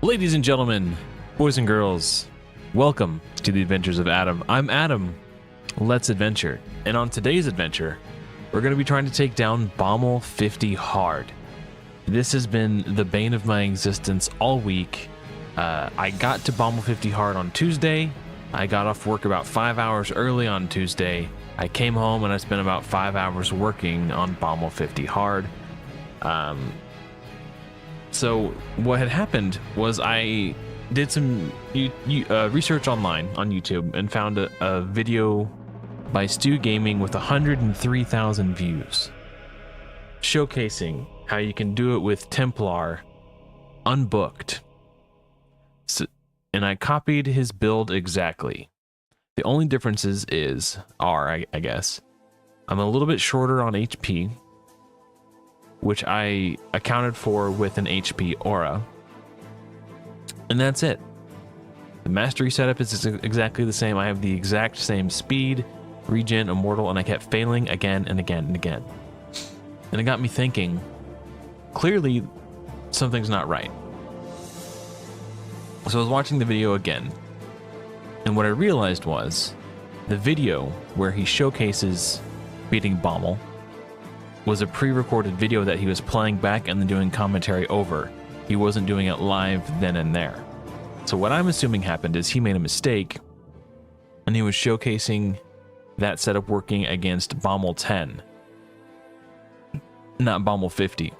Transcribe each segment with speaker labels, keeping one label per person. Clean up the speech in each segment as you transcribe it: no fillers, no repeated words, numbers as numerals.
Speaker 1: Ladies and gentlemen, boys and girls, welcome to the Adventures of Adam. I'm Adam. Let's adventure. And on today's adventure, we're going to be trying to take down bomel 50 hard. This has been the bane of my existence all week. I got to bomel 50 hard on Tuesday. I got off work about 5 hours early on Tuesday. I came home and I spent about 5 hours working on bomel 50 hard. So what had happened was I did some research online on YouTube and found a video by Stu Gaming with 103,000 views, showcasing how you can do it with Templar unbooked. And I copied his build exactly. The only differences are, I guess, I'm a little bit shorter on HP, which I accounted for with an HP aura. And that's it. The mastery setup is exactly the same. I have the exact same speed, regen, immortal, and I kept failing again and again and again. And it got me thinking, clearly something's not right. So I was watching the video again, and what I realized was the video where he showcases beating bomel was a pre-recorded video that he was playing back and then doing commentary over. He wasn't doing it live then and there. So what I'm assuming happened is he made a mistake and he was showcasing that setup working against bomel 10, not bomel 50.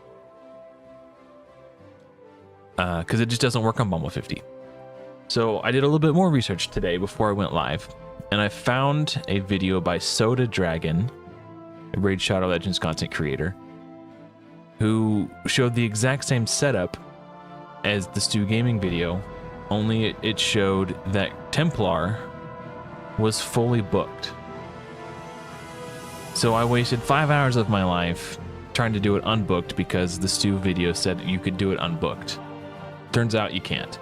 Speaker 1: Because it just doesn't work on bomel 50. So I did a little bit more research today before I went live, and I found a video by Soda Dragon, a Raid Shadow Legends content creator, who showed the exact same setup as the Stu Gaming video, only it showed that Templar was fully booked. So I wasted 5 hours of my life trying to do it unbooked because the Stu video said you could do it unbooked. Turns out you can't.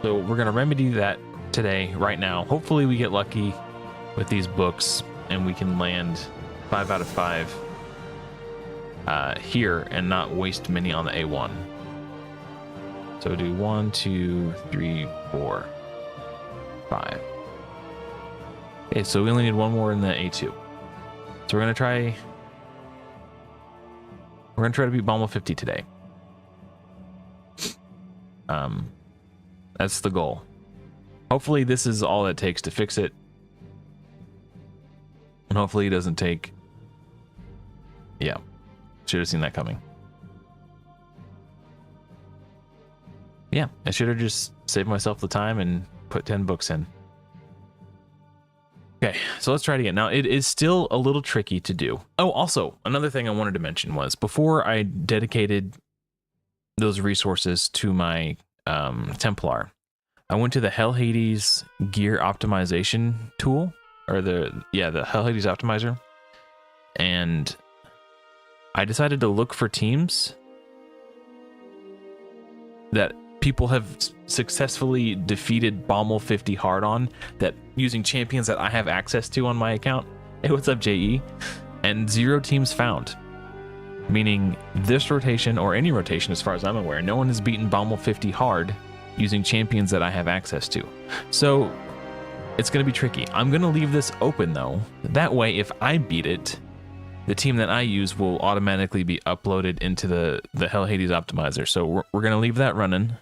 Speaker 1: So we're going to remedy that today, right now. Hopefully we get lucky with these books and we can land 5 out of 5 here and not waste many on the A1. So do 1, 2, 3, 4, 5. Okay, so we only need one more in the A2. So we're gonna try to beat bomel 50 today. That's the goal. Hopefully this is all it takes to fix it. And hopefully it doesn't take... Yeah, should have seen that coming. Yeah, I should have just saved myself the time and put 10 books in. Okay, so let's try it again. Now, it is still a little tricky to do. Oh, also, another thing I wanted to mention was before I dedicated those resources to my Templar, I went to the Hell Hades gear optimization tool, or the Hell Hades optimizer, and I decided to look for teams that people have successfully defeated bomel 50 hard on, that using champions that I have access to on my account. Hey, what's up, JE? And 0 teams found. Meaning this rotation, or any rotation as far as I'm aware, no one has beaten bomel 50 hard using champions that I have access to. So it's going to be tricky. I'm going to leave this open though. That way, if I beat it, the team that I use will automatically be uploaded into the Hell Hades optimizer. So we're going to leave that running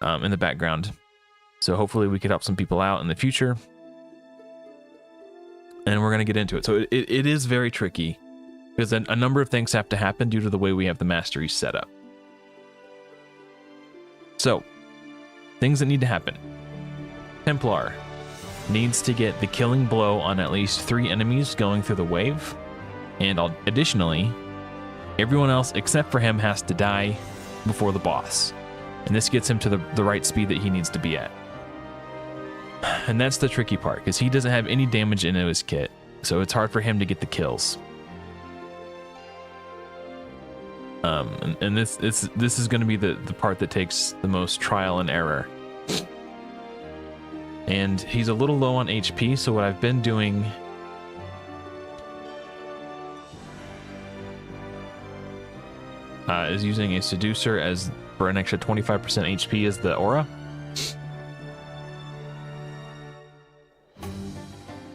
Speaker 1: in the background. So hopefully we could help some people out in the future. And we're going to get into it. So it is very tricky because a number of things have to happen due to the way we have the mastery set up. So, things that need to happen. Templar needs to get the killing blow on at least 3 enemies going through the wave. And additionally, everyone else except for him has to die before the boss. And this gets him to the right speed that he needs to be at. And that's the tricky part, because he doesn't have any damage into his kit. So it's hard for him to get the kills. And this is going to be the part that takes the most trial and error. And he's a little low on HP, so what I've been doing is using a seducer as for an extra 25% HP is the aura.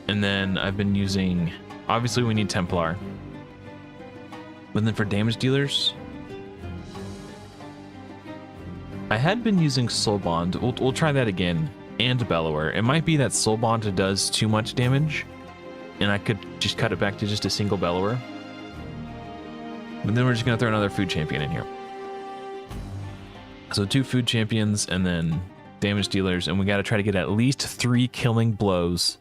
Speaker 1: And then I've been using, obviously we need Templar. But then for damage dealers, I had been using Soul Bond. We'll try that again. And Bellower. It might be that Soul Bond does too much damage, and I could just cut it back to just a single Bellower. But then we're just going to throw another food champion in here. So 2 food champions and then damage dealers, and we got to try to get at least 3 killing blows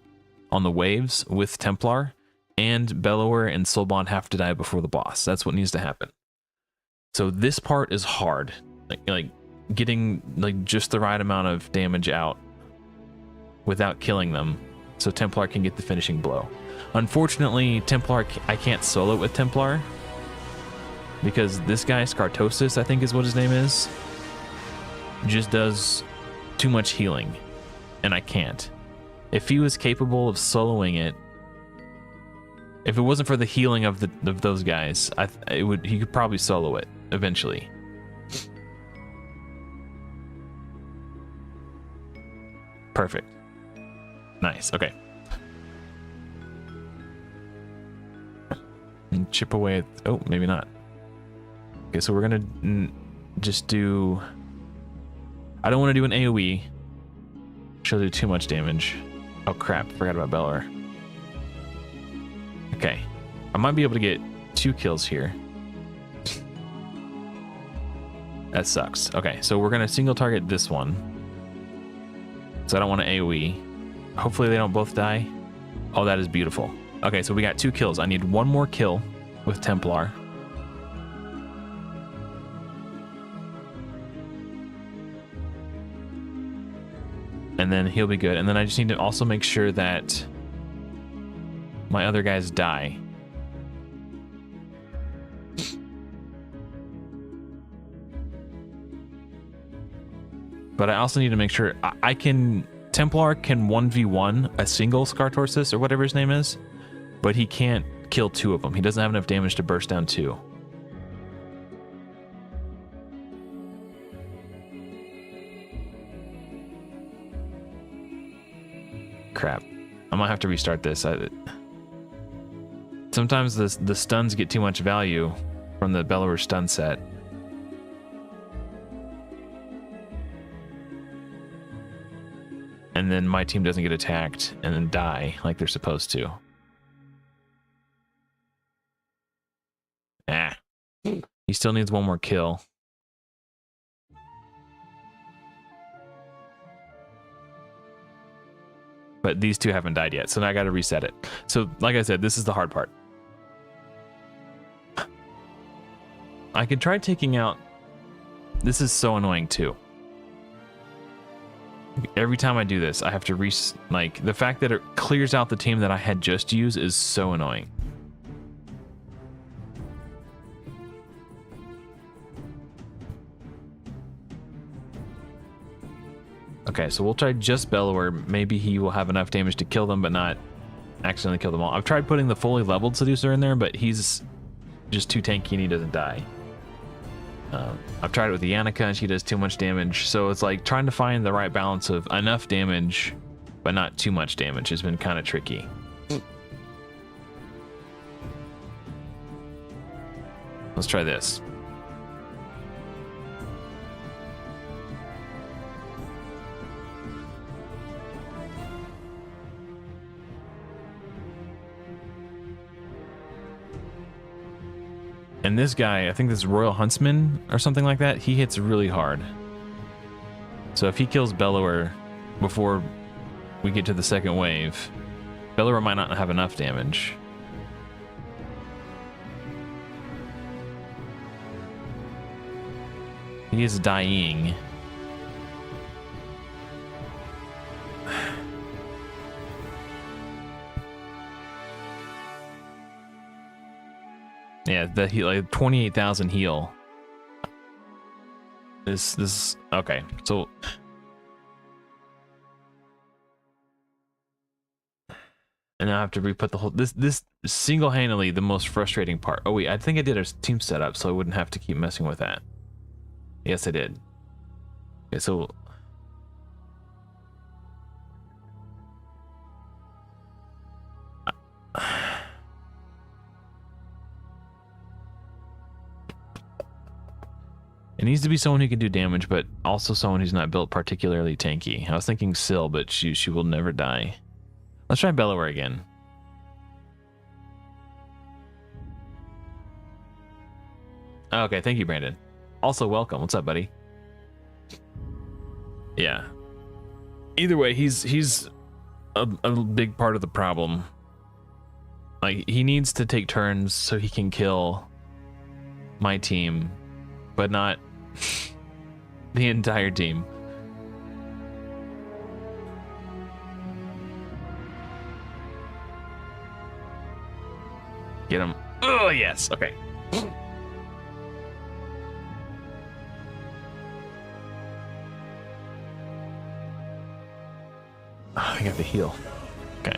Speaker 1: on the waves with Templar, and Bellower and Soul Bond have to die before the boss. That's what needs to happen. So this part is hard. Like getting like just the right amount of damage out without killing them, so Templar can get the finishing blow. Unfortunately, Templar, I can't solo with Templar because this guy, Scartosis, I think is what his name is, just does too much healing, and I can't. If he was capable of soloing it, if it wasn't for the healing of those guys, he could probably solo it eventually. Perfect. Nice. Okay. And chip away at, oh, maybe not. Okay, so we're gonna just do, I don't want to do an AoE. She'll do too much damage. Oh crap, forgot about Bellower. Okay, I might be able to get 2 kills here. That sucks. Okay, so we're gonna single target this one, so I don't want to AoE. Hopefully they don't both die. Oh, that is beautiful. Okay, so we got 2 kills. I need 1 more kill with Templar. And then he'll be good. And then I just need to also make sure that my other guys die. But I also need to make sure I can... Templar can 1v1 a single Scartorsis or whatever his name is, but he can't kill 2 of them. He doesn't have enough damage to burst down 2. Crap. I might have to restart this. Sometimes the stuns get too much value from the Bellower stun set. And then my team doesn't get attacked and then die like they're supposed to. Ah. He still needs 1 more kill. But these 2 haven't died yet, so now I gotta reset it. So, like I said, this is the hard part. I can try taking out... This is so annoying too. Every time I do this, I have to like, the fact that it clears out the team that I had just used is so annoying. Okay, so we'll try just Bellower. Maybe he will have enough damage to kill them, but not accidentally kill them all. I've tried putting the fully leveled Seducer in there, but he's just too tanky and he doesn't die. I've tried it with the Yannicka and she does too much damage. So it's like trying to find the right balance of enough damage, but not too much damage has been kind of tricky. Let's try this. And this guy, I think this is Royal Huntsman or something like that, he hits really hard. So if he kills Bellower before we get to the second wave, Bellower might not have enough damage. He is dying. Yeah, the heal, like 28,000 heal. This okay. So and now I have to re-put the whole this single-handedly the most frustrating part. Oh wait, I think I did a team setup so I wouldn't have to keep messing with that. Yes, I did. Okay, so it needs to be someone who can do damage, but also someone who's not built particularly tanky. I was thinking Syl, but she will never die. Let's try Bellower again. Okay, thank you, Brandon. Also, welcome. What's up, buddy? Yeah. Either way, he's a big part of the problem. Like, he needs to take turns so he can kill my team, but not the entire team. Get him. Oh, yes. Okay. Oh, I have to heal. Okay.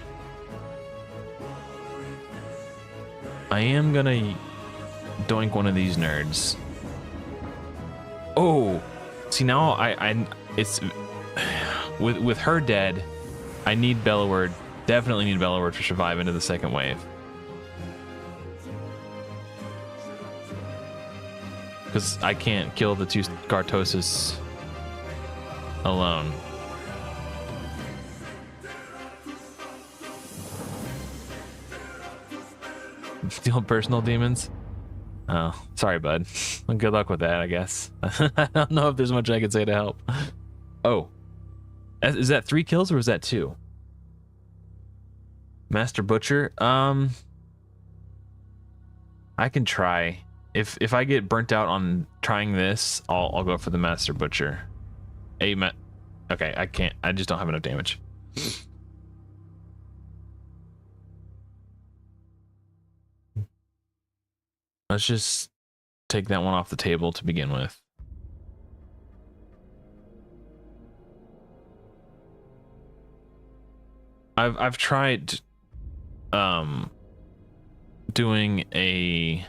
Speaker 1: I am gonna doink one of these nerds. Oh, see now I it's with her dead, I need Belloward. Definitely need Belloward to survive into the second wave. Because I can't kill the two Scartosis alone. Steal personal demons? Oh, sorry, bud. Good luck with that, I guess. I don't know if there's much I can say to help. Oh. Is that 3 kills or is that 2? Master Butcher? I can try. If I get burnt out on trying this, I'll go for the Master Butcher. Okay, I can't. I just don't have enough damage. Let's just take that one off the table to begin with. I've tried doing a,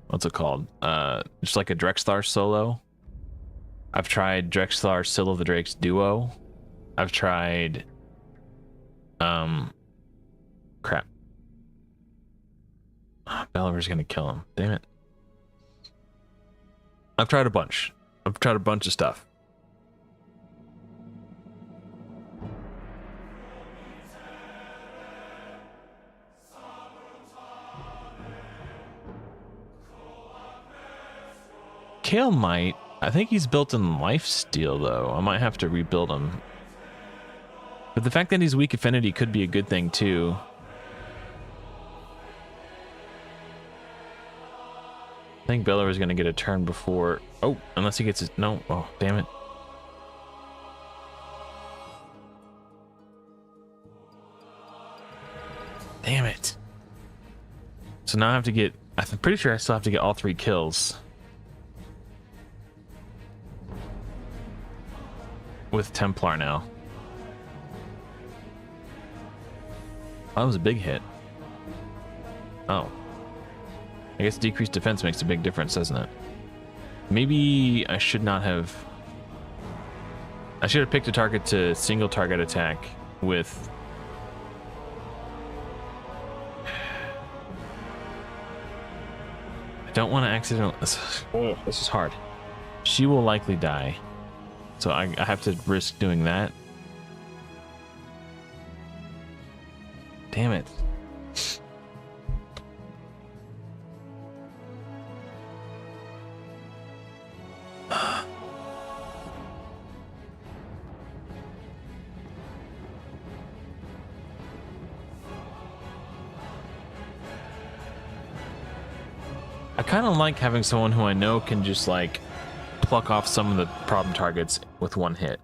Speaker 1: what's it called? Just like a Drexthar solo. I've tried Drexthar Syl of the Drakes duo. I've tried crap. Bellower's gonna kill him. Damn it. I've tried a bunch. I've tried a bunch of stuff. Kale might. I think he's built in lifesteal though. I might have to rebuild him. But the fact that he's weak affinity could be a good thing too. I think Bellower is going to get a turn before... Oh, unless he gets his... No. Oh, damn it. Damn it. So now I have to get... I'm pretty sure I still have to get all 3 kills. With Templar now. Oh, that was a big hit. Oh. I guess decreased defense makes a big difference, doesn't it? Maybe I should not have... I should have picked a target to single target attack with... I don't want to accidentally... Oh, this is hard. She will likely die. So I have to risk doing that. Damn it. I kind of like having someone who I know can just like pluck off some of the problem targets with one hit.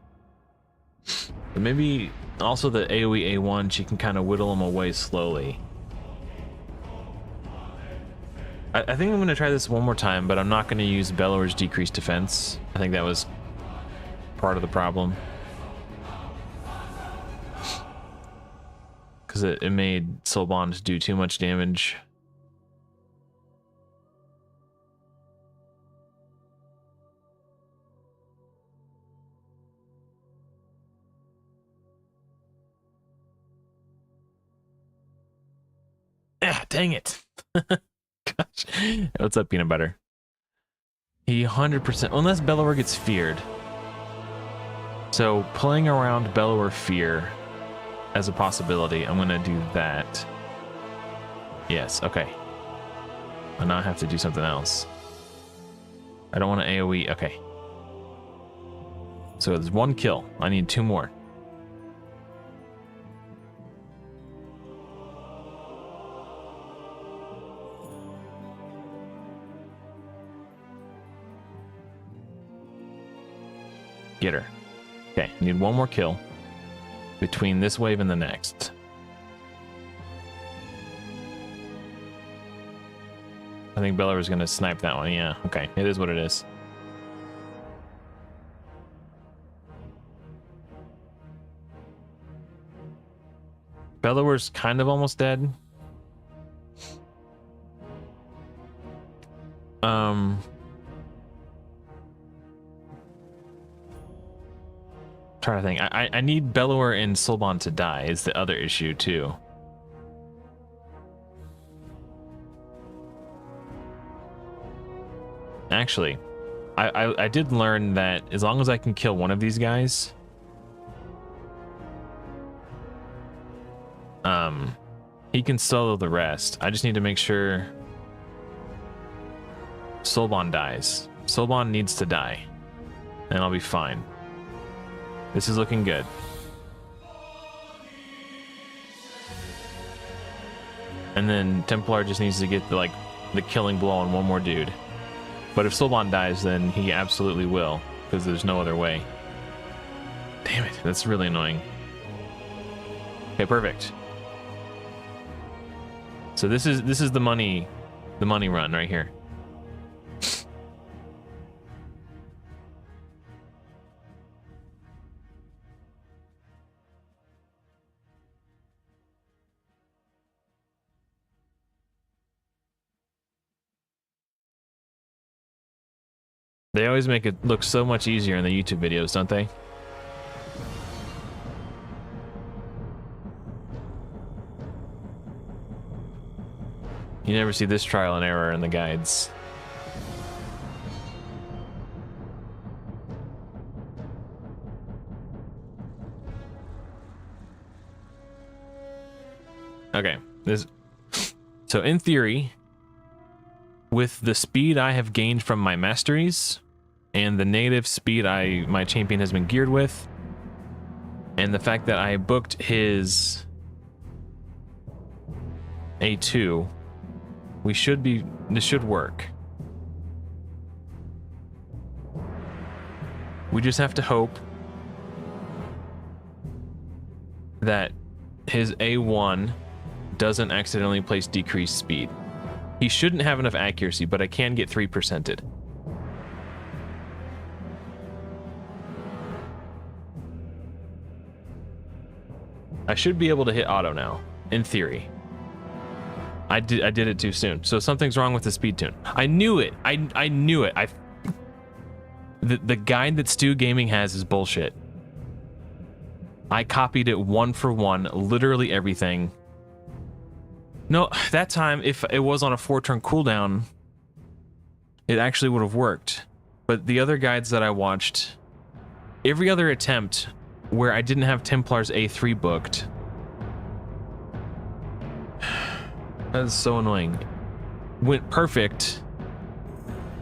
Speaker 1: But maybe also the AoE A1, she can kind of whittle them away slowly. I think I'm going to try this one more time, but I'm not going to use Bellower's decreased defense. I think that was part of the problem. Because it made Soulbond do too much damage. Dang it. Gosh. What's up, peanut butter? He 100%, unless Bellower gets feared. So playing around Bellower fear as a possibility, I'm gonna do that. Yes, okay. I now have to do something else. I don't want to AoE, okay. So there's 1 kill. I need 2 more. Get her. Okay, I need 1 more kill between this wave and the next. I think Bellower's gonna snipe that one. Yeah, okay, it is what it is. Bellower's kind of almost dead. Trying to think. I need Bellower and Soulbond to die is the other issue too. Actually, I did learn that as long as I can kill one of these guys, he can solo the rest. I just need to make sure Soulbond dies. Soulbond needs to die, and I'll be fine. This is looking good. And then Templar just needs to get the killing blow on one more dude. But if Soulbond dies, then he absolutely will, because there's no other way. Damn it, that's really annoying. Okay, perfect. So this is the money run right here. They always make it look so much easier in the YouTube videos, don't they? You never see this trial and error in the guides. Okay, so in theory, with the speed I have gained from my masteries and the native speed my champion has been geared with, and the fact that I booked his A2, this should work. We just have to hope that his A1 doesn't accidentally place decreased speed. He shouldn't have enough accuracy, but I can get 3%ed. I should be able to hit auto now, in theory. I did it too soon. So something's wrong with the speed tune. I knew it. I knew it. The guide that Stu Gaming has is bullshit. I copied it 1 for 1, literally everything. No, that time, if it was on a 4-turn cooldown, it actually would have worked. But the other guides that I watched, every other attempt where I didn't have Templar's A3 booked, that is so annoying, went perfect,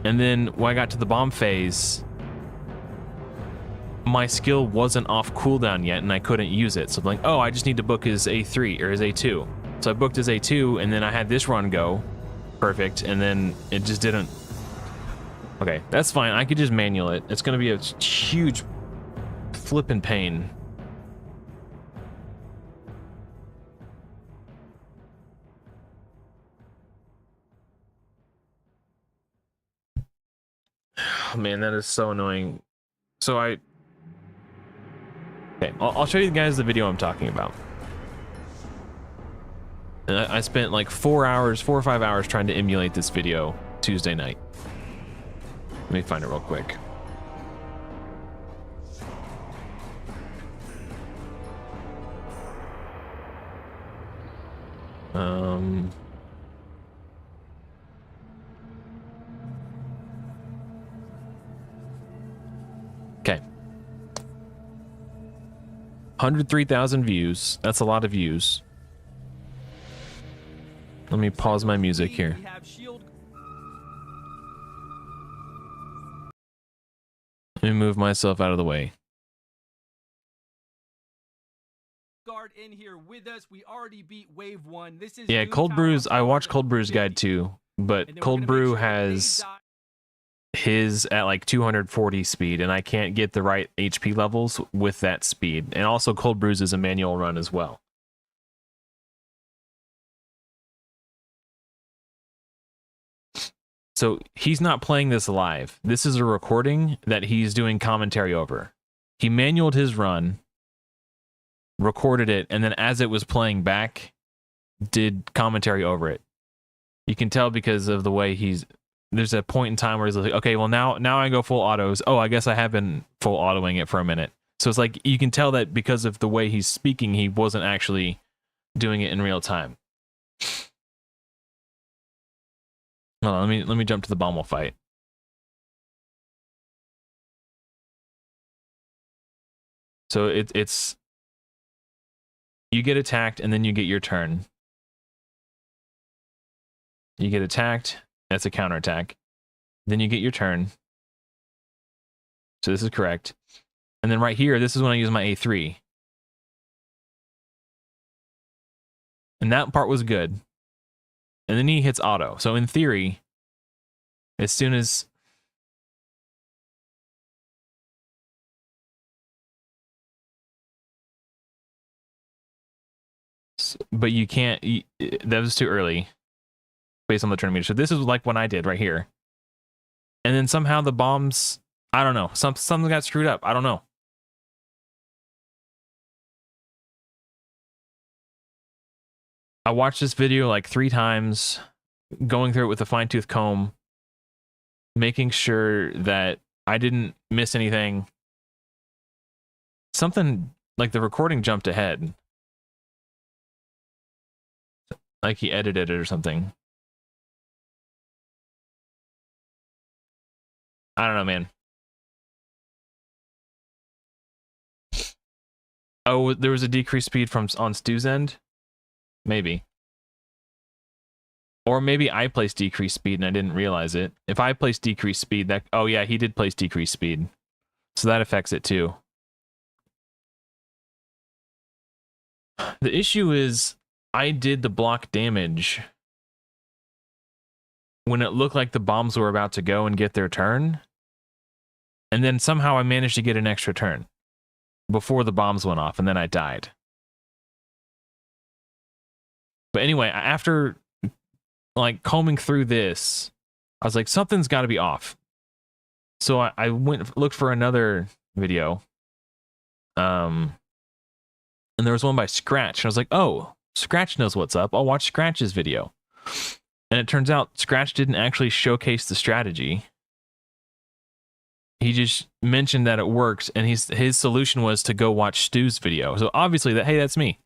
Speaker 1: and then when I got to the bomb phase, my skill wasn't off cooldown yet and I couldn't use it. So I'm like, oh, I just need to book his A3 or his A2. So I booked his A2, and then I had this run go perfect, and then it just didn't. Okay, that's fine. I could just manual it. It's going to be a huge flipping pain. Oh, man, that is so annoying. So okay, I'll show you guys the video I'm talking about. And I spent like 4 or 5 hours trying to emulate this video Tuesday night. Let me find it real quick. 103,000 views. That's a lot of views. Let me pause my music here. Let me move myself out of the way.
Speaker 2: In here with us. We already beat wave 1. This is
Speaker 1: Cold Brew's. I watched Cold Brew's guide too, but Cold Brew has his at like 240 speed, and I can't get the right HP levels with that speed. And also, Cold Brew's is a manual run as well. So he's not playing this live. This is a recording that he's doing commentary over. He manualed his run, recorded it, and then as it was playing back, did commentary over it. You can tell because of the way there's a point in time where he's like, okay, well now I go full autos. Oh, I guess I have been full autoing it for a minute. So it's like you can tell that because of the way he's speaking, he wasn't actually doing it in real time. Hold on, let me jump to the bomel fight. So it's you get attacked and then you get your turn. You get attacked, that's a counterattack. Then you get your turn. So this is correct. And then right here, this is when I use my A3. And that part was good. And then he hits auto. So in theory, as soon as... But you can't... That was too early. Based on the turn meter. So this is like what I did right here. And then somehow the bombs... I don't know. Something got screwed up. I don't know. I watched this video like 3 times, going through it with a fine-tooth comb, making sure that I didn't miss anything. Something like the recording jumped ahead. Like he edited it or something. I don't know, man. Oh, there was a decreased speed on Stu's end? Maybe. Or maybe I placed decreased speed and I didn't realize it. If I placed decreased speed, that... Oh yeah, he did place decreased speed. So that affects it too. The issue is, I did the block damage when it looked like the bombs were about to go and get their turn. And then somehow I managed to get an extra turn before the bombs went off, and then I died. But anyway, after like combing through this, I was like, something's got to be off. So I went looked for another video. And there was one by Scratch. And I was like, oh, Scratch knows what's up. I'll watch Scratch's video. And it turns out Scratch didn't actually showcase the strategy. He just mentioned that it works, and his solution was to go watch Stu's video. So obviously that's me.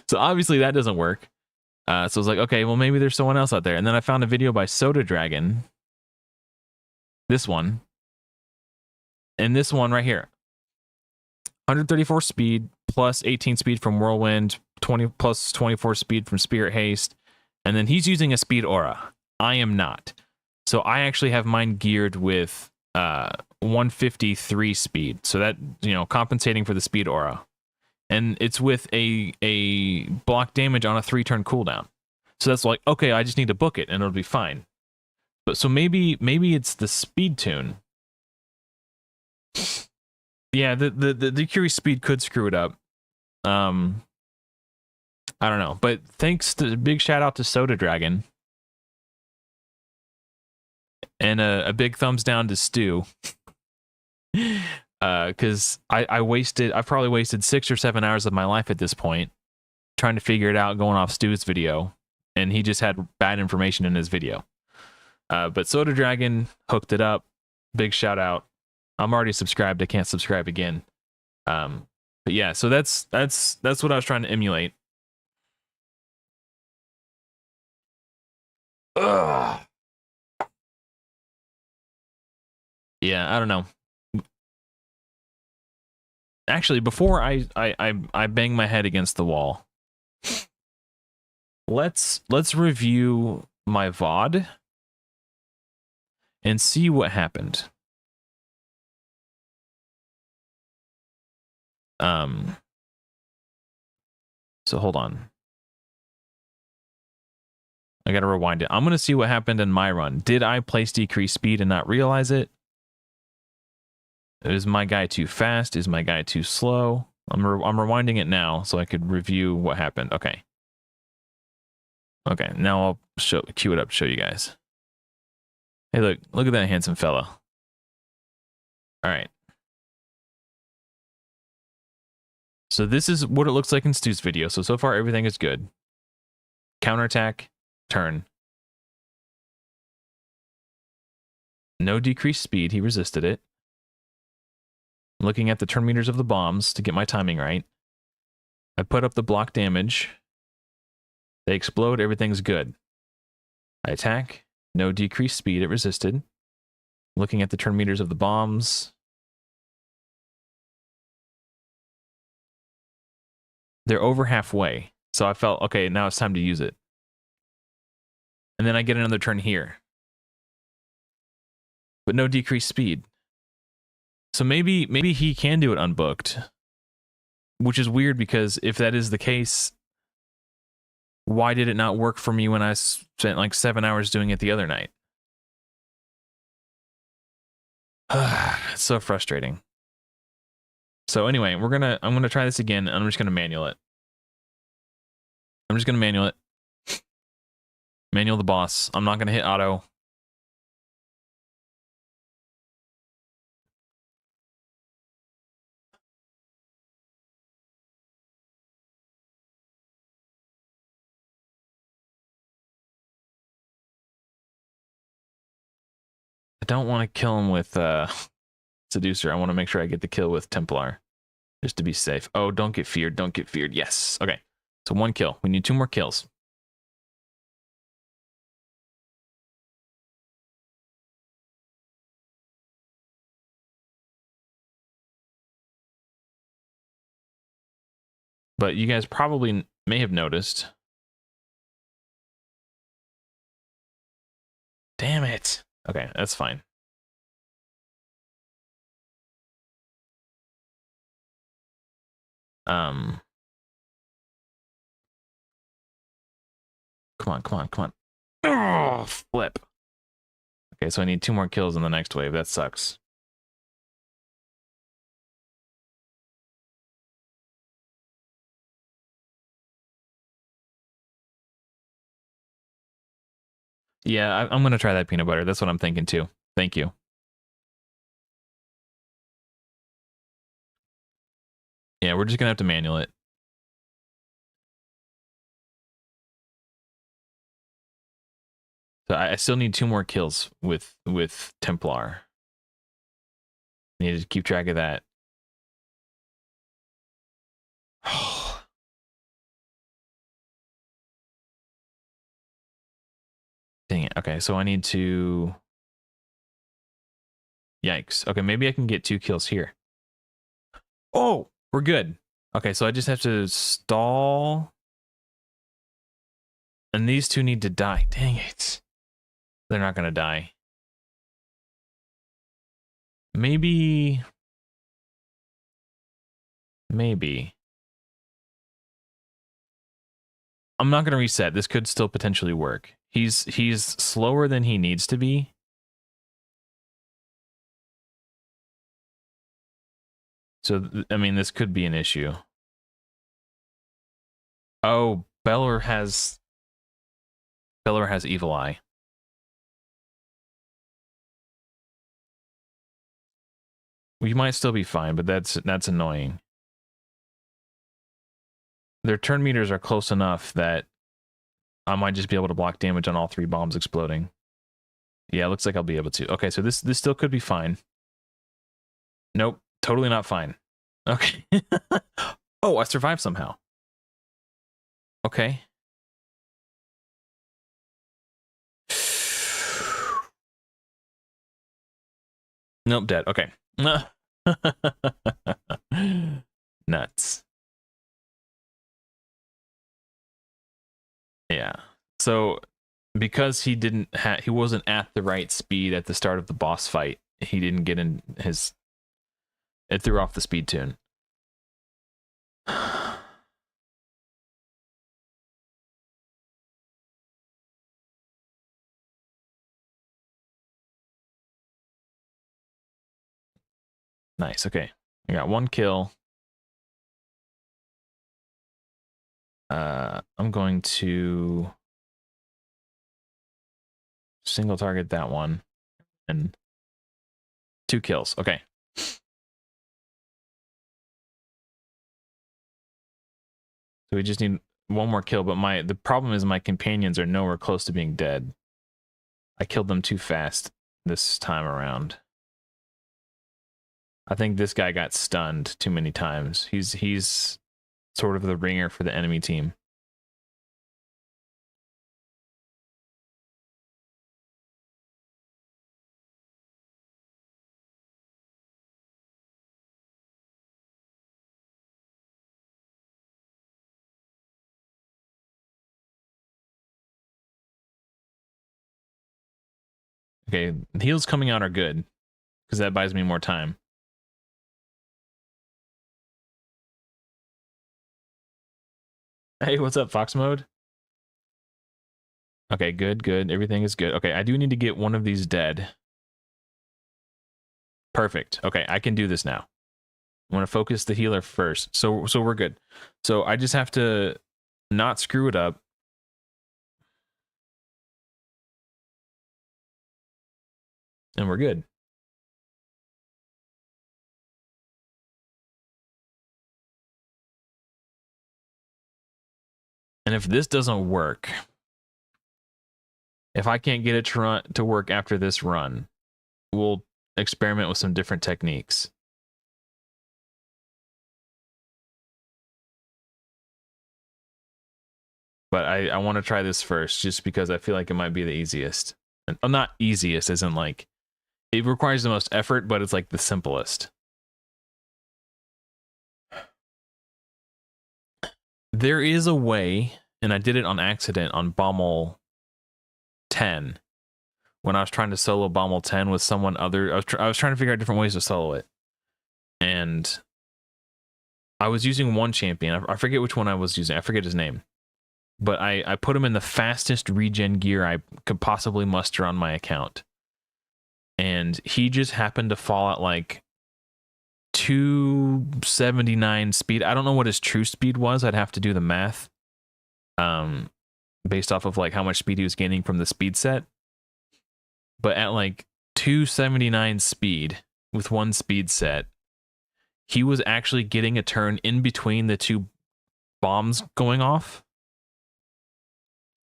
Speaker 1: So obviously that doesn't work. So I was like, okay, well maybe there's someone else out there. And then I found a video by Soda Dragon. This one. And this one right here. 134 speed plus 18 speed from Whirlwind, 20 plus 24 speed from Spirit Haste. And then he's using a speed aura. I am not. So I actually have mine geared with 153 speed. So that, compensating for the speed aura. And it's with a block damage on a 3-turn cooldown. So that's like, okay, I just need to book it and it'll be fine. But so maybe it's the speed tune. Yeah, the decreased speed could screw it up. I don't know. But big shout out to Soda Dragon. And a big thumbs down to Stu. Because I've probably wasted 6 or 7 hours of my life at this point trying to figure it out going off Stu's video, and he just had bad information in his video. But Soda Dragon hooked it up. Big shout out. I'm already subscribed. I can't subscribe again. But yeah, so that's what I was trying to emulate. Ugh. Yeah, I don't know. Actually, before I bang my head against the wall, let's review my VOD and see what happened. So hold on. I gotta rewind it. I'm gonna see what happened in my run. Did I place decreased speed and not realize it? Is my guy too fast? Is my guy too slow? I'm rewinding it now so I could review what happened. Okay. Okay, now I'll cue it up to show you guys. Hey, look at that handsome fella. All right. So this is what it looks like in Stu's video. So far everything is good. Counterattack, turn. No decreased speed, he resisted it. Looking at the turn meters of the bombs to get my timing right. I put up the block damage. They explode, everything's good. I attack, no decreased speed, it resisted. Looking at the turn meters of the bombs. They're over halfway. So I felt, okay, now it's time to use it. And then I get another turn here. But no decreased speed. So maybe he can do it unbooked. Which is weird because if that is the case, why did it not work for me when I spent like 7 hours doing it the other night? It's so frustrating. So anyway, I'm gonna try this again, and I'm just gonna manual it. I'm just gonna manual it. Manual the boss. I'm not gonna hit auto. I don't want to kill him with Seducer. I want to make sure I get the kill with Templar. Just to be safe. Oh, don't get feared. Don't get feared. Yes. Okay. So 1 kill. We need 2 more kills. But you guys probably may have noticed. Damn it. Okay, that's fine. Come on. Oh, flip. Okay, so I need 2 more kills in the next wave. That sucks. Yeah, I'm going to try that peanut butter. That's what I'm thinking too. Thank you. Yeah, we're just going to have to manual it. So I still need 2 more kills with Templar. I need to keep track of that. Dang it. Okay, so I need to... Yikes. Okay, maybe I can get 2 kills here. Oh, we're good. Okay, so I just have to stall. And these 2 need to die. Dang it. They're not going to die. Maybe. I'm not going to reset. This could still potentially work. He's slower than he needs to be. So, I mean, this could be an issue. Oh, Beller has Evil Eye. We might still be fine, but that's annoying. Their turn meters are close enough that I might just be able to block damage on all 3 bombs exploding. Yeah, it looks like I'll be able to. Okay, so this still could be fine. Nope, totally not fine. Okay. Oh, I survived somehow. Okay. Nope, dead. Okay. Nuts. Yeah. So because he wasn't at the right speed at the start of the boss fight, he didn't get in his, it threw off the speed tune. Nice. Okay. I got 1 kill. I'm going to single target that one and 2 kills. Okay. So we just need 1 more kill, but the problem is my companions are nowhere close to being dead. I killed them too fast this time around. I think this guy got stunned too many times. He's sort of the ringer for the enemy team. Okay, heals coming out are good because that buys me more time. Hey, what's up, Fox Mode? Okay, good, good. Everything is good. Okay, I do need to get one of these dead. Perfect. Okay, I can do this now. I want to focus the healer first. So we're good. So I just have to not screw it up. And we're good. And if this doesn't work, if I can't get it to work after this run, we'll experiment with some different techniques. But I want to try this first just because I feel like it might be the easiest. And not easiest as in like, it requires the most effort, but it's like the simplest. There is a way, and I did it on accident on bomel 10 when I was trying to solo bomel 10 with someone other. I was trying to figure out different ways to solo it, and I was using one champion. I forget which one I was using. I forget his name, but I put him in the fastest regen gear I could possibly muster on my account, and he just happened to fall at like 279 speed. I don't know what his true speed was. I'd have to do the math. Based off of like how much speed he was gaining from the speed set. But at like 279 speed with 1 speed set, he was actually getting a turn in between the 2 bombs going off.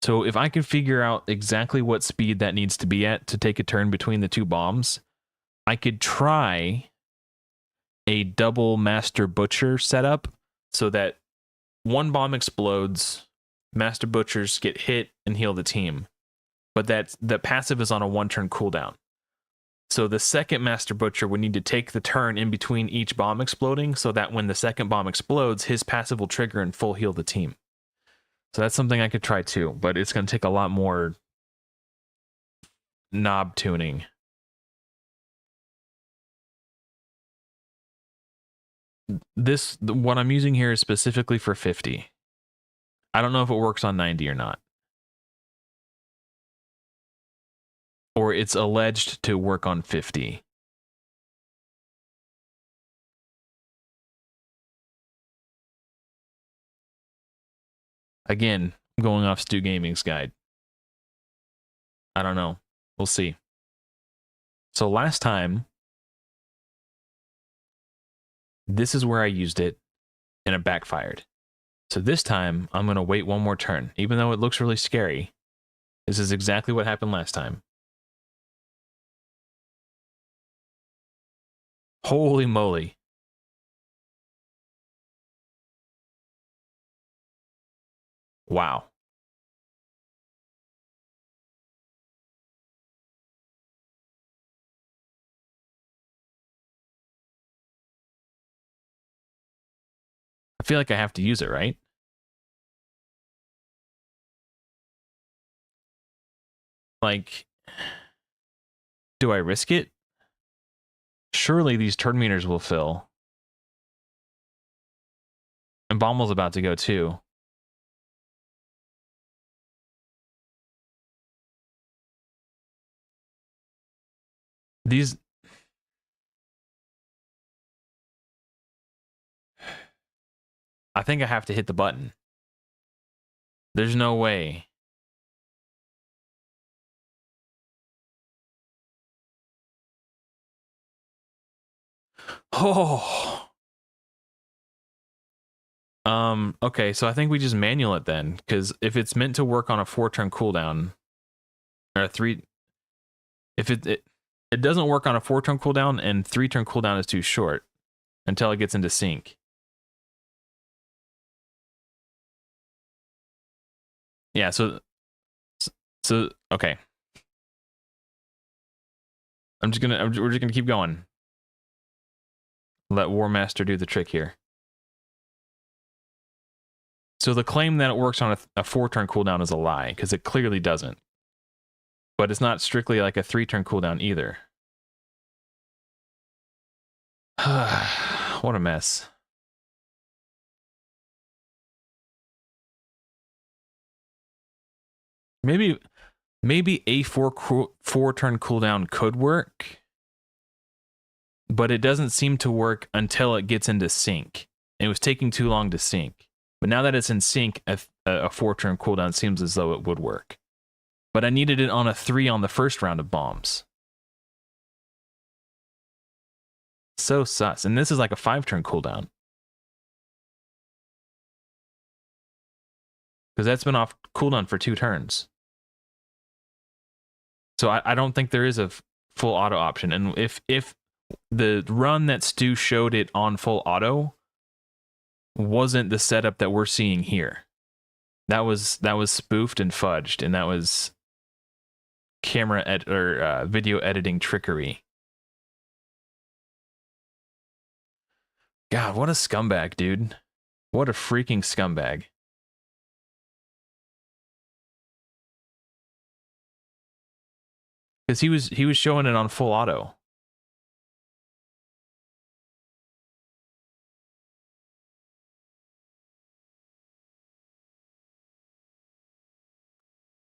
Speaker 1: So if I could figure out exactly what speed that needs to be at to take a turn between the 2 bombs, I could try a double Master Butcher setup so that 1 bomb explodes, Master Butchers get hit and heal the team. But the passive is on a 1-turn cooldown. So the second Master Butcher would need to take the turn in between each bomb exploding so that when the second bomb explodes, his passive will trigger and full heal the team. So that's something I could try too, but it's going to take a lot more knob tuning. What I'm using here is specifically for 50. I don't know if it works on 90 or not. Or it's alleged to work on 50. Again, I'm going off Stu Gaming's guide. I don't know. We'll see. So last time, this is where I used it, and it backfired. So this time, I'm going to wait 1 more turn. Even though it looks really scary, this is exactly what happened last time. Holy moly. Wow. feel like I have to use it, right? Like, do I risk it? Surely these turn meters will fill. And Bommel's about to go too. These... I think I have to hit the button. There's no way. Oh. Okay, so I think we just manual it then, because if it's meant to work on a 4-turn cooldown, or a 3, if it doesn't work on a 4-turn cooldown, and 3-turn cooldown is too short until it gets into sync. Yeah, so okay. We're just gonna keep going. Let Warmaster do the trick here. So the claim that it works on a 4-turn cooldown is a lie, because it clearly doesn't. But it's not strictly like a 3-turn cooldown either. What a mess. Maybe a 4-turn cooldown could work, but it doesn't seem to work until it gets into sync. It was taking too long to sync. But now that it's in sync, a 4-turn cooldown seems as though it would work. But I needed it on a 3 on the first round of bombs. So sus. And this is like a 5-turn cooldown. Because that's been off cooldown for 2 turns. So I don't think there is a full auto option. And if the run that Stu showed it on full auto wasn't the setup that we're seeing here. That was spoofed and fudged, and that was video editing trickery. God, what a scumbag, dude. What a freaking scumbag. Because he was showing it on full auto.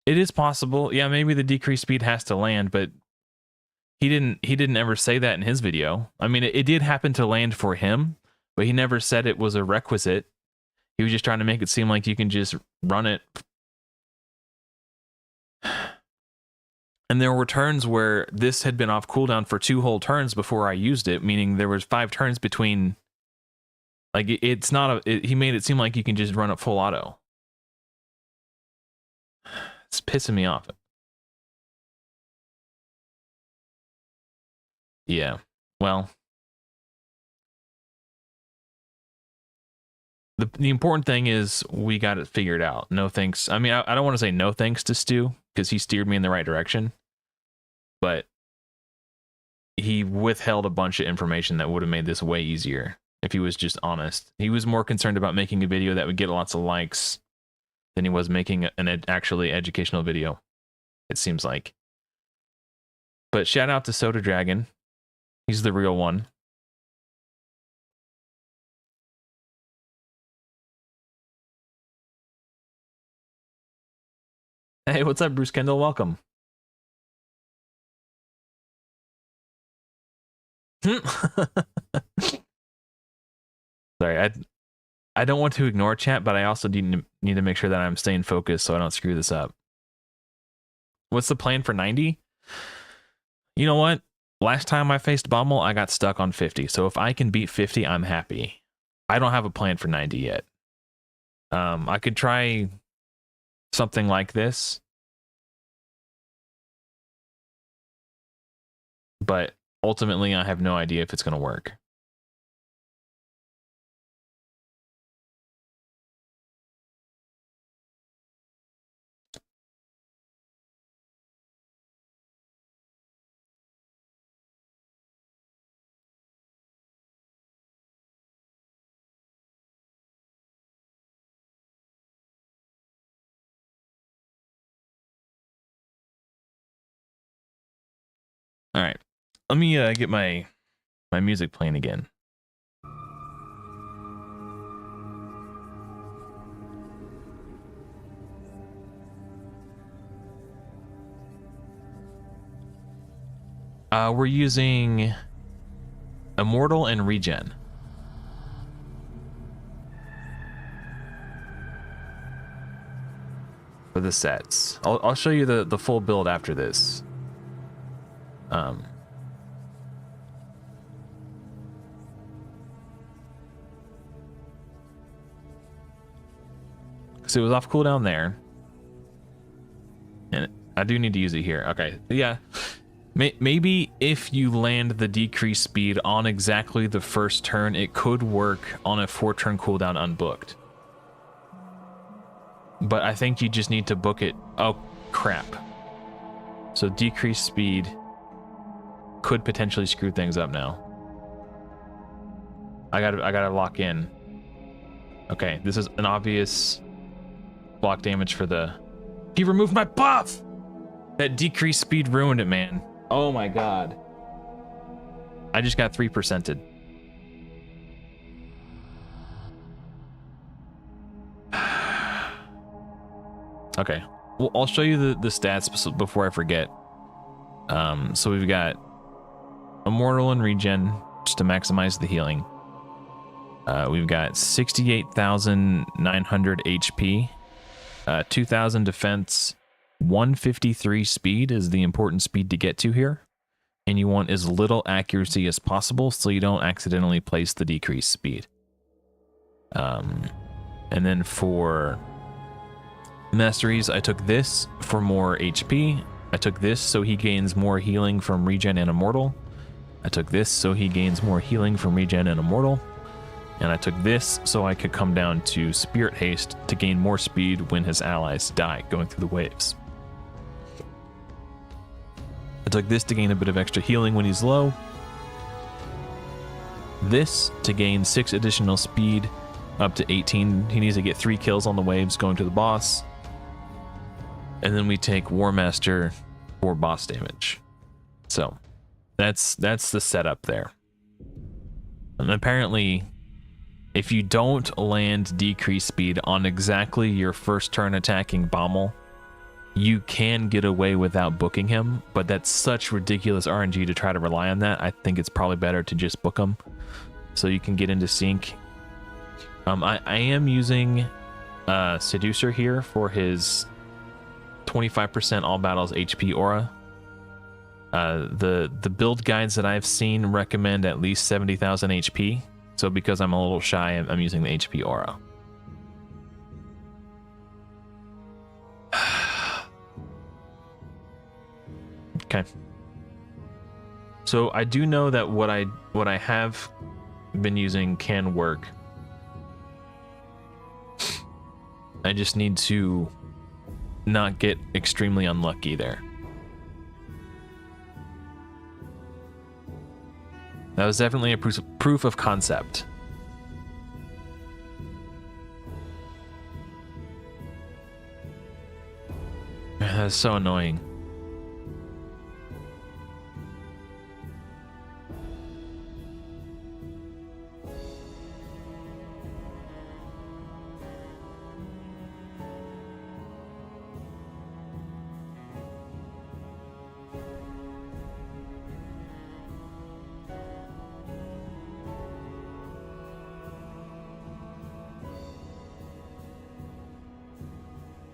Speaker 1: It is possible. Yeah, maybe the decreased speed has to land, but he didn't ever say that in his video. I mean, it did happen to land for him, but he never said it was a requisite. He was just trying to make it seem like you can just run it. And there were turns where this had been off cooldown for 2 whole turns before I used it, meaning there was 5 turns between. Like, it's not he made it seem like you can just run it full auto. It's pissing me off. Yeah. Well, the important thing is we got it figured out. No thanks. I mean, I don't want to say no thanks to Stu, because he steered me in the right direction, but he withheld a bunch of information that would have made this way easier if he was just honest. He was more concerned about making a video that would get lots of likes than he was making an actually educational video, it seems like. But shout out to Soda Dragon. He's the real one. Hey, what's up, Bruce Kendall? Welcome. Sorry, I don't want to ignore chat, but I also need to make sure that I'm staying focused so I don't screw this up. What's the plan for 90? You know what? Last time I faced Bommel, I got stuck on 50. So if I can beat 50, I'm happy. I don't have a plan for 90 yet. I could try something like this, but ultimately I have no idea if it's going to work. All right, let me get my music playing again. We're using Immortal and Regen. For the sets. I'll show you the full build after this. So it was off cooldown there. And I do need to use it here. Okay, yeah. Maybe if you land the decreased speed on exactly the first turn, it could work on a 4-turn cooldown unbooked. But I think you just need to book it. Oh, crap. So decreased speed could potentially screw things up now. I gotta lock in. Okay, this is an obvious block damage for the... He removed my buff! That decreased speed ruined it, man. Oh my god. I just got 3%ed. Okay. Well, I'll show you the stats before I forget. So we've got Immortal and Regen, just to maximize the healing. We've got 68,900 HP, 2,000 defense, 153 speed is the important speed to get to here. And you want as little accuracy as possible so you don't accidentally place the decreased speed. And then for masteries, I took this for more HP. I took this so he gains more healing from Regen and Immortal. I took this so he gains more healing from Regen and Immortal. And I took this so I could come down to Spirit Haste to gain more speed when his allies die going through the waves. I took this to gain a bit of extra healing when he's low. This to gain 6 additional speed up to 18. He needs to get 3 kills on the waves going to the boss. And then we take War Master for boss damage. So that's the setup there. And apparently, if you don't land decreased speed on exactly your first turn attacking Bomel, you can get away without booking him, but that's such ridiculous RNG to try to rely on that. I think it's probably better to just book him so you can get into sync. I am using Seducer here for his 25% all battles HP aura. The build guides that I've seen recommend at least 70,000 HP. So because I'm a little shy, I'm using the HP aura. Okay. So I do know that what I have been using can work. I just need to not get extremely unlucky there. That was definitely a proof of concept. That's so annoying.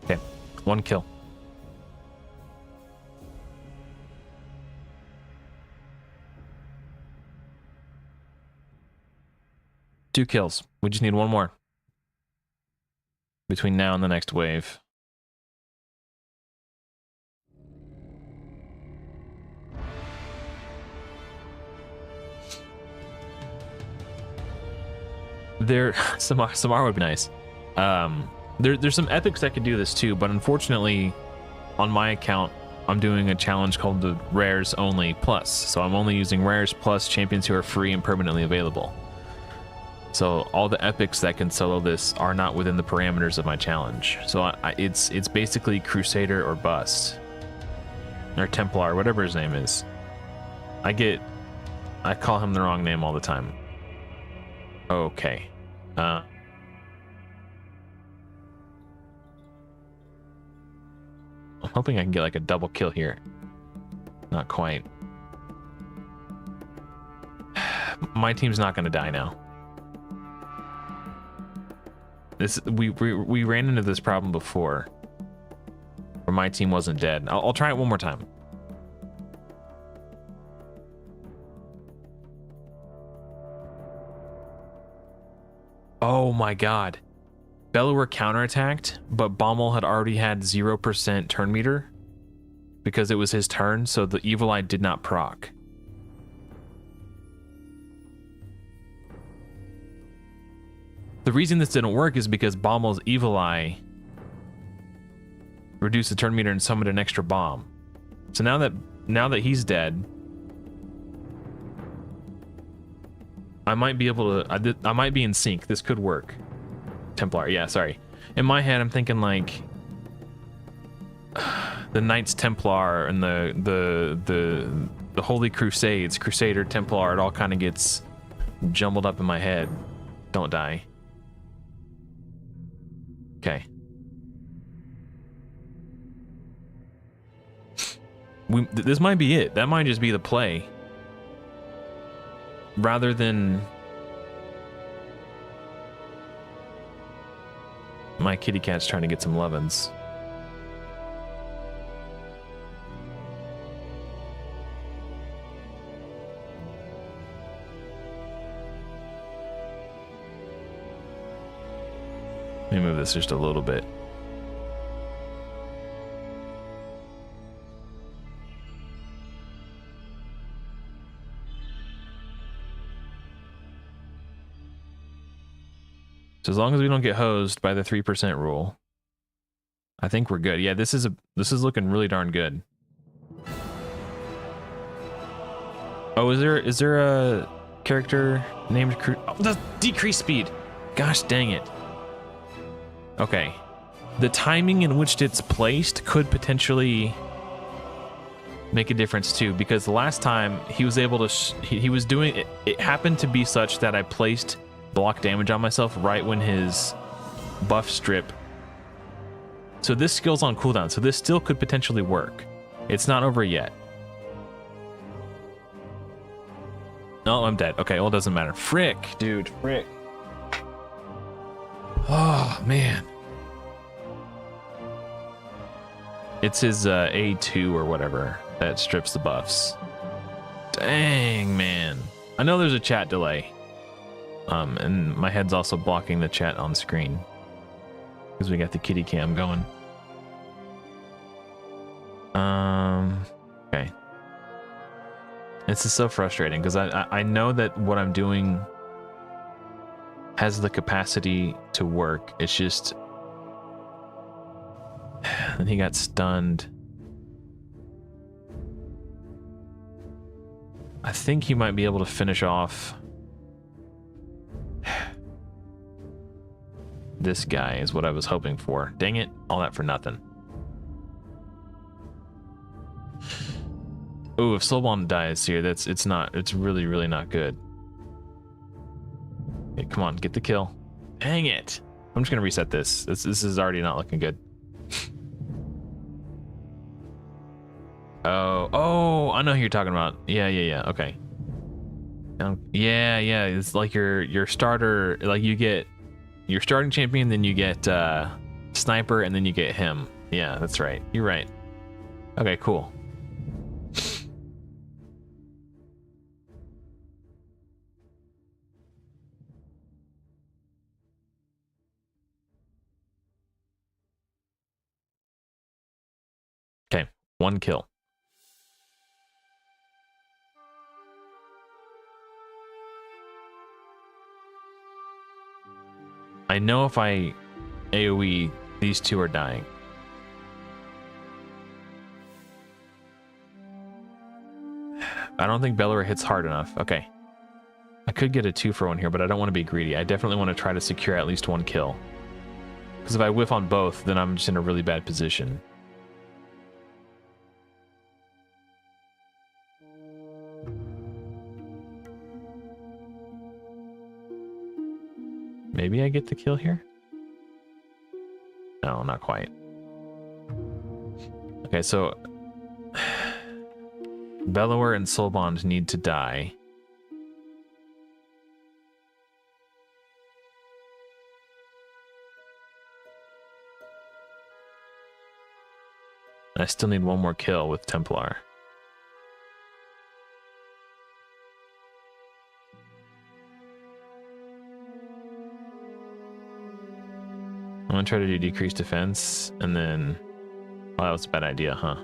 Speaker 1: Okay, 1 kill. Two kills. We just need 1 more between now and the next wave. Samar would be nice. There's some epics that could do this too, but unfortunately, on my account, I'm doing a challenge called the Rares Only Plus. So I'm only using Rares Plus champions who are free and permanently available. So all the epics that can solo this are not within the parameters of my challenge. So it's basically Crusader or Bust. Or Templar, whatever his name is. I call him the wrong name all the time. Okay. I'm hoping I can get like a double kill here. Not quite. My team's not going to die now. We ran into this problem before, where my team wasn't dead. I'll try it one more time. Oh my god. Bellower counterattacked, but Bomel had already had 0% turn meter because it was his turn, so the Evil Eye did not proc. The reason this didn't work is because Bommel's Evil Eye reduced the turn meter and summoned an extra bomb. So now that he's dead, I might be able to. I might be in sync. This could work. Templar, yeah, sorry. In my head, I'm thinking like the Knights Templar and the Holy Crusades, Crusader Templar. It all kind of gets jumbled up in my head. Don't die. Okay. This might be it. That might just be the play. Rather than my kitty cat's trying to get some lovin's. Let me move this just a little bit. So as long as we don't get hosed by the 3% rule, I think we're good. Yeah, this is looking really darn good. Oh, is there a character named the decrease speed? Gosh dang it. Okay. The timing in which it's placed could potentially make a difference too, because the last time he was able to he was doing it, it happened to be such that I placed block damage on myself right when his buff strip. So this skill's on cooldown, so this still could potentially work. It's not over yet. No, I'm dead. Okay, well, it doesn't matter. Frick, dude, frick. Oh, man. It's his A2 or whatever that strips the buffs. Dang, man. I know there's a chat delay. And my head's also blocking the chat on screen because we got the kitty cam going. Okay. This is so frustrating because I know that what I'm doing has the capacity to work. It's just, and he got stunned. I think he might be able to finish off this guy is what I was hoping for. Dang it, all that for nothing. Ooh, if Soulbomb dies here, it's really not good. Okay, come on, get the kill. Dang it. I'm just gonna reset this. This is already not looking good. Oh, I know who you're talking about. Yeah, okay. Yeah, it's like your starter, like you get your starting champion, then you get sniper, and then you get him. Yeah, that's right. You're right. Okay, cool. Okay, 1 kill. I know if I AoE, these two are dying. I don't think Bellower hits hard enough. Okay. I could get a 2-for-1 here, but I don't want to be greedy. I definitely want to try to secure at least 1 kill. Because if I whiff on both, then I'm just in a really bad position. Maybe I get the kill here? No, not quite. Okay, so Bellower and Soulbond need to die. I still need one more kill with Templar. I'm gonna try to do decreased defense, and then... Well, that was a bad idea, huh?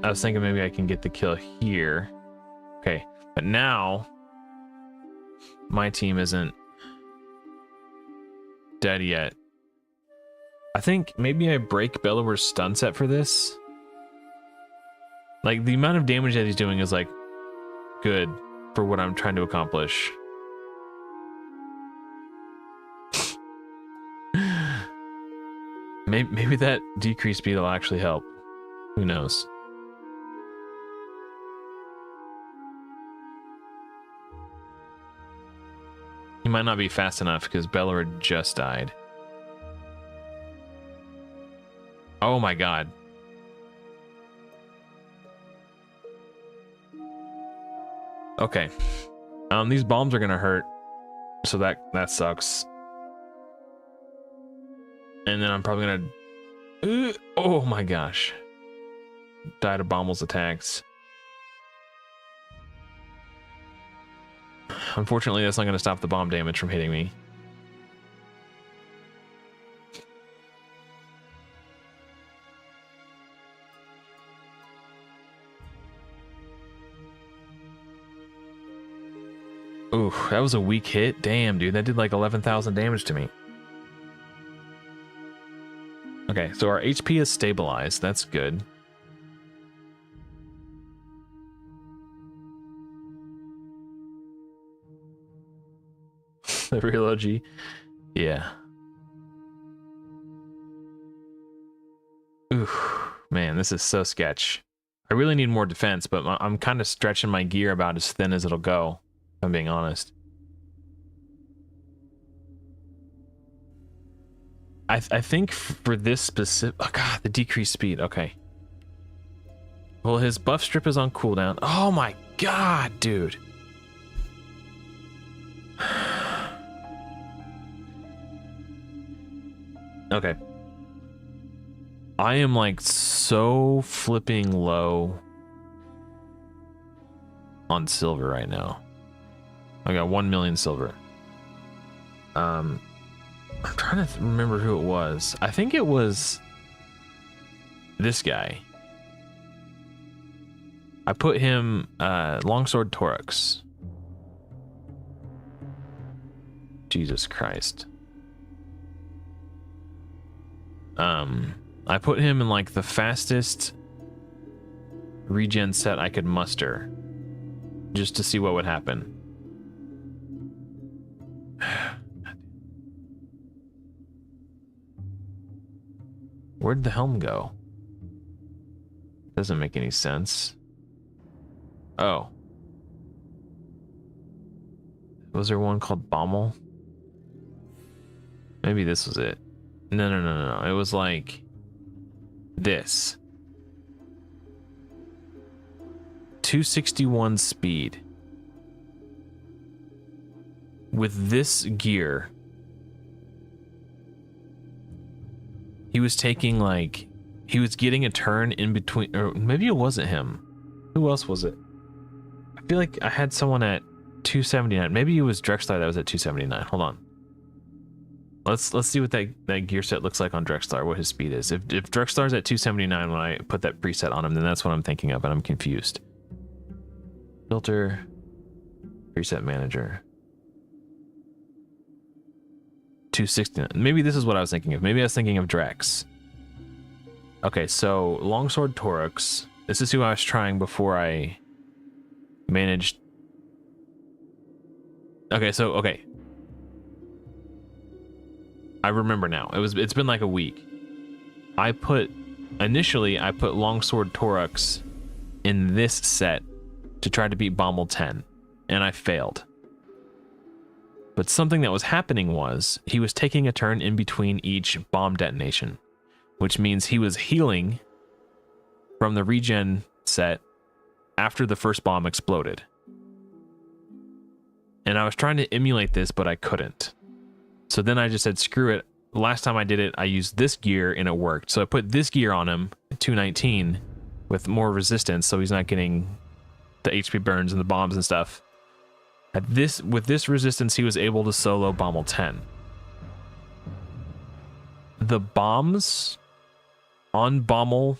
Speaker 1: I was thinking maybe I can get the kill here. Okay, but now... my team isn't dead yet. I think maybe I break Bellower's stun set for this. Like, the amount of damage that he's doing is, like, good for what I'm trying to accomplish. Maybe that decreased speed will actually help. Who knows? He might not be fast enough because Bellower just died. Oh my god. Okay. These bombs are gonna hurt. So that sucks. And then I'm probably gonna... oh my gosh. Die to Bommel's attacks. Unfortunately, that's not gonna stop the bomb damage from hitting me. Ooh, that was a weak hit. Damn, dude, that did like 11,000 damage to me. Okay, so our HP is stabilized. That's good. The real OG. Yeah. Ooh, man, this is so sketch. I really need more defense, but I'm kind of stretching my gear about as thin as it'll go, if I'm being honest. I think for this specific... Oh god, the decreased speed. Okay. Well, his buff strip is on cooldown. Oh my god, dude. Okay. I am like so flipping low on silver right now. I got 1 million silver. I'm trying to remember who it was. I think it was this guy. I put him Longsword Torux. Jesus Christ. I put him in like the fastest regen set I could muster, just to see what would happen. Where'd the helm go? Doesn't make any sense. Oh. Was there one called Bomel? Maybe this was it. No. It was like this. 261 speed. With this gear, he was taking like, he was getting a turn in between, or maybe it wasn't him. Who else was it? I feel like I had someone at 279. Maybe it was Drexler that was at 279. Hold on. Let's see what that gear set looks like on Drexler, what his speed is. If Drexler's at 279 when I put that preset on him, then that's what I'm thinking of, and I'm confused. Filter, preset manager. 269. Maybe this is what I was thinking of. Maybe I was thinking of Drex. Okay, so Longsword Torux. This is who I was trying before I managed. Okay. I remember now. It's been like a week. Initially I put Longsword Torux in this set to try to beat Bomel 10, and I failed. But something that was happening was he was taking a turn in between each bomb detonation, which means he was healing from the regen set after the first bomb exploded. And I was trying to emulate this, but I couldn't. So then I just said, screw it. Last time I did it, I used this gear and it worked. So I put this gear on him, 219, with more resistance, so he's not getting the HP burns and the bombs and stuff. With this resistance, he was able to solo bomel 10. The bombs on bomel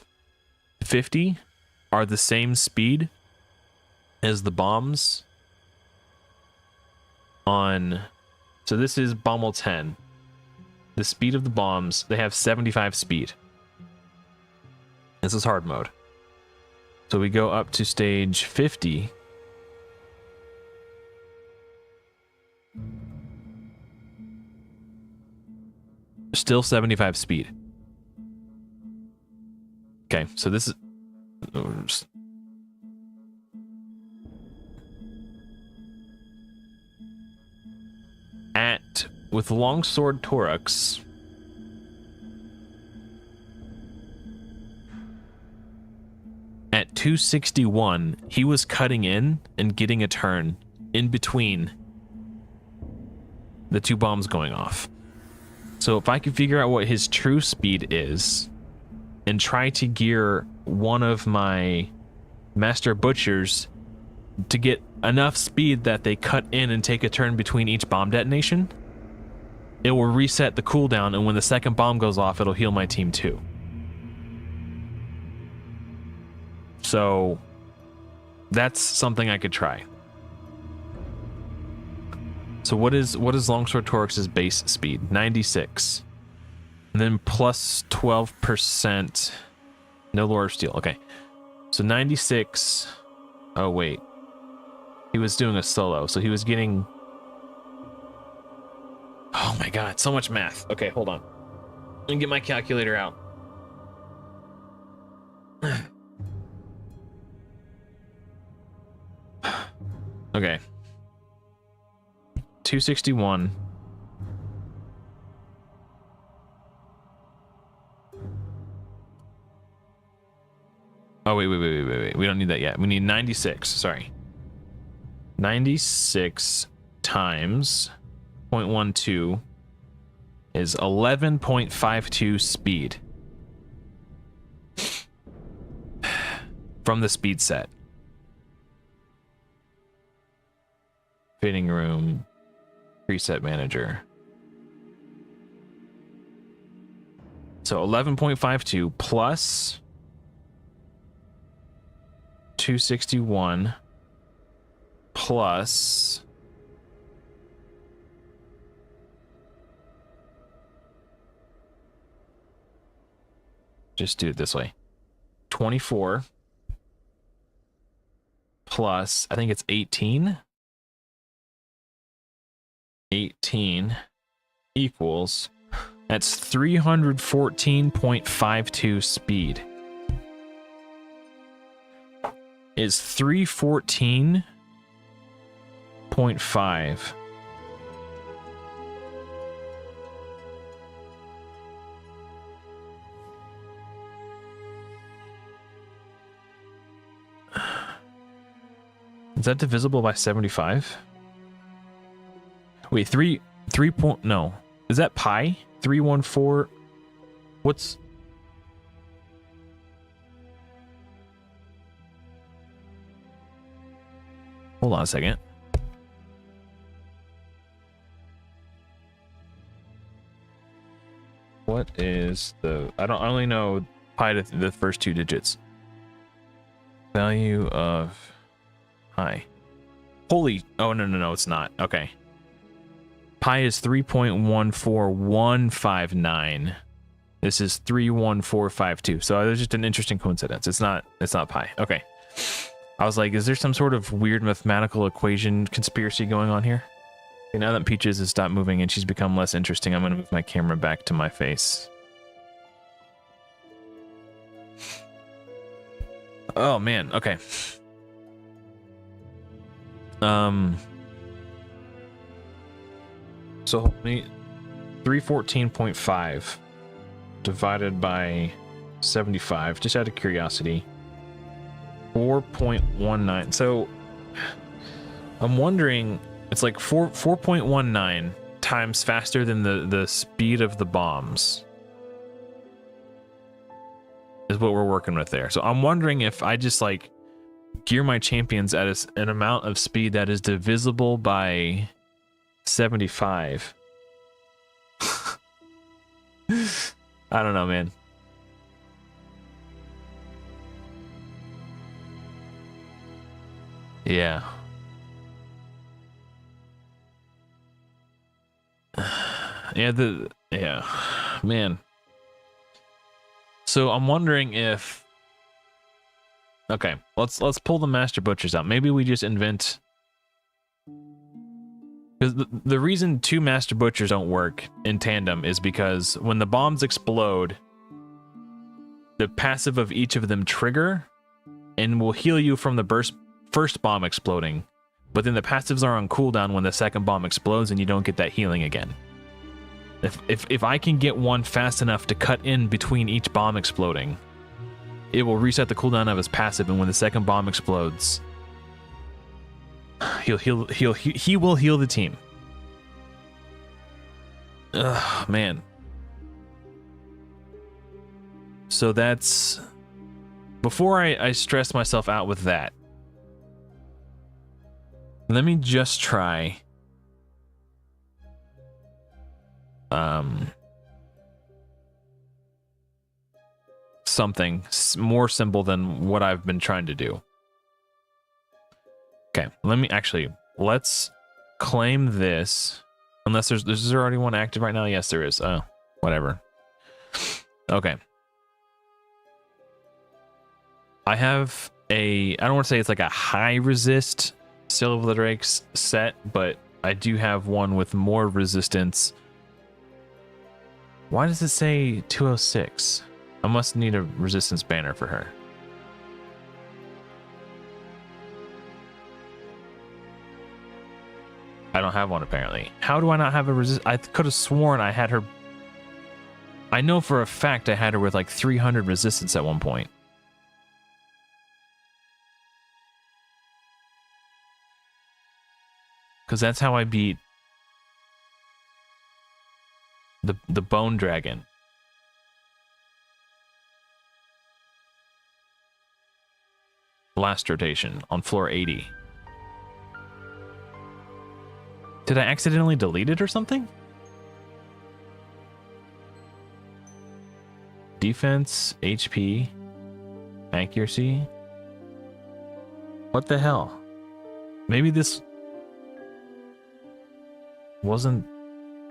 Speaker 1: 50 are the same speed as the bombs on... So this is bomel 10. The speed of the bombs, they have 75 speed. This is hard mode. So we go up to stage 50. Still 75 speed. Okay, so this is... With Longsword Torux, at 261, he was cutting in and getting a turn in between the two bombs going off. So if I could figure out what his true speed is and try to gear one of my Master Butchers to get enough speed that they cut in and take a turn between each bomb detonation, it will reset the cooldown, and when the second bomb goes off, it'll heal my team too. So that's something I could try. So what is Longsword Torux's base speed? 96. And then plus 12%. No Lord of Steel. Okay. So 96. Oh, wait. He was doing a solo, so he was getting... Oh my god, so much math. Okay, hold on. Let me get my calculator out. Okay. 261. Oh, wait. We don't need that yet. We need 96. Sorry. 96 times 0.12 is 11.52 speed from the speed set. Fitting room, preset manager. So 11.52 plus 261 plus just do it this way. 24 plus, I think it's 18. 18 equals, that's 314.52 speed. Is 314.5. Is that divisible by 75? Wait, no. Is that pi? 314. What's... Hold on a second. What is the... I only know pi to the first two digits. Value of pi. Holy... Oh, no, it's not. Okay. Pi is 3.14159. This is 31452. So there's just an interesting coincidence. It's not pi. Okay. I was like, is there some sort of weird mathematical equation conspiracy going on here? Okay, now that Peaches has stopped moving and she's become less interesting, I'm going to move my camera back to my face. Oh, man. Okay. So 314.5 divided by 75, just out of curiosity. 4.19. So I'm wondering, it's like 4.19 times faster than the speed of the bombs is what we're working with there. So I'm wondering if I just like gear my champions at an amount of speed that is divisible by 75. I don't know, man. Yeah. Yeah, man. So I'm wondering if, okay, let's pull the Master Butchers out. Maybe we just invent, because the reason 2 Master Butchers don't work in tandem is because when the bombs explode, the passive of each of them trigger and will heal you from the first bomb exploding, but then the passives are on cooldown when the second bomb explodes and you don't get that healing again. If I can get one fast enough to cut in between each bomb exploding, it will reset the cooldown of his passive, and when the second bomb explodes, he will heal the team. Ugh, man. So that's, before I stress myself out with that, let me just try something more simple than what I've been trying to do. Okay, let's claim this. Unless there's already one active right now. Yes, there is. Oh, whatever. Okay. I have I don't want to say it's like a high resist Seal of the Drakes set, but I do have one with more resistance. Why does it say 206? I must need a resistance banner for her. I don't have one, apparently. How do I not have a resist? I could have sworn I had her. I know for a fact I had her with like 300 resistance at one point. Because that's how I beat the Bone Dragon. Last rotation on floor 80. Did I accidentally delete it or something? Defense, HP, accuracy. What the hell? Maybe this wasn't,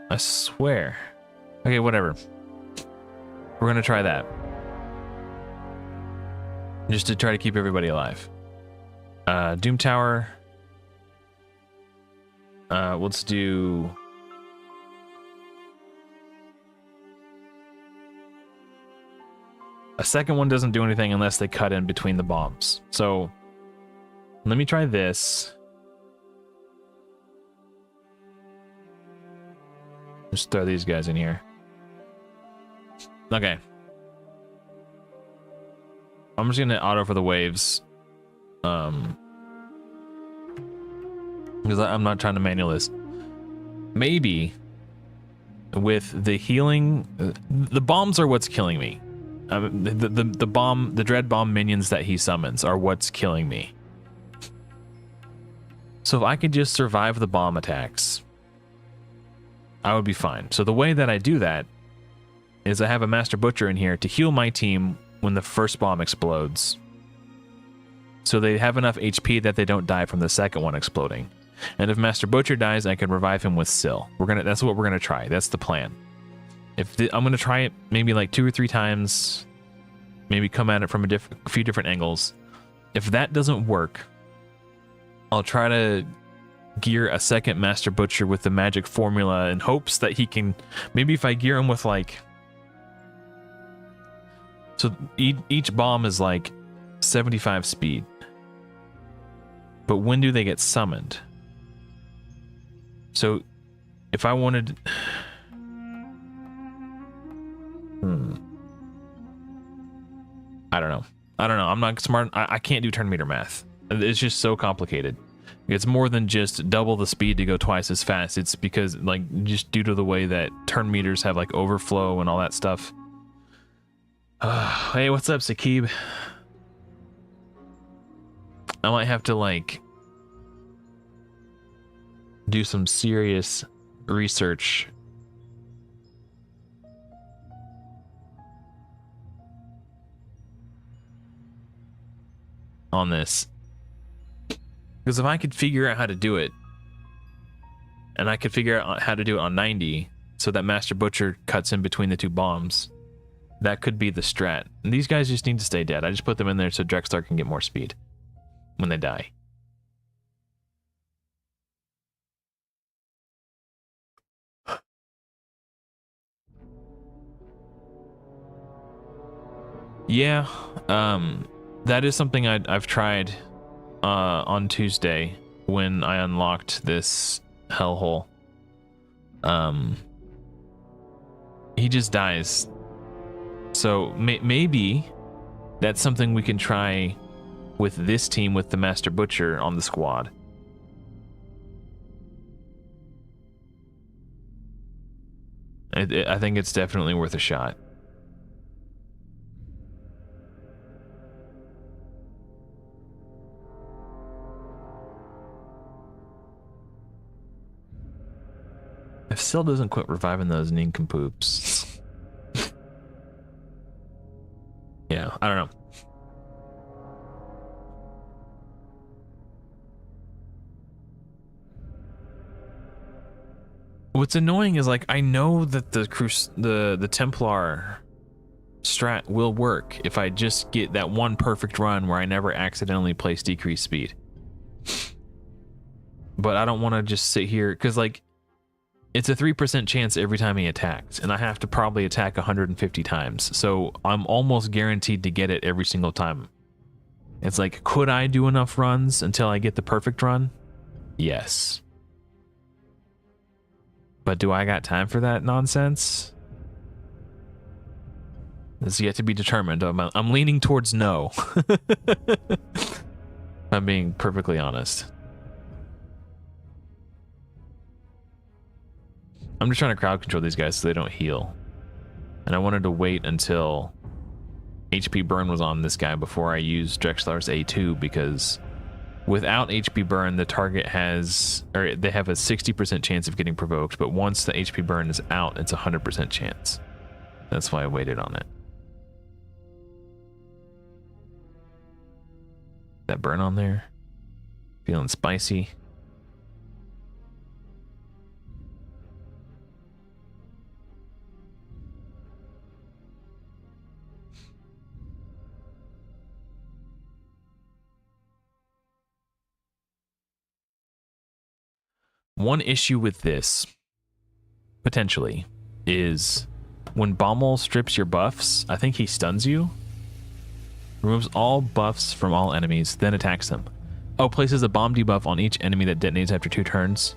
Speaker 1: I swear. Okay, whatever. We're gonna try that. Just to try to keep everybody alive. Doom Tower. Let's do... A second one doesn't do anything unless they cut in between the bombs. So, let me try this. Just throw these guys in here. Okay. I'm just gonna auto for the waves. Because I'm not trying to manual this. Maybe with the healing, the bombs are what's killing me. The dread bomb minions that he summons are what's killing me. So if I could just survive the bomb attacks, I would be fine. So the way that I do that is I have a Master Butcher in here to heal my team when the first bomb explodes. So they have enough HP that they don't die from the second one exploding. And if Master Butcher dies, I can revive him with Syl. That's what we're gonna try. That's the plan. I'm gonna try it maybe like 2 or 3 times, maybe come at it from a few different angles. If that doesn't work, I'll try to gear a second Master Butcher with the magic formula in hopes that he can, maybe if I gear him with like, so each bomb is like 75 speed. But when do they get summoned? So if I wanted... I don't know. I'm not smart. I can't do turn meter math. It's just so complicated. It's more than just double the speed to go twice as fast. It's because, like, just due to the way that turn meters have, like, overflow and all that stuff. Hey, what's up, Sakib? I might have to, like, do some serious research on this. Because if I could figure out how to do it, and I could figure out how to do it on 90, so that Master Butcher cuts in between the two bombs, that could be the strat. And these guys just need to stay dead. I just put them in there so Drexler can get more speed when they die. Yeah, that is something I've tried on Tuesday when I unlocked this hellhole. He just dies. So maybe that's something we can try with this team with the Master Butcher on the squad. I think it's definitely worth a shot. If Syl doesn't quit reviving those nincompoops. Yeah, I don't know. What's annoying is, like, I know that the Templar strat will work if I just get that one perfect run where I never accidentally place decreased speed. But I don't want to just sit here, because, like, it's a 3% chance every time he attacks, and I have to probably attack 150 times, so I'm almost guaranteed to get it every single time. It's like, could I do enough runs until I get the perfect run? Yes. But do I got time for that nonsense? It's yet to be determined. I'm leaning towards no. I'm being perfectly honest. I'm just trying to crowd control these guys so they don't heal. And I wanted to wait until HP burn was on this guy before I used Drexlar's A2, because without HP burn, the target has, or they have a 60% chance of getting provoked, but once the HP burn is out, it's a 100% chance. That's why I waited on it. That burn on there? Feeling spicy. One issue with this, potentially, is when Bomel strips your buffs, I think he stuns you, removes all buffs from all enemies, then attacks them. Oh, places a bomb debuff on each enemy that detonates after 2 turns.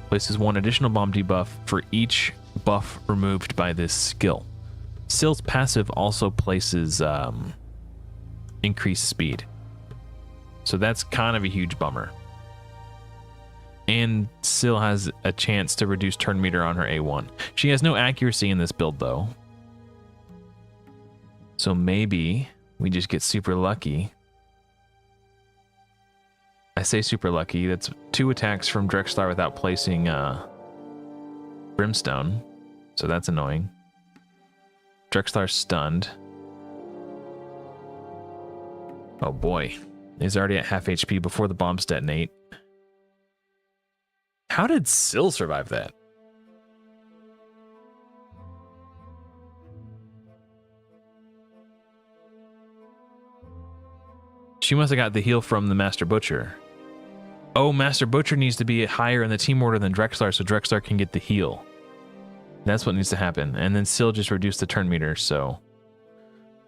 Speaker 1: Places 1 additional bomb debuff for each buff removed by this skill. Syl's passive also places increased speed. So that's kind of a huge bummer. And Syl has a chance to reduce turn meter on her A1. She has no accuracy in this build, though. So maybe we just get super lucky. I say super lucky. That's 2 attacks from Drexlar without placing Brimstone. So that's annoying. Drexlar's stunned. Oh boy. He's already at half HP before the bombs detonate. How did Syl survive that? She must have got the heal from the Master Butcher. Oh, Master Butcher needs to be higher in the team order than Drexlar so Drexlar can get the heal. That's what needs to happen. And then Syl just reduced the turn meter, so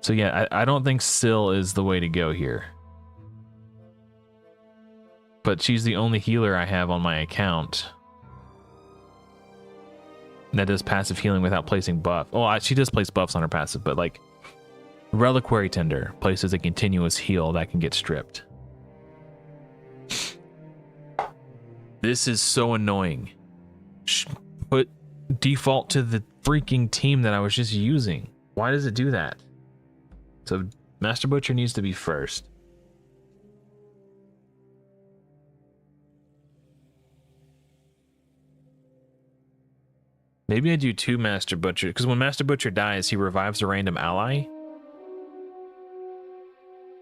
Speaker 1: yeah, I don't think Syl is the way to go here. But she's the only healer I have on my account. that does passive healing without placing buff. Oh, she does place buffs on her passive, but like Reliquary Tender places a continuous heal that can get stripped. This is so annoying. Put default to the freaking team that I was just using. Why does it do that? So Master Butcher needs to be first. Maybe I do 2 Master Butcher, because when Master Butcher dies, he revives a random ally.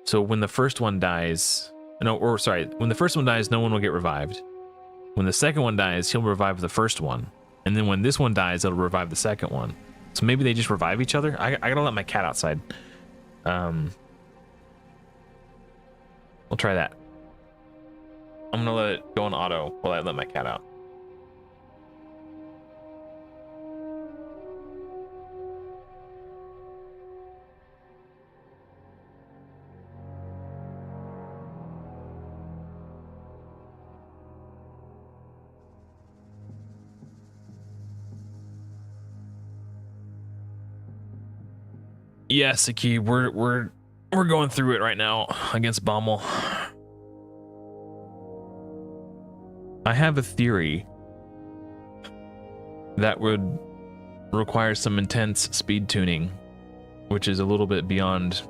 Speaker 1: So when the first one dies, when the first one dies, no one will get revived. When the second one dies, he'll revive the first one. And then when this one dies, it'll revive the second one. So maybe they just revive each other? I gotta let my cat outside. We'll try that. I'm gonna let it go on auto while I let my cat out. Yeah, Saki, we're going through it right now against Bomel. I have a theory that would require some intense speed tuning, which is a little bit beyond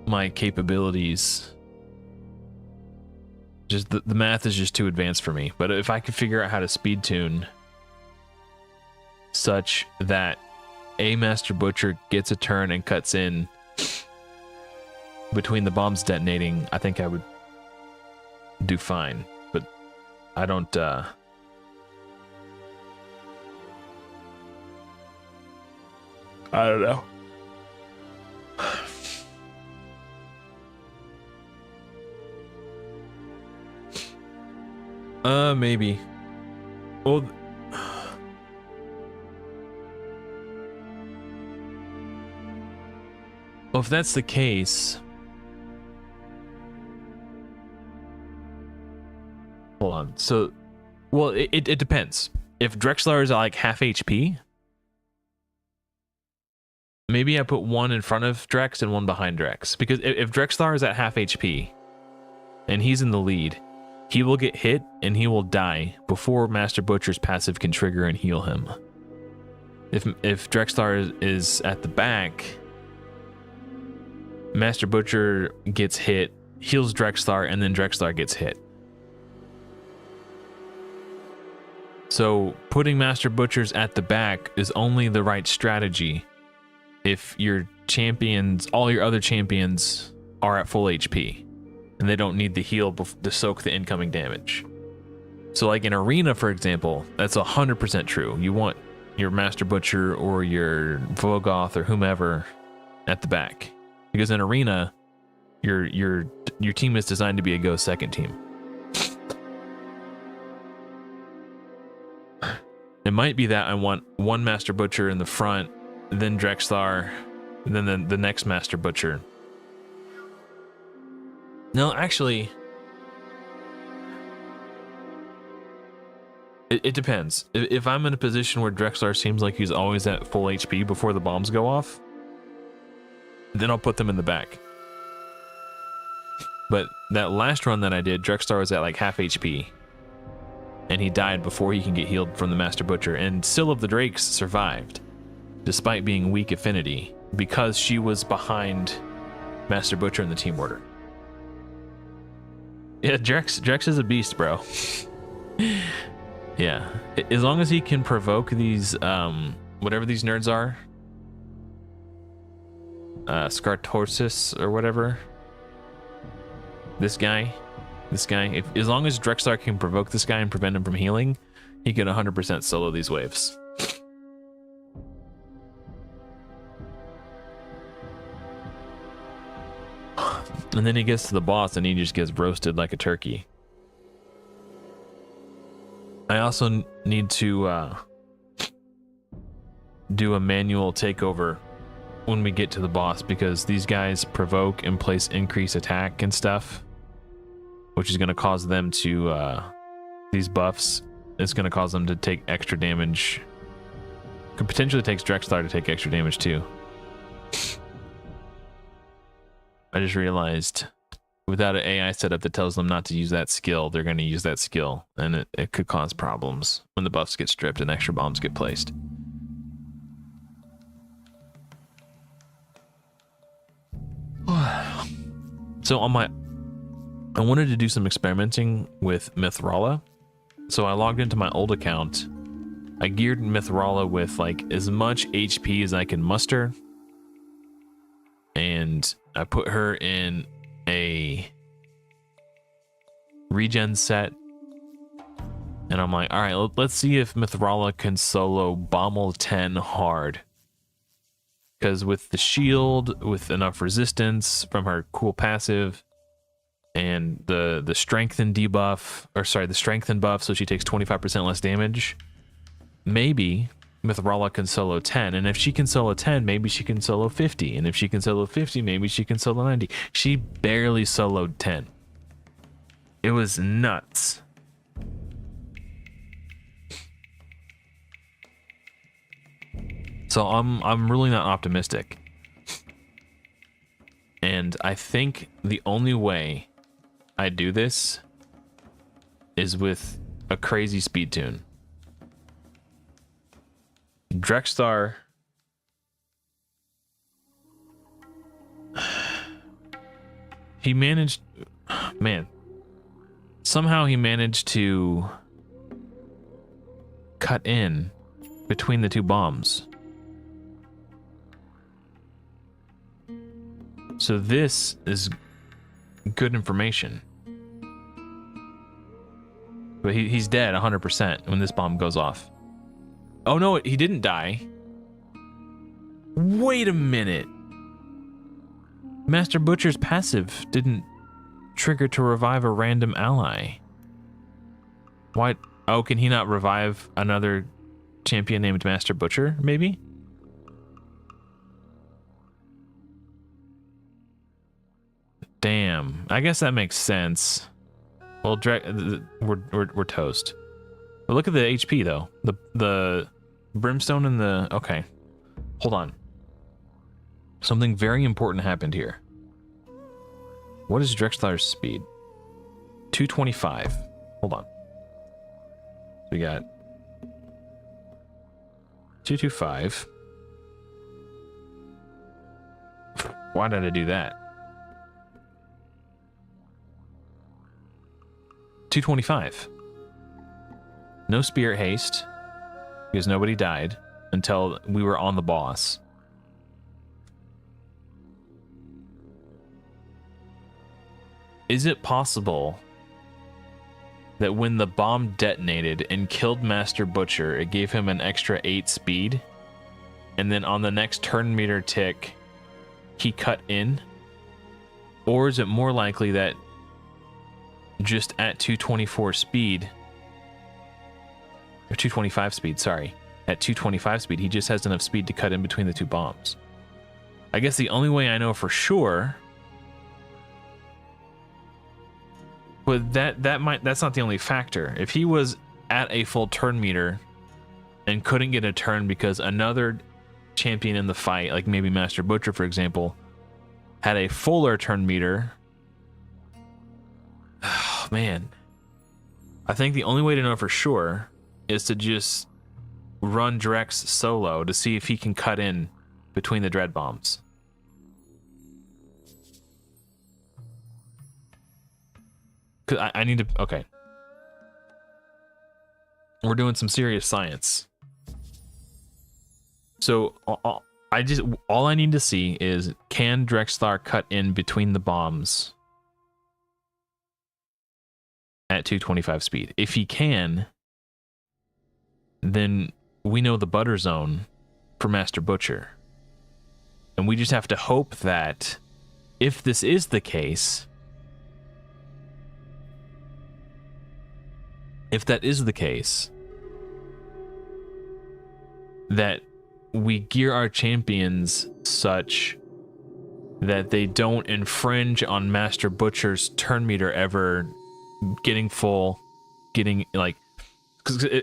Speaker 1: my capabilities. Just the math is just too advanced for me. But if I could figure out how to speed tune such that a Master Butcher gets a turn and cuts in between the bombs detonating, I think I would do fine. But I don't I don't know. Maybe. Well, if that's the case, hold on. So, well, it depends. If Drexler is at like half HP, maybe I put one in front of Drex and one behind Drex. Because if Drexler is at half HP and he's in the lead, he will get hit and he will die before Master Butcher's passive can trigger and heal him. If Drexler is at the back, Master Butcher gets hit, heals Drexler, and then Drexler gets hit. So putting Master Butchers at the back is only the right strategy if your champions, all your other champions, are at full HP and they don't need the heal to soak the incoming damage. So like in Arena, for example, that's 100% true. You want your Master Butcher or your Vogoth or whomever at the back. Because in Arena, your team is designed to be a go second team. It might be that I want one Master Butcher in the front, then Drexlar, and then the next Master Butcher. No, actually, it depends. If I'm in a position where Drexlar seems like he's always at full HP before the bombs go off, then I'll put them in the back. But that last run that I did, Drexlar was at like half HP. And he died before he can get healed from the Master Butcher. And Syl of the Drakes survived, despite being weak affinity, because she was behind Master Butcher in the team order. Yeah, Drex is a beast, bro. Yeah. As long as he can provoke these, whatever these nerds are, Scartorsis or whatever. This guy, as long as Drexlar can provoke this guy and prevent him from healing, he can 100% solo these waves. And then he gets to the boss and he just gets roasted like a turkey. I also need to do a manual takeover when we get to the boss, because these guys provoke and place increase attack and stuff, which is going to cause them to these buffs it's going to cause them to take extra damage. Could potentially take Drexlar to take extra damage too. I just realized without an AI setup that tells them not to use that skill, they're going to use that skill, and it could cause problems when the buffs get stripped and extra bombs get placed. So I wanted to do some experimenting with Mithrala. So I logged into my old account. I geared Mithrala with like as much HP as I can muster. And I put her in a regen set. And I'm like, all right, let's see if Mithrala can solo bomel 10 hard. Because with the shield, with enough resistance from her cool passive, and the strengthen debuff, or sorry, the strengthen buff, so she takes 25% less damage, maybe Mithrala can solo 10. And if she can solo 10, maybe she can solo 50. And if she can solo 50, maybe she can solo 90. She barely soloed 10. It was nuts. So I'm really not optimistic. And I think the only way I do this is with a crazy speed tune. Drexlar he managed, man, somehow he managed to cut in between the two bombs. So this is good information. But he's dead 100% when this bomb goes off. Oh no, he didn't die. Wait a minute. Master Butcher's passive didn't trigger to revive a random ally. Why? Oh, can he not revive another champion named Master Butcher, maybe? Damn, I guess that makes sense. Well, we're toast. But look at the HP though. The brimstone and the okay. Hold on. Something very important happened here. What is Drexlar's speed? 225. Hold on. We got 225. Why did I do that? 225. No spirit haste because nobody died until we were on the boss. Is it possible that when the bomb detonated and killed Master Butcher, it gave him an extra 8 speed, and then on the next turn meter tick he cut in? Or is it more likely that just at 224 speed, or 225 speed, sorry, at 225 speed, he just has enough speed to cut in between the two bombs? I guess the only way I know for sure, but that's not the only factor. If he was at a full turn meter and couldn't get a turn because another champion in the fight, like maybe Master Butcher, for example, had a fuller turn meter, oh, man. I think the only way to know for sure is to just run Drex solo to see if he can cut in between the dread bombs. I need to, okay. We're doing some serious science. So all I need to see is, can Drexlar cut in between the bombs at 225 speed? If he can, then we know the butter zone for Master Butcher. And we just have to hope that if this is the case, that we gear our champions such that they don't infringe on Master Butcher's turn meter ever getting full, getting like, because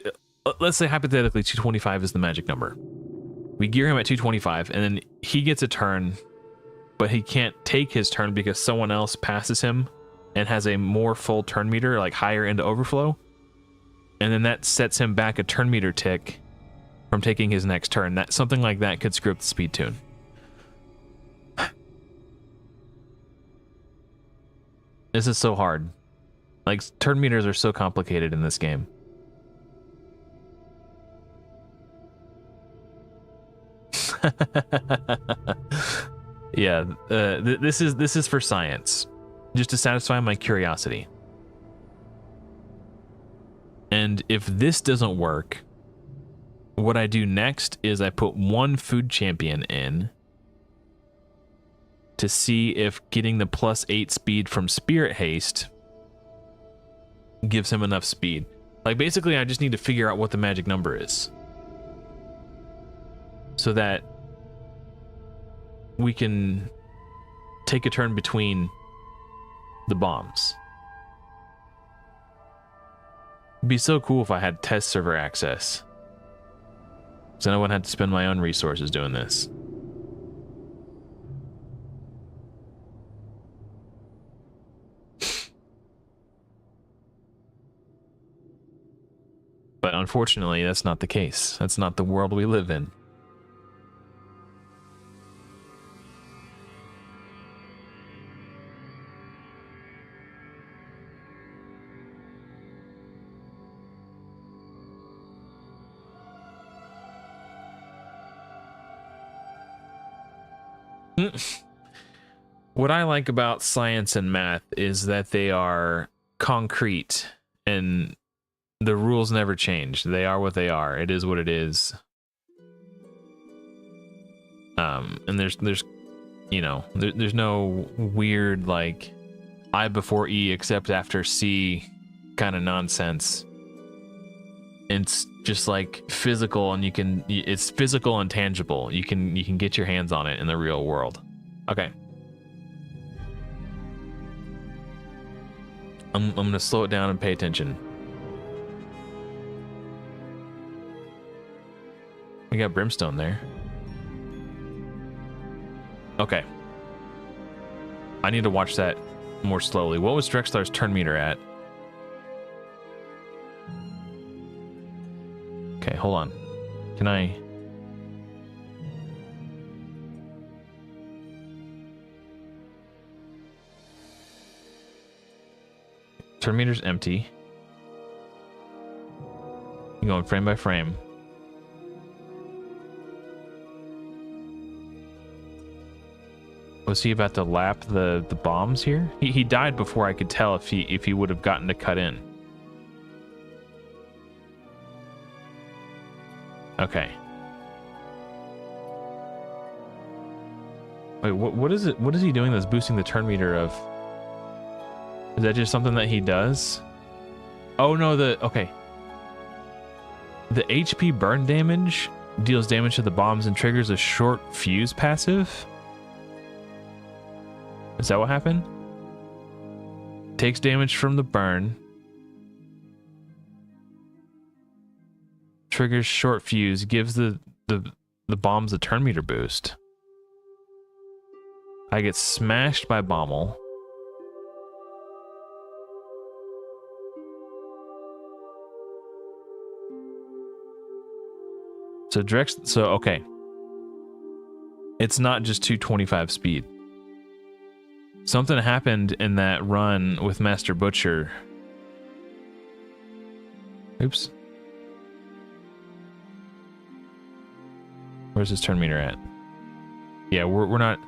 Speaker 1: let's say hypothetically 225 is the magic number. We gear him at 225, and then he gets a turn, but he can't take his turn because someone else passes him and has a more full turn meter, like higher into overflow. And then that sets him back a turn meter tick from taking his next turn. That something like that could screw up the speed tune. This is so hard. Like, turn meters are so complicated in this game. Yeah, this is for science, just to satisfy my curiosity. And if this doesn't work, what I do next is I put one food champion in to see if getting the +8 speed from Spirit Haste gives him enough speed. Like, basically, I just need to figure out what the magic number is, so that we can take a turn between the bombs. It'd be so cool if I had test server access, so then I wouldn't have to spend my own resources doing this. But unfortunately, that's not the case. That's not the world we live in. What I like about science and math is that they are concrete and the rules never change. They are what they are. It is what it is. And there's you know, there's no weird like I before E except after C kind of nonsense. It's just like physical, and it's physical and tangible. You can get your hands on it in the real world. Okay. I'm gonna slow it down and pay attention. We got Brimstone there. Okay. I need to watch that more slowly. What was Drexlar's turn meter at? Okay, hold on. Can I... Turn meter's empty. You're going frame by frame. Was he about to lap the bombs here? He died before I could tell if he would have gotten to cut in. Okay. Wait, what is it? What is he doing that's boosting the turn meter of? Is that just something that he does? Oh no, okay. The HP burn damage deals damage to the bombs and triggers a short fuse passive. Is that what happened? Takes damage from the burn. Triggers short fuse, gives the bombs a turn meter boost. I get smashed by bomel. So okay. It's not just 225 speed. Something happened in that run with Master Butcher. Oops. Where's his turn meter at? Yeah, we're not.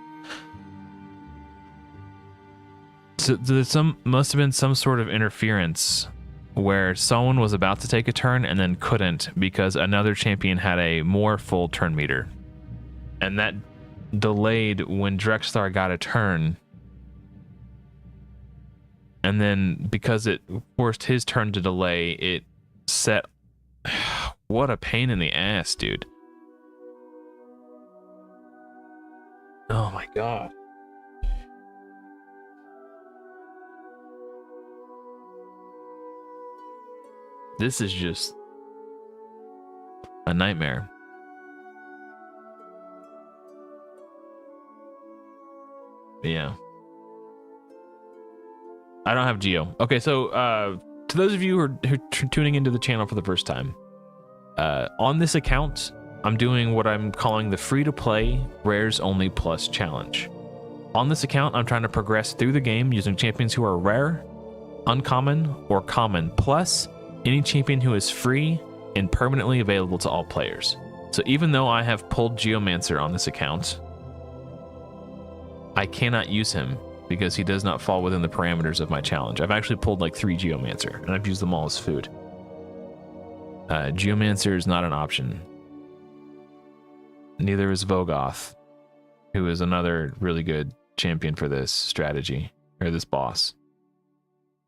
Speaker 1: So there's must have been some sort of interference where someone was about to take a turn and then couldn't because another champion had a more full turn meter. And that delayed when Drexlar got a turn. And then because it forced his turn to delay, it set... What a pain in the ass, dude. Oh my god. This is just a nightmare. Yeah. I don't have Geo. Okay, so to those of you who are tuning into the channel for the first time, on this account, I'm doing what I'm calling the free-to-play Rares Only Plus Challenge. On this account, I'm trying to progress through the game using champions who are rare, uncommon, or common, plus any champion who is free and permanently available to all players. So even though I have pulled Geomancer on this account, I cannot use him because he does not fall within the parameters of my challenge. I've actually pulled like 3 Geomancer, and I've used them all as food. Geomancer is not an option. Neither is Vogoth, who is another really good champion for this strategy, or this boss.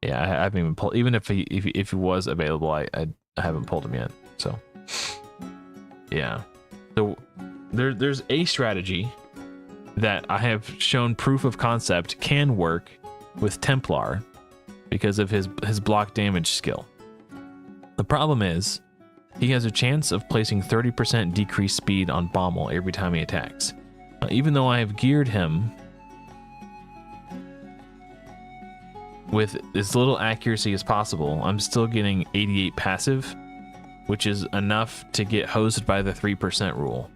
Speaker 1: Yeah, I haven't even pulled, even if he was available, I haven't pulled him yet. So, yeah. So there's a strategy that I have shown proof of concept can work with Templar because of his block damage skill. The problem is he has a chance of placing 30% decreased speed on bomel every time he attacks. Even though I have geared him with as little accuracy as possible, I'm still getting 88 passive, which is enough to get hosed by the 3% rule.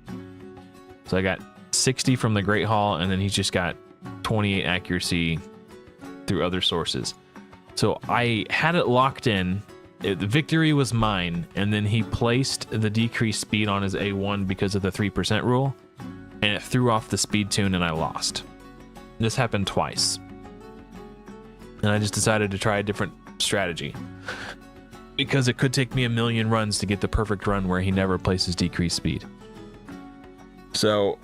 Speaker 1: So I got 60 from the Great Hall, and then he's just got 28 accuracy through other sources. So I had it locked in. The victory was mine, and then he placed the decreased speed on his A1 because of the 3% rule, and it threw off the speed tune, and I lost. This happened twice. And I just decided to try a different strategy because it could take me a million runs to get the perfect run where he never places decreased speed. So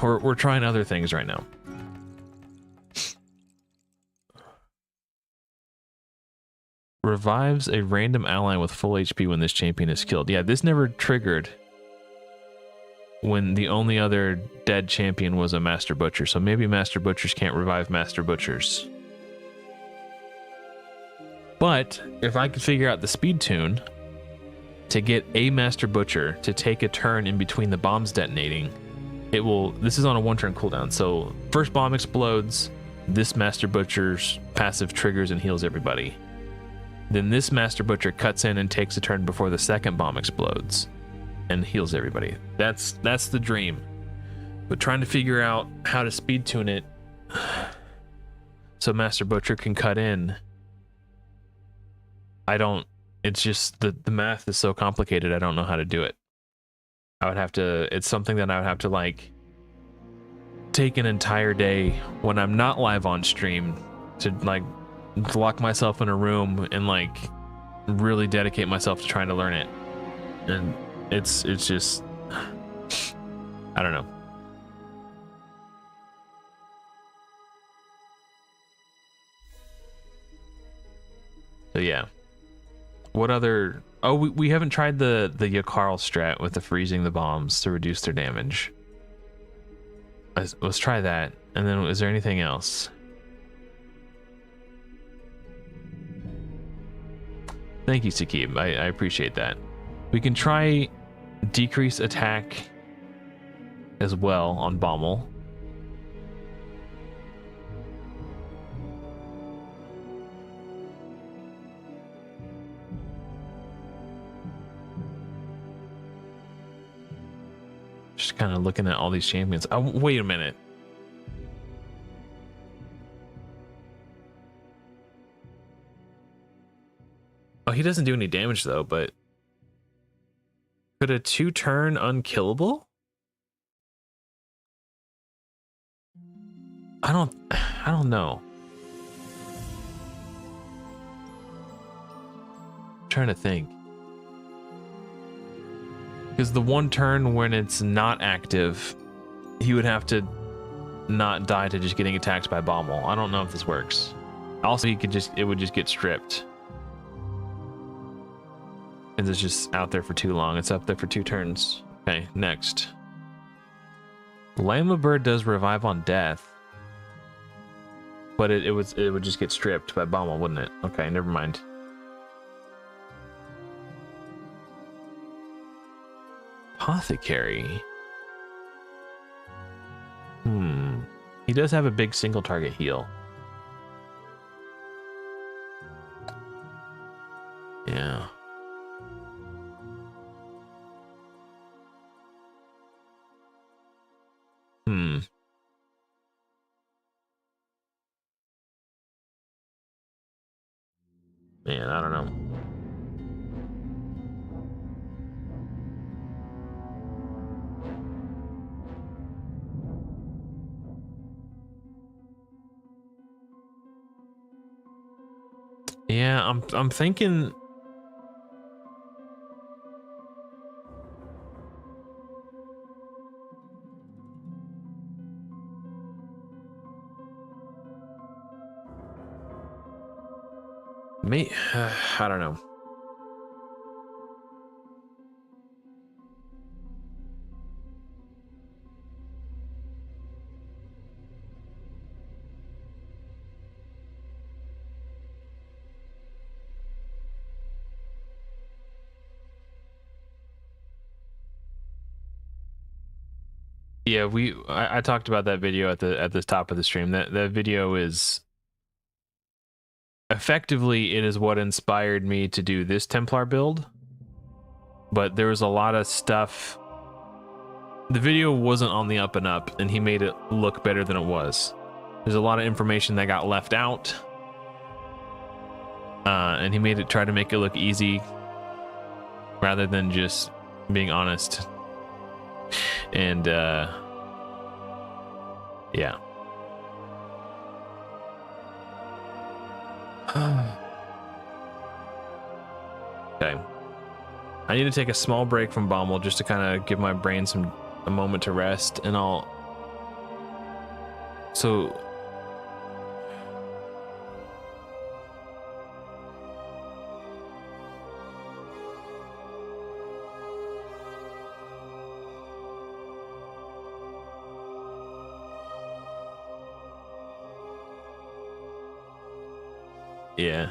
Speaker 1: we're trying other things right now. Revives a random ally with full HP when this champion is killed. Yeah, this never triggered when the only other dead champion was a Master Butcher. So maybe Master Butchers can't revive Master Butchers. But if I could figure out the speed tune to get a Master Butcher to take a turn in between the bombs detonating, it will. This is on a 1-turn cooldown. So first bomb explodes, this Master Butcher's passive triggers and heals everybody. Then this Master Butcher cuts in and takes a turn before the second bomb explodes and heals everybody. That's the dream. But trying to figure out how to speed tune it so Master Butcher can cut in, it's just the math is so complicated, I don't know how to do it. It's something that I would have to like take an entire day when I'm not live on stream to like lock myself in a room and like really dedicate myself to trying to learn it. And it's just, I don't know. So yeah. What other, oh, we haven't tried the Yakarl strat with the freezing the bombs to reduce their damage. Let's try that. And then is there anything else? Thank you, Sakib. I appreciate that. We can try decrease attack as well on Bommel. Just kind of looking at all these champions. Oh, wait a minute. Oh, he doesn't do any damage though, but could a 2-turn unkillable? I don't know. I'm trying to think. Because the 1 turn when it's not active, he would have to not die to just getting attacked by Bommel. I don't know if this works. Also, it would just get stripped. And it's just out there for too long. It's up there for 2 turns. Okay, next. Lama Bird does revive on death. But it would just get stripped by Bommel, wouldn't it? Okay, never mind. apothecary. He does have a big single target heal. Yeah. Man, I don't know. Yeah, I'm thinking I don't know. Yeah, I talked about that video at the top of the stream. That video is effectively, it is what inspired me to do this Templar build. But there was a lot of stuff. The video wasn't on the up and up, and he made it look better than it was. There's a lot of information that got left out, and he made it try to make it look easy rather than just being honest. And yeah. Okay. I need to take a small break from bomel just to kind of give my brain a moment to rest, and so yeah,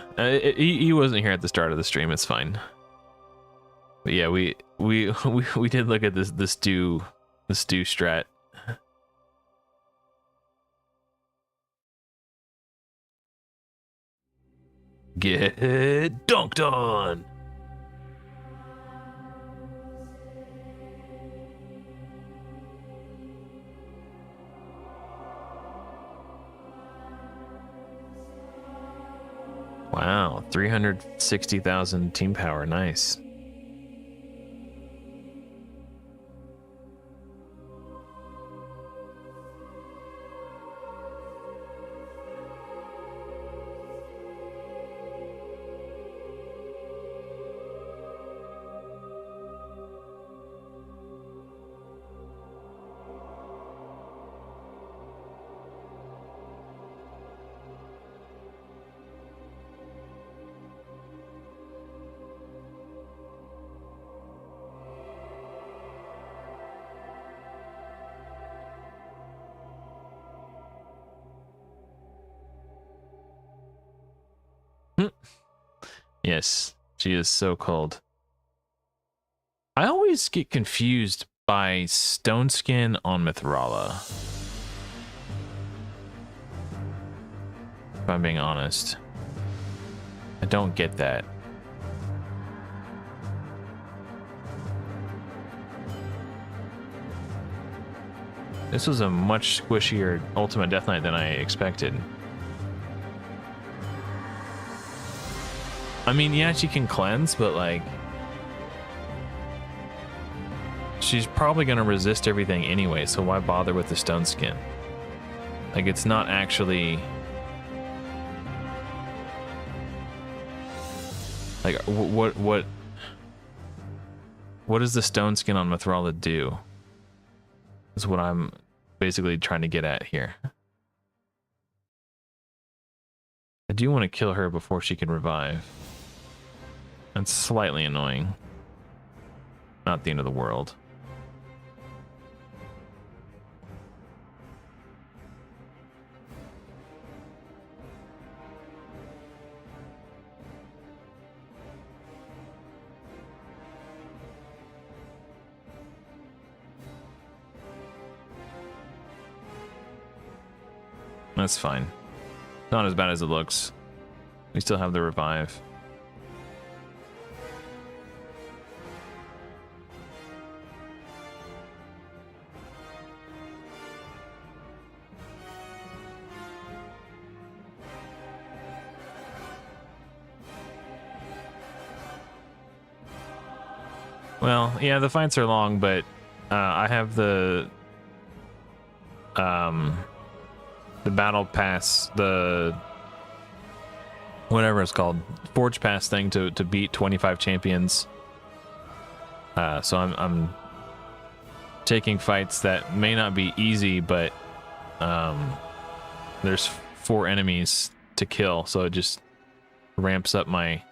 Speaker 1: he wasn't here at the start of the stream. It's fine. But yeah, we did look at the stew strat. Get dunked on. Wow, 360,000 team power. Nice. Yes, she is so cold. I always get confused by stone skin on Mithrala, if I'm being honest. I don't get that. This was a much squishier Ultimate Death Knight than I expected. I mean, yeah, she can cleanse, but like, she's probably going to resist everything anyway, so why bother with the stone skin? Like, it's not actually... Like, what does the stone skin on Mithrala do? Is what I'm basically trying to get at here. I do want to kill her before she can revive. That's slightly annoying. Not the end of the world. That's fine. Not as bad as it looks. We still have the revive. Well, yeah, the fights are long, but I have the battle pass, the whatever it's called, forge pass thing to beat 25 champions. So I'm taking fights that may not be easy, but there's 4 enemies to kill, so it just ramps up my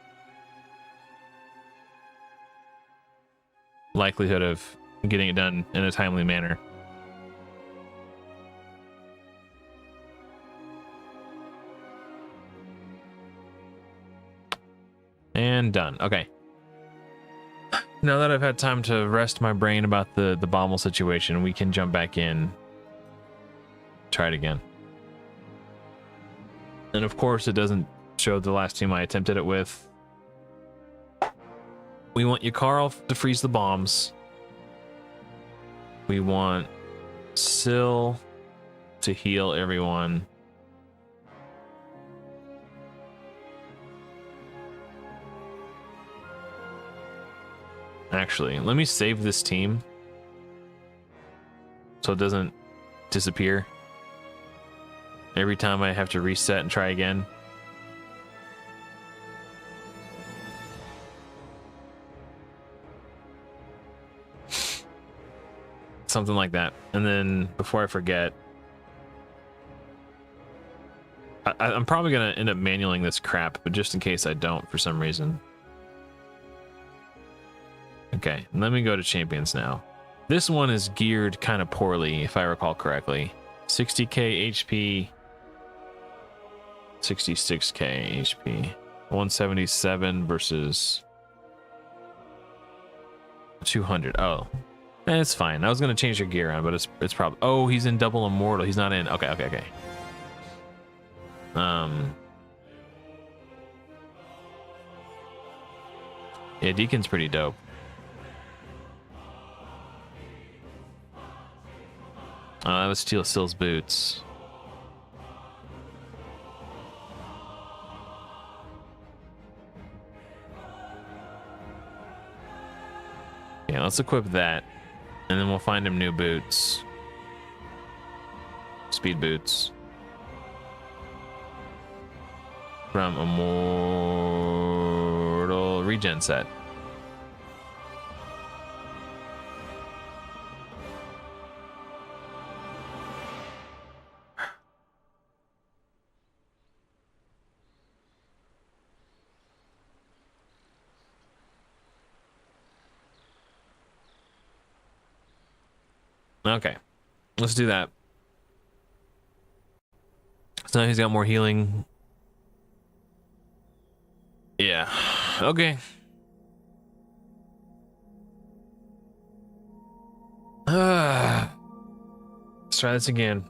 Speaker 1: likelihood of getting it done in a timely manner. And done. Okay. Now that I've had time to rest my brain about the bomel situation, we can jump back in. Try it again. And of course, it doesn't show the last team I attempted it with. We want Yakarl to freeze the bombs. We want Syl to heal everyone. Actually, let me save this team so it doesn't disappear every time I have to reset and try again. Something like that. And then before I forget, I'm probably going to end up manualing this crap, but just in case I don't for some reason. Okay, let me go to champions now. This one is geared kind of poorly, if I recall correctly. 60k HP, 66k HP, 177 versus 200. Oh, it's fine. I was gonna change your gear on, but it's probably. Oh, he's in double immortal. He's not in. Okay. Yeah, Deacon's pretty dope. I would steal Syl's boots. Yeah, let's equip that. And then we'll find him new boots. Speed boots. From Immortal Regen set. Okay, let's do that. So now he's got more healing. Yeah, okay. Let's try this again.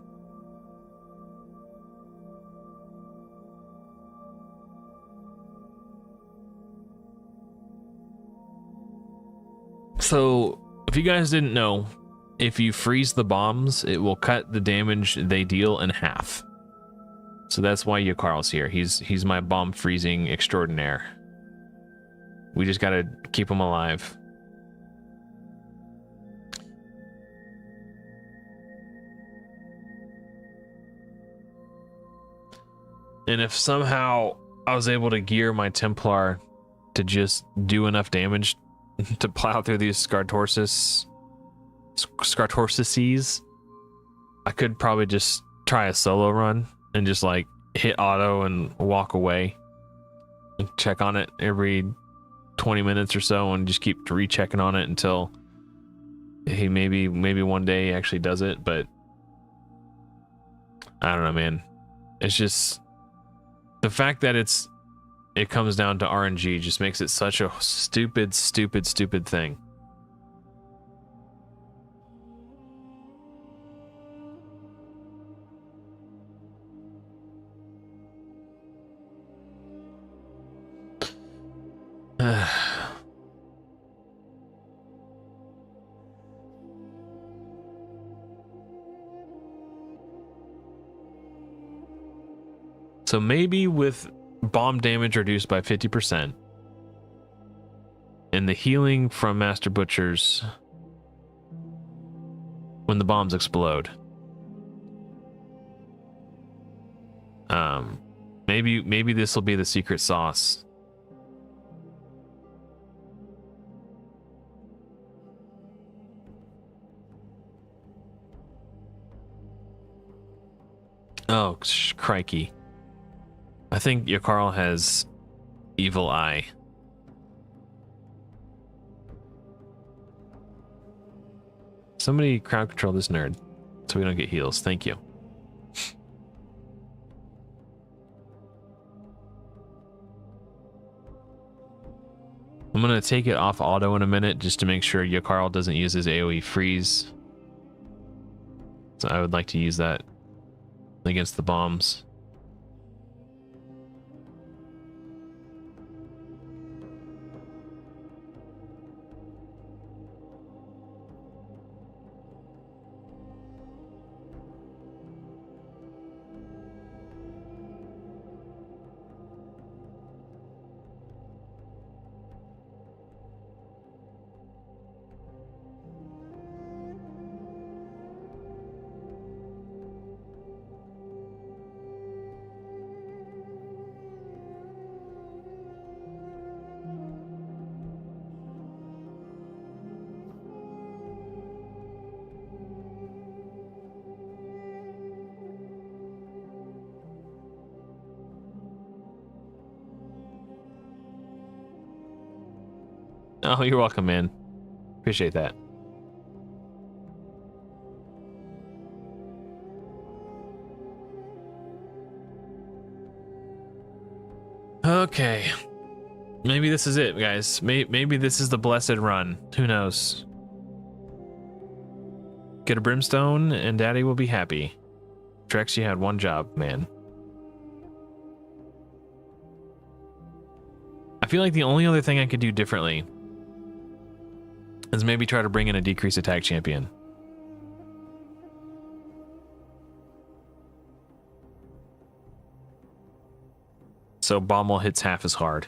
Speaker 1: So, if you guys didn't know, if you freeze the bombs, it will cut the damage they deal in half. So that's why Yakarl's here. He's my bomb freezing extraordinaire. We just gotta keep him alive. And if somehow I was able to gear my Templar to just do enough damage to plow through these Scartorsises, I could probably just try a solo run and just like hit auto and walk away and check on it every 20 minutes or so and just keep rechecking on it until he maybe one day he actually does it. But I don't know, man. It's just the fact that it comes down to RNG just makes it such a stupid thing. So maybe with bomb damage reduced by 50% and the healing from Master Butchers when the bombs explode. Maybe this will be the secret sauce. Oh, crikey. I think Yakarl has evil eye. Somebody crowd control this nerd so we don't get heals. Thank you. I'm going to take it off auto in a minute just to make sure Yakarl doesn't use his AoE freeze. So I would like to use that against the bombs. Oh, you're welcome, man. Appreciate that. Okay. Maybe this is it, guys. Maybe this is the blessed run. Who knows? Get a brimstone and daddy will be happy. Drex, you had one job, man. I feel like the only other thing I could do differently is maybe try to bring in a decreased attack champion. So bomel hits half as hard.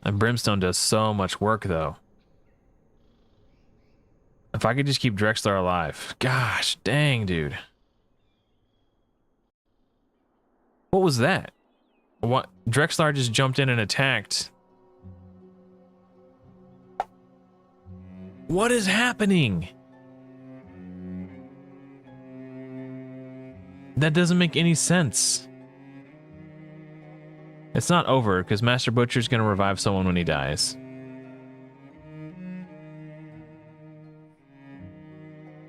Speaker 1: And Brimstone does so much work, though. If I could just keep Drexler alive. Gosh, dang, dude. What was that? What? Drexler just jumped in and attacked. What is happening? That doesn't make any sense. It's not over, because Master Butcher's going to revive someone when he dies.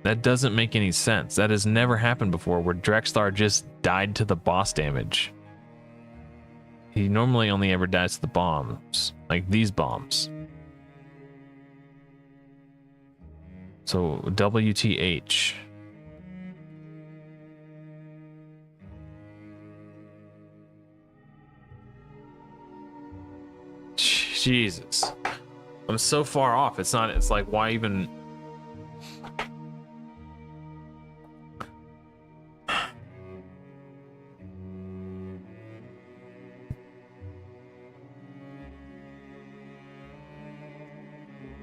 Speaker 1: That doesn't make any sense. That has never happened before, where Drexler just died to the boss damage. He normally only ever dies to the bombs, like these bombs. So, WTH. Jesus. I'm so far off. It's like, why even...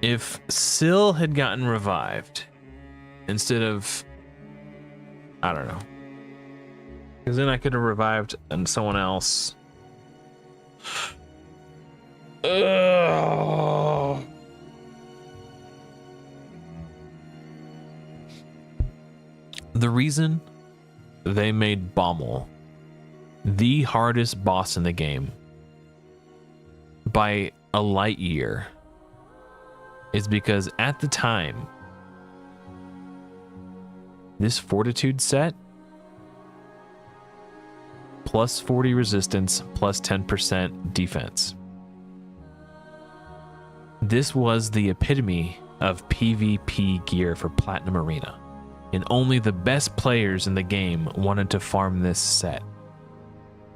Speaker 1: If Syl had gotten revived instead of, I don't know, because then I could have revived and someone else. Ugh. The reason they made Bomel the hardest boss in the game by a light year is because at the time, this Fortitude set, plus 40 resistance, plus 10% defense. This was the epitome of PvP gear for Platinum Arena, and only the best players in the game wanted to farm this set.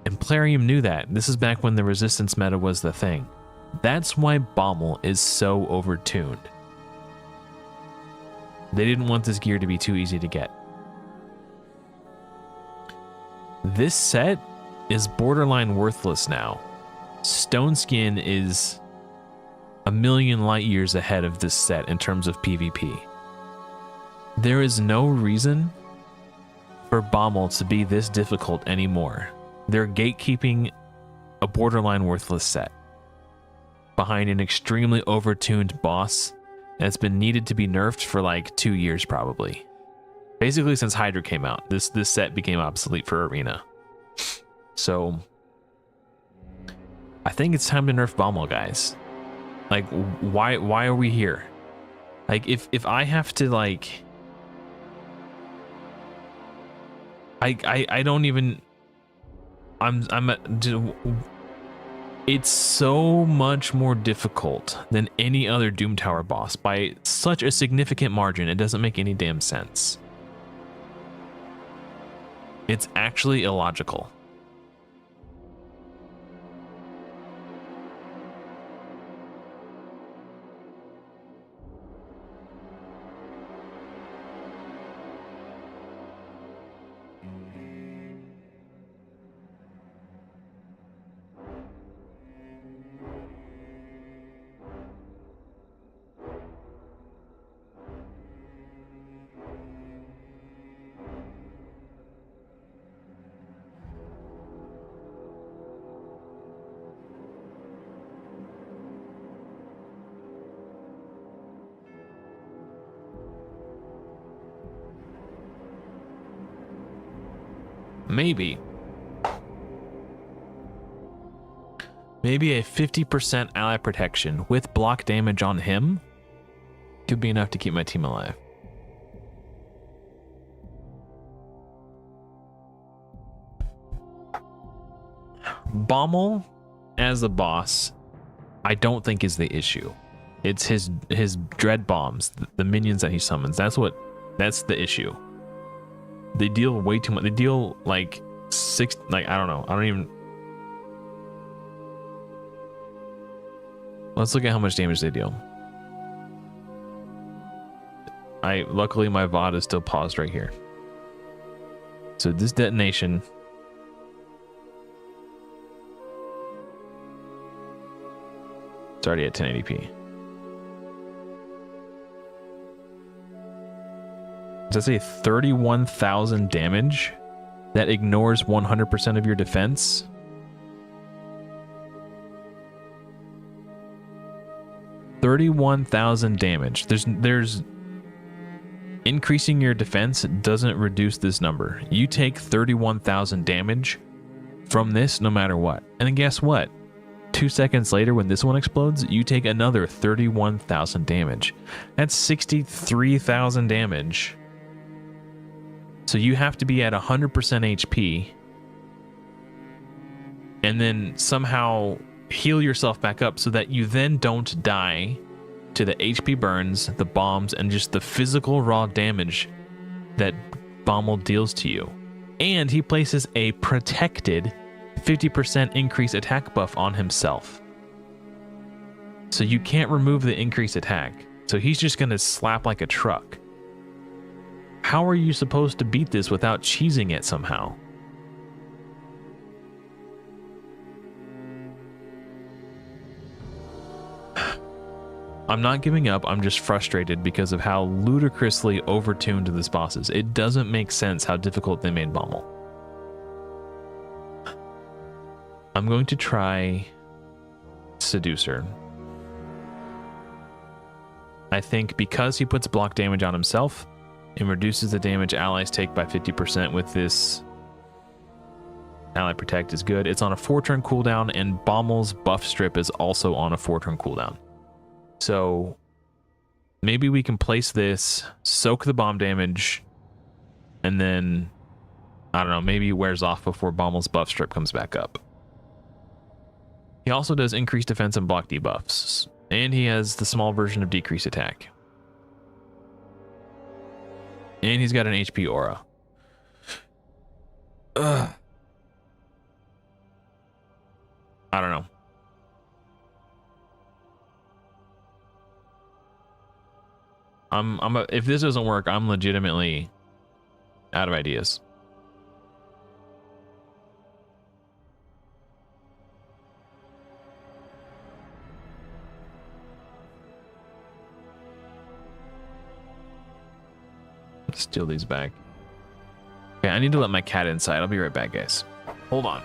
Speaker 1: And Plarium knew that. This is back when the resistance meta was the thing. That's why Bomel is so overtuned. They didn't want this gear to be too easy to get. This set is borderline worthless now. Stone Skin is a million light years ahead of this set in terms of PvP. There is no reason for bomel to be this difficult anymore. They're gatekeeping a borderline worthless set behind an extremely overtuned boss that's been needed to be nerfed for like 2 years probably. Basically since Hydra came out, this set became obsolete for Arena. So I think it's time to nerf bomel, guys. Like, why are we here? Like, if I have to, like, I don't even, it's so much more difficult than any other Doom Tower boss by such a significant margin. It doesn't make any damn sense. It's actually illogical. Maybe a 50% ally protection with block damage on him could be enough to keep my team alive. Bomel as a boss, I don't think is the issue. It's his dread bombs, the minions that he summons. That's the issue. They deal way too much. They deal like I don't know. I don't even. Let's look at how much damage they deal. Luckily my VOD is still paused right here. So this detonation. It's already at 1080p. Does that say 31,000 damage? That ignores 100% of your defense? $31,000 damage. There's increasing your defense doesn't reduce this number. You take 31,000 damage from this no matter what. And then guess what? 2 seconds later when this one explodes, you take another 31,000 damage. That's 63,000 damage. So you have to be at 100% HP and then somehow heal yourself back up so that you then don't die to the HP burns, the bombs, and just the physical raw damage that Bomel deals to you. And he places a protected 50% increase attack buff on himself. So you can't remove the increased attack. So he's just going to slap like a truck. How are you supposed to beat this without cheesing it somehow? I'm not giving up, I'm just frustrated because of how ludicrously overtuned this boss is. It doesn't make sense how difficult they made Bomel. I'm going to try Seducer. I think because he puts block damage on himself, it reduces the damage allies take by 50% with this ally protect is good. It's on a 4-turn cooldown, and Bommel's buff strip is also on a 4-turn cooldown. So maybe we can place this, soak the bomb damage, and then, I don't know, maybe it wears off before Bommel's buff strip comes back up. He also does increased defense and block debuffs, and he has the small version of decreased attack. And he's got an HP aura. Ugh. I don't know. If this doesn't work, I'm legitimately out of ideas. Steal these back. Okay, I need to let my cat inside. I'll be right back, guys. Hold on.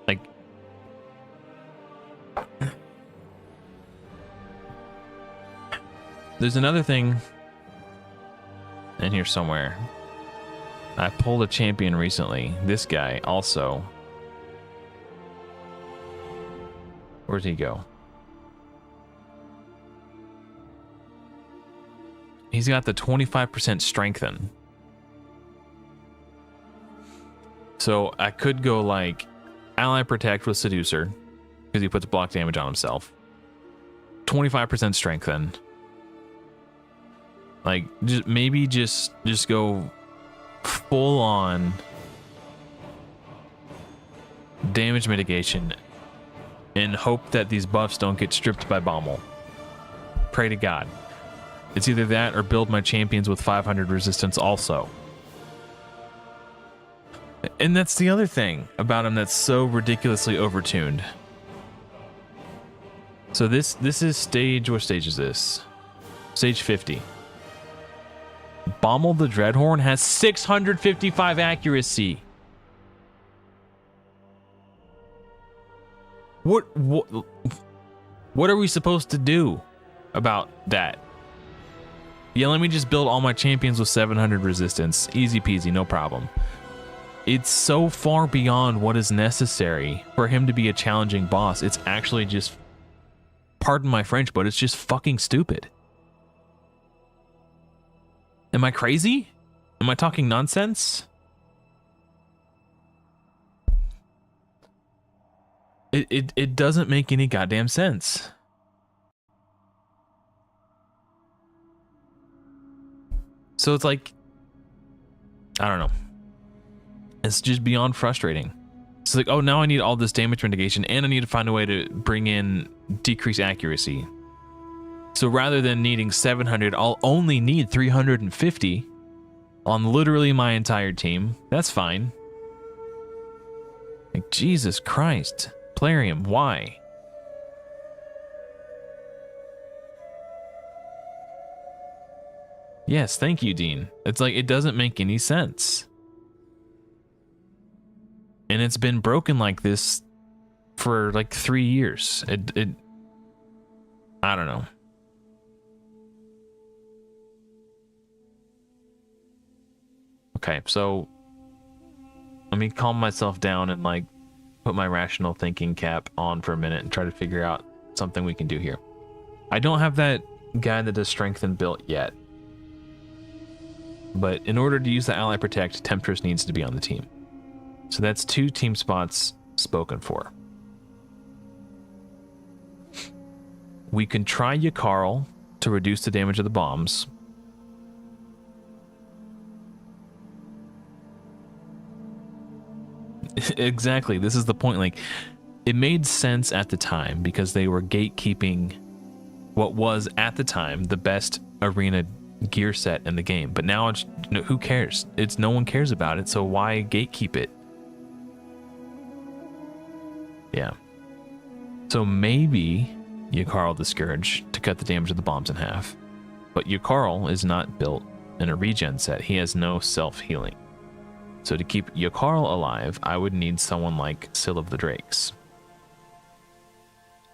Speaker 1: Like, there's another thing in here somewhere. I pulled a champion recently. This guy also. Where'd he go? He's got the 25% strengthen. So I could go like ally protect with seducer because he puts block damage on himself. 25% strengthen. Like just go full on damage mitigation and hope that these buffs don't get stripped by bomel. Pray to God. It's either that or build my champions with 500 resistance also. And that's the other thing about him that's so ridiculously overtuned. So this is stage, what stage is this? Stage 50. Bommel the Dreadhorn has 655 accuracy. What are we supposed to do about that? Yeah, let me just build all my champions with 700 resistance. Easy peasy, no problem. It's so far beyond what is necessary for him to be a challenging boss. It's actually just, pardon my French, but it's just fucking stupid. Am I crazy? Am I talking nonsense? It doesn't make any goddamn sense. So it's like, I don't know. It's just beyond frustrating. It's like, oh, now I need all this damage mitigation and I need to find a way to bring in decreased accuracy. So rather than needing 700, I'll only need 350 on literally my entire team. That's fine. Like, Jesus Christ. Plarium, why? Yes, thank you, Dean. It's like, it doesn't make any sense. And it's been broken like this for like 3 years. I don't know. Okay, so let me calm myself down and like put my rational thinking cap on for a minute and try to figure out something we can do here. I don't have that guy that does strengthen built yet. But in order to use the ally protect, Temptress needs to be on the team. So that's 2 team spots spoken for. We can try Yakarl to reduce the damage of the bombs. Exactly, this is the point. Like, it made sense at the time because they were gatekeeping what was at the time the best arena gear set in the game. But now it's, who cares? It's no one cares about it, so why gatekeep it? Yeah. So maybe Yakarl the Scourge to cut the damage of the bombs in half. But Yakarl is not built in a regen set. He has no self-healing. So to keep Yakarl alive, I would need someone like Syl of the Drakes.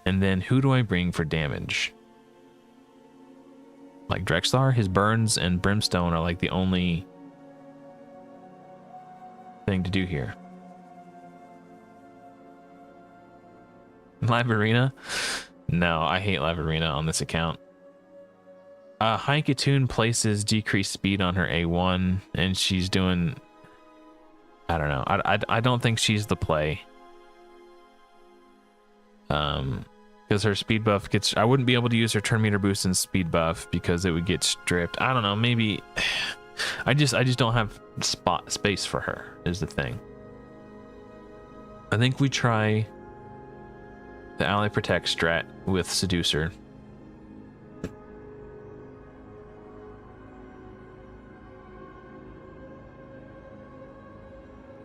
Speaker 1: And then who do I bring for damage? Like Drexthar? His burns and brimstone are like the only thing to do here. Live Arena? No, I hate Live Arena on this account. Haikatun places decreased speed on her A1, and she's doing... I don't know. I don't think she's the play. because her speed buff gets. I wouldn't be able to use her turn meter boost and speed buff because it would get stripped. I don't know. Maybe I just don't have space for her is the thing. I think we try the ally protect strat with seducer.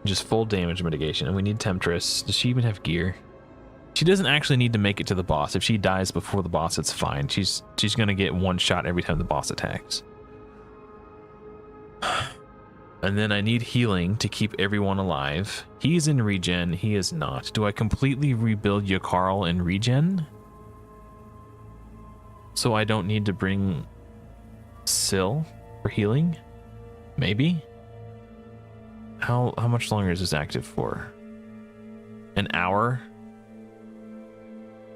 Speaker 1: Just full damage mitigation, and we need Temptress. Does she even have gear? She doesn't actually need to make it to the boss. If she dies before the boss, it's fine. She's gonna get one shot every time the boss attacks. And then I need healing to keep everyone alive. He's in regen, he is not. Do I completely rebuild Yakarl in regen? So I don't need to bring Syl for healing? Maybe? How much longer is this active for? An hour?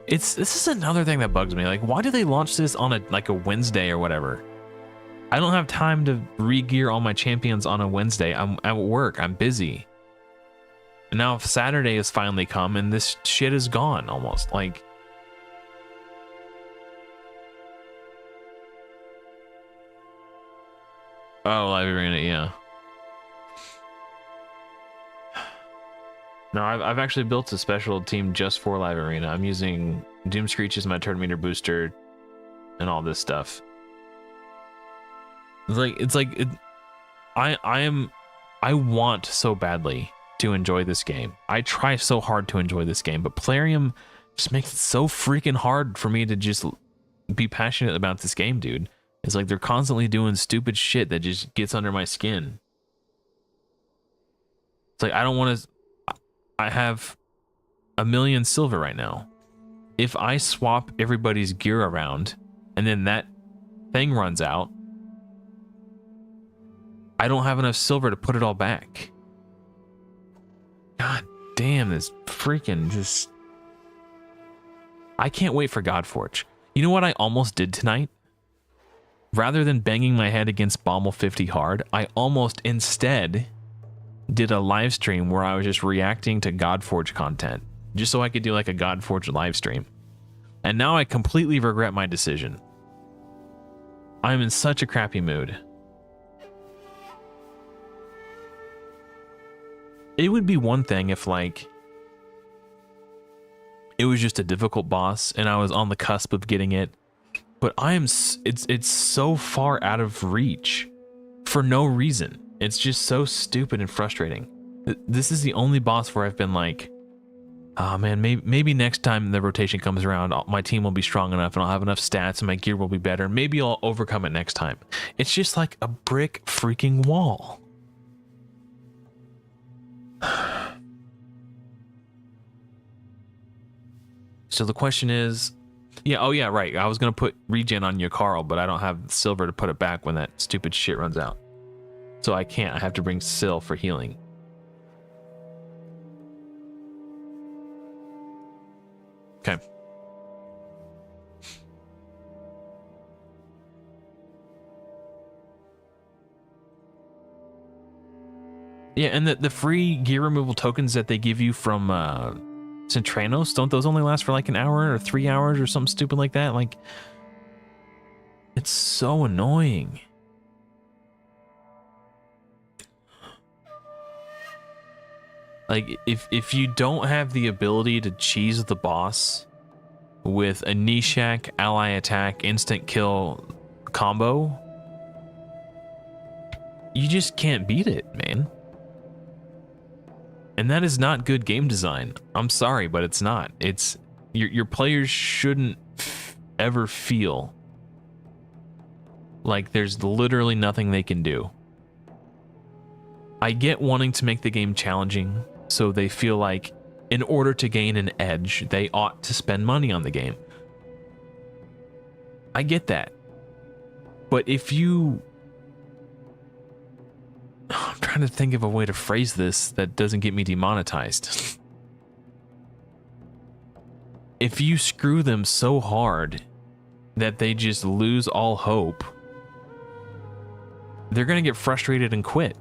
Speaker 1: This is another thing that bugs me. Like, why do they launch this on a Wednesday or whatever? I don't have time to re-gear all my champions on a Wednesday. I'm at work. I'm busy. And now if Saturday has finally come and this shit is gone almost. Like, oh, live arena, yeah. No, I've actually built a special team just for live arena. I'm using Doom Screech as my turn meter booster and all this stuff. I want so badly to enjoy this game. I try so hard to enjoy this game, but Plarium just makes it so freaking hard for me to just be passionate about this game, dude. It's like they're constantly doing stupid shit that just gets under my skin. It's like I don't want to. I have 1 million silver right now. If I swap everybody's gear around and then that thing runs out, I don't have enough silver to put it all back. God damn, this freaking just... I can't wait for Godforge. You know what I almost did tonight? Rather than banging my head against bomel 50 hard, I almost instead did a live stream where I was just reacting to Godforge content, just so I could do like a Godforge live stream. And now I completely regret my decision. I'm in such a crappy mood. It would be one thing if like it was just a difficult boss and I was on the cusp of getting it, but it's so far out of reach for no reason. It's just so stupid and frustrating. This is the only boss where I've been like, oh man, maybe next time the rotation comes around, my team will be strong enough and I'll have enough stats and my gear will be better. Maybe I'll overcome it next time. It's just like a brick freaking wall. So the question is, yeah, oh yeah, right. I was going to put regen on Yakarl, but I don't have silver to put it back when that stupid shit runs out. So I can't. I have to bring Syl for healing. Okay. Yeah, and the free gear removal tokens that they give you from Centranos, don't those only last for like an hour or 3 hours or something stupid like that? Like, it's so annoying. Like, if you don't have the ability to cheese the boss with a Nishak ally attack instant kill combo, you just can't beat it, man. And that is not good game design. I'm sorry, but it's not. It's your players shouldn't ever feel like there's literally nothing they can do. I get wanting to make the game challenging, so they feel like in order to gain an edge, they ought to spend money on the game. I get that. But if you... I'm trying to think of a way to phrase this that doesn't get me demonetized. If you screw them so hard that they just lose all hope, they're going to get frustrated and quit.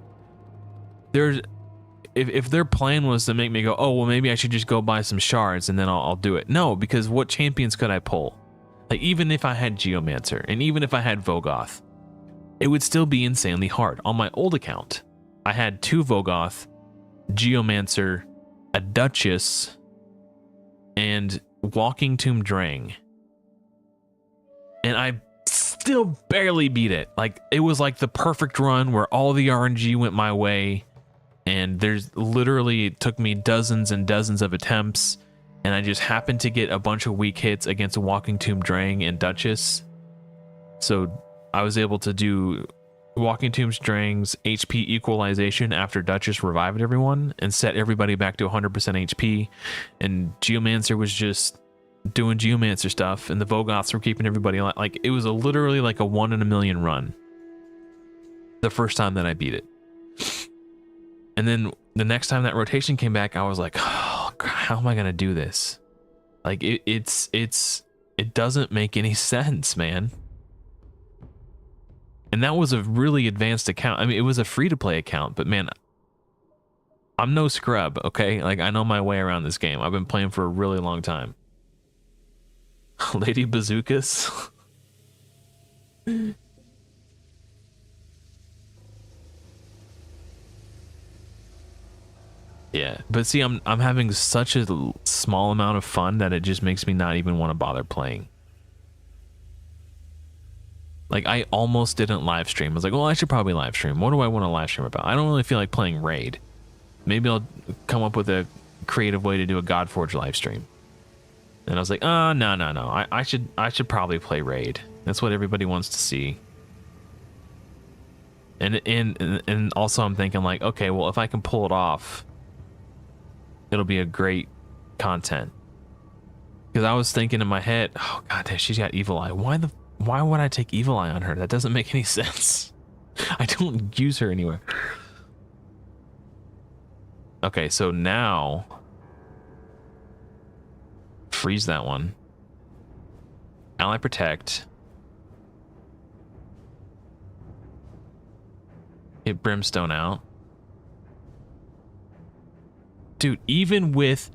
Speaker 1: if their plan was to make me go, oh well, maybe I should just go buy some shards and then I'll do it. No, because what champions could I pull? Like even if I had Geomancer and even if I had Vogoth, it would still be insanely hard. On my old account, I had 2 Vogoth, Geomancer, a Duchess, and Walking Tomb Drang. And I still barely beat it. Like it was like the perfect run where all the RNG went my way. And there's literally, it took me dozens and dozens of attempts. And I just happened to get a bunch of weak hits against Walking Tomb Drang and Duchess. So I was able to do Walking Tomb Drang's HP equalization after Duchess revived everyone and set everybody back to 100% HP. And Geomancer was just doing Geomancer stuff, and the Vogoths were keeping everybody alive. Like it was literally like a 1 in a million run. The first time that I beat it. And then the next time that rotation came back, I was like, oh, how am I gonna do this? Like it doesn't make any sense, man. And that was a really advanced account. I mean, it was a free-to-play account, but man, I'm no scrub, okay? Like, I know my way around this game. I've been playing for a really long time. Lady Bazookas? Yeah, but see, I'm having such a small amount of fun that it just makes me not even want to bother playing. Like, I almost didn't live stream. I was like, well, I should probably live stream. What do I want to live stream about? I don't really feel like playing Raid. Maybe I'll come up with a creative way to do a Godforge live stream. And I was like, oh, no. I should probably play Raid. That's what everybody wants to see. And also I'm thinking like, okay, well, if I can pull it off, it'll be a great content. Because I was thinking in my head, oh god, she's got Evil Eye. Why would I take Evil Eye on her? That doesn't make any sense. I don't use her anywhere. Okay, so now freeze that one. Ally Protect. Get Brimstone out. Dude, even with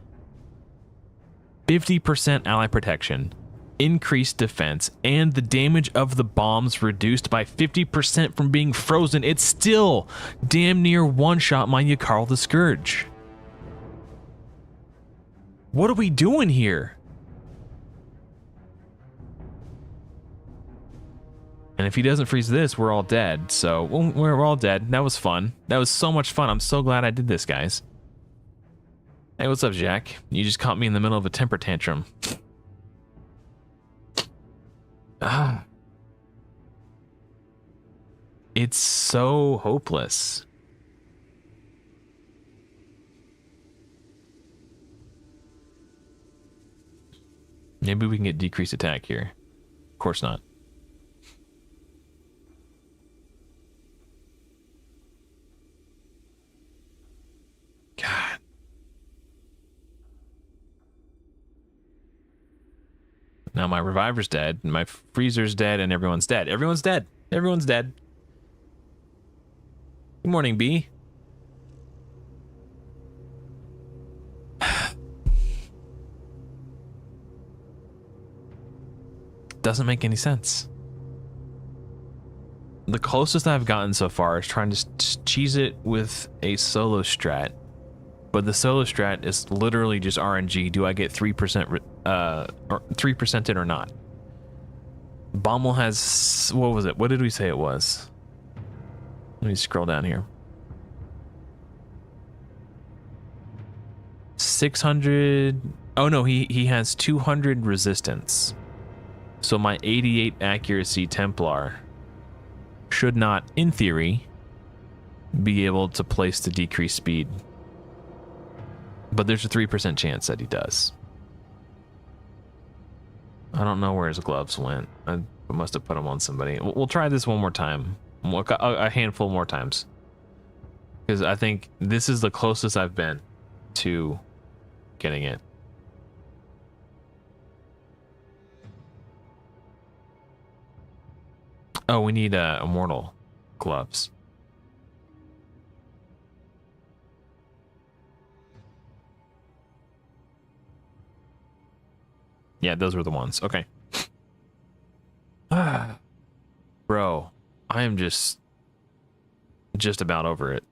Speaker 1: 50% ally protection, increased defense, and the damage of the bombs reduced by 50% from being frozen, it's still damn near one-shot my Yakarl the Scourge. What are we doing here? And if he doesn't freeze this, we're all dead. So, well, we're all dead. That was fun. That was so much fun. I'm so glad I did this, guys. Hey, what's up, Jack? You just caught me in the middle of a temper tantrum. Ah. It's so hopeless. Maybe we can get decreased attack here. Of course not. God. Now my Reviver's dead, my Freezer's dead, and everyone's dead. Everyone's dead. Everyone's dead. Good morning, B. Doesn't make any sense. The closest I've gotten so far is trying to cheese it with a solo strat. But the solo strat is literally just RNG. Do I get 3% or 3% in or not? Bomel has, what was it? What did we say it was? Let me scroll down here. 600. Oh no, he has 200 resistance. So my 88 accuracy Templar should not, in theory, be able to place the decreased speed. But there's a 3% chance that he does. I don't know where his gloves went. I must have put them on somebody. We'll try this one more time. A handful more times. Because I think this is the closest I've been to getting it. Oh, we need immortal gloves. Yeah, those were the ones. Okay. Bro, I am just about over it.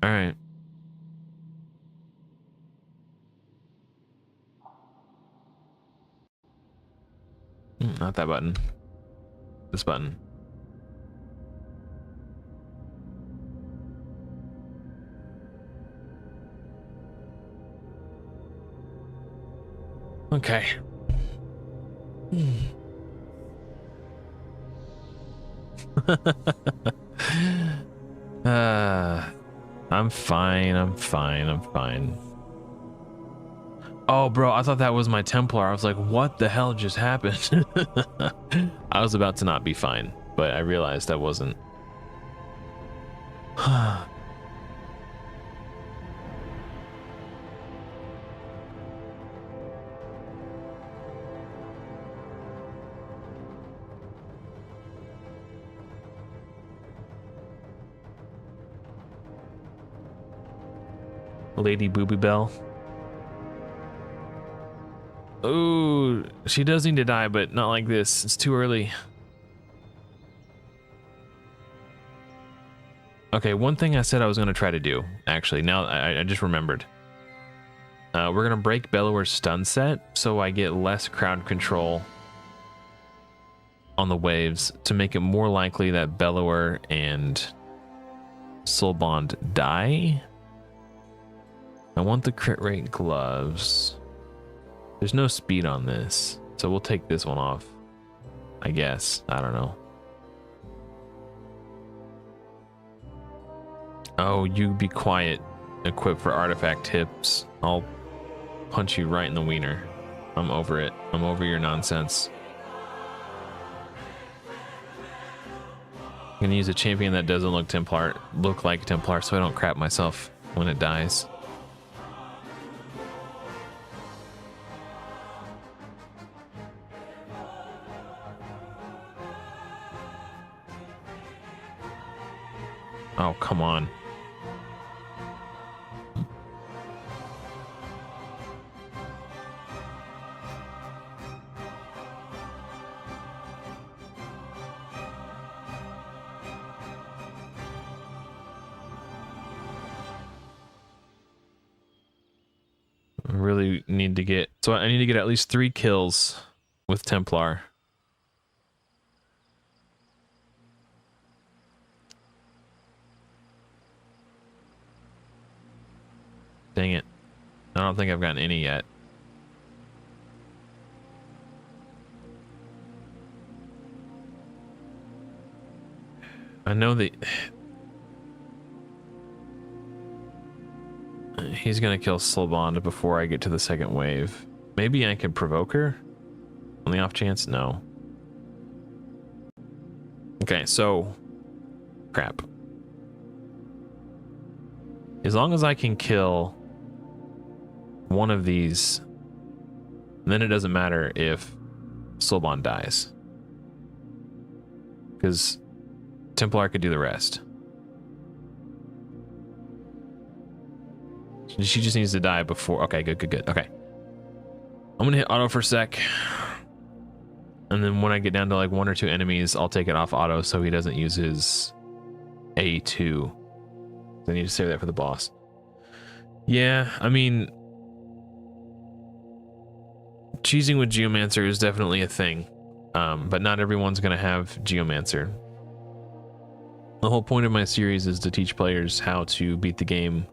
Speaker 1: All right. Not that button. This button. Okay. I'm fine. I'm fine. I'm fine. Oh, bro, I thought that was my Templar. I was like, what the hell just happened? I was about to not be fine, but I realized I wasn't. Lady Booby Bell. Ooh, she does need to die, but not like this. It's too early. Okay, one thing I said I was going to try to do, actually, now I just remembered. We're going to break Bellower's stun set, so I get less crowd control on the waves to make it more likely that Bellower and Soulbond die. I want the crit rate gloves. There's no speed on this, so we'll take this one off, I guess. I don't know. Oh, you be quiet. Equip for artifact tips. I'll punch you right in the wiener. I'm over it. I'm over your nonsense. I'm gonna use a champion that doesn't look like Templar, so I don't crap myself when it dies. Oh, come on. I really need to get... So I need to get at least 3 kills with Templar. Dang it. I don't think I've gotten any yet. I know that he's gonna kill Soulbond before I get to the second wave. Maybe I could provoke her on the off chance. No. Okay, so crap. As long as I can kill one of these, then it doesn't matter if Soulbond dies, because Templar could do the rest. She just needs to die before. Okay, good. Okay, I'm gonna hit auto for a sec, and then when I get down to like 1 or 2 enemies, I'll take it off auto so he doesn't use his A2. I need to save that for the boss. Yeah, I mean, cheesing with Geomancer is definitely a thing, but not everyone's gonna have Geomancer. The whole point of my series is to teach players how to beat the game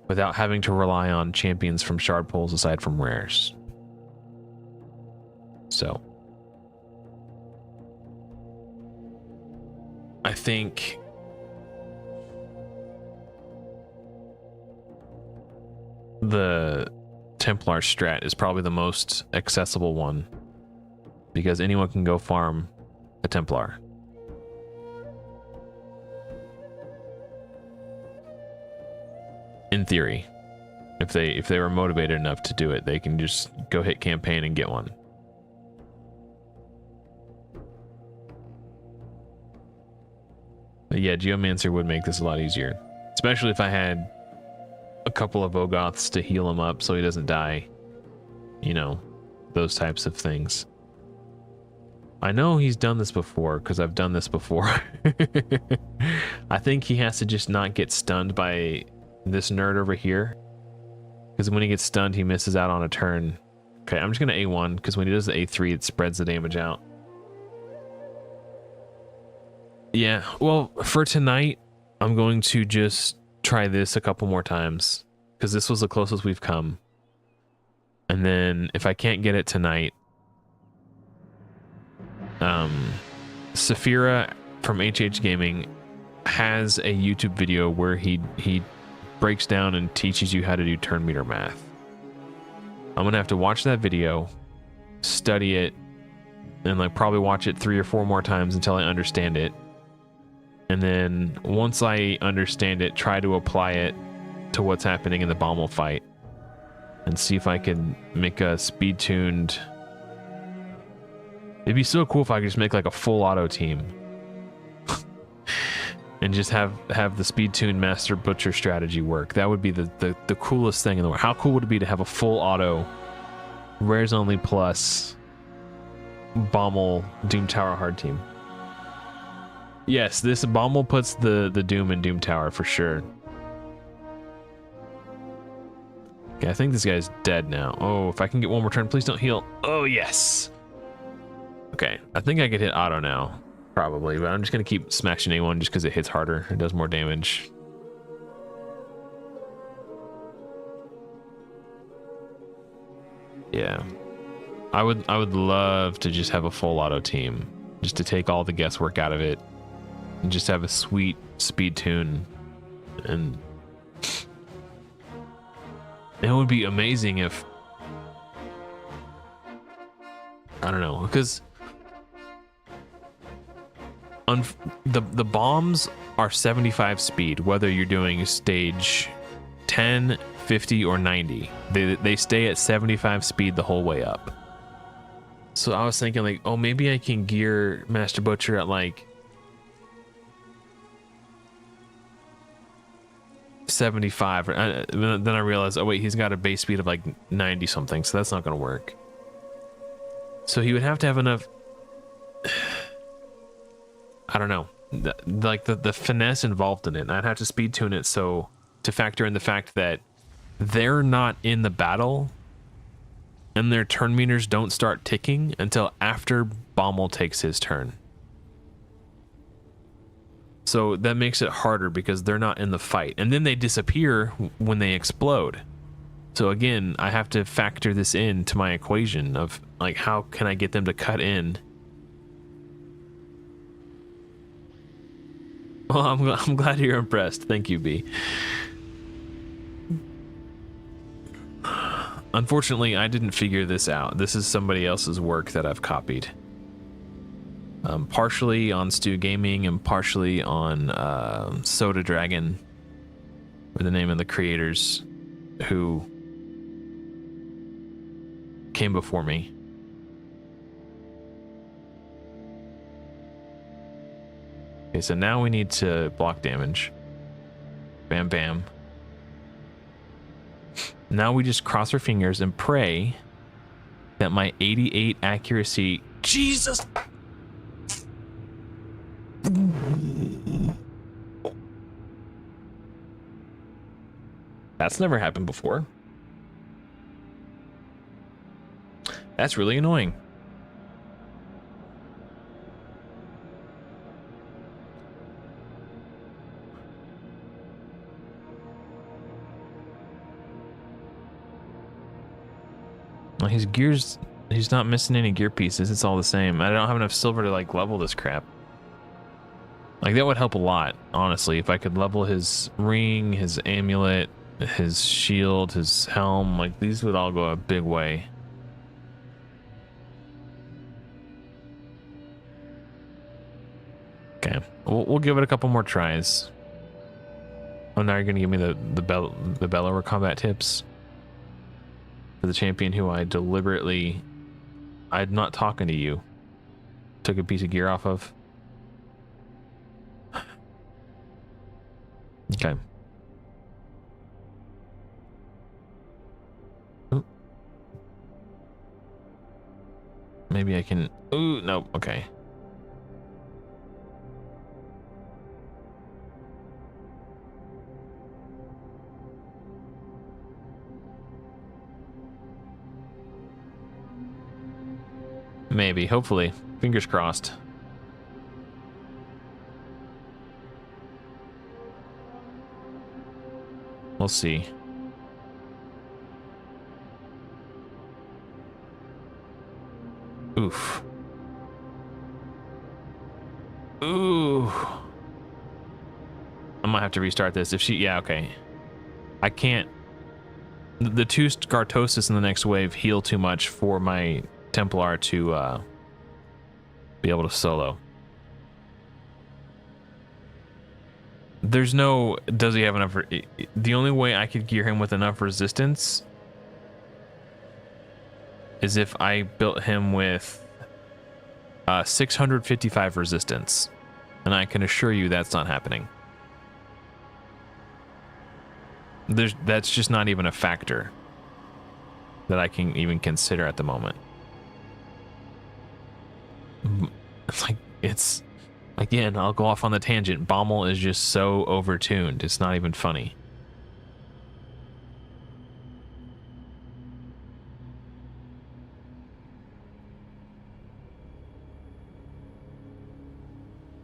Speaker 1: without having to rely on champions from shard pools aside from rares. So I think the Templar strat is probably the most accessible one, because anyone can go farm a Templar. In theory, if they were motivated enough to do it, they can just go hit campaign and get one. But yeah, Geomancer would make this a lot easier. Especially if I had a couple of Ogoths to heal him up so he doesn't die. You know, those types of things. I know he's done this before because I've done this before. I think he has to just not get stunned by this nerd over here. Because when he gets stunned, he misses out on a turn. Okay, I'm just going to A1 because when he does the A3, it spreads the damage out. Yeah, well, for tonight, I'm going to just try this a couple more times because this was the closest we've come. And then if I can't get it tonight, Saphira from HH Gaming has a YouTube video where he breaks down and teaches you how to do turn meter math. I'm gonna have to watch that video, study it, and like probably watch it 3 or 4 more times until I understand it. And then once I understand it, try to apply it to what's happening in the bomel fight and see if I can make a speed tuned. It'd be so cool if I could just make like a full auto team and just have the speed tuned master butcher strategy work. That would be the coolest thing in the world. How cool would it be to have a full auto rares only plus bomel Doom Tower hard team? Yes, this bomel puts the Doom in Doom Tower for sure. Okay, I think this guy's dead now. Oh, if I can get one more turn, please don't heal. Oh, yes. Okay, I think I could hit auto now, probably, but I'm just going to keep smashing A1 just because it hits harder. It does more damage. Yeah. I would love to just have a full auto team, just to take all the guesswork out of it, and just have a sweet speed tune. And it would be amazing if, I don't know, because the bombs are 75 speed, whether you're doing stage 10, 50, or 90. They stay at 75 speed the whole way up. So I was thinking like, oh, maybe I can gear Master Butcher at like 75. Then I realized, oh wait, he's got a base speed of like 90 something, so that's not going to work. So he would have to have enough. I don't know, like the finesse involved in it. And I'd have to speed tune it so to factor in the fact that they're not in the battle and their turn meters don't start ticking until after Bomel takes his turn. So that makes it harder because they're not in the fight, and then they disappear when they explode. So again, I have to factor this into my equation of like, how can I get them to cut in? Well, I'm glad you're impressed. Thank you, B. Unfortunately, I didn't figure this out. This is somebody else's work that I've copied. Partially on Stu Gaming and partially on Soda Dragon, or the name of the creators who came before me. Okay, so now we need to block damage. Bam, bam. Now we just cross our fingers and pray that my 88 accuracy... Jesus! That's never happened before. That's really annoying. Well, his gears, he's not missing any gear pieces. It's all the same. I don't have enough silver to like level this crap. Like that would help a lot, honestly, if I could level his ring, his amulet, his shield, his helm. Like these would all go a big way. Okay, we'll give it a couple more tries. Oh, now you're gonna give me the bellower combat tips for the champion who I'm not talking to you. Took a piece of gear off of. Okay. Ooh. Maybe I can. Ooh, no. Okay. Maybe. Hopefully. Fingers crossed. We'll see. Oof. Ooh. I might have to restart this. If she... Yeah, okay. I can't... The two Scartosis in the next wave heal too much for my Templar to be able to solo. There's no... Does he have enough... The only way I could gear him with enough resistance is if I built him with 655 resistance. And I can assure you that's not happening. That's just not even a factor that I can even consider at the moment. It's again, I'll go off on the tangent. Bomel is just so overtuned. It's not even funny.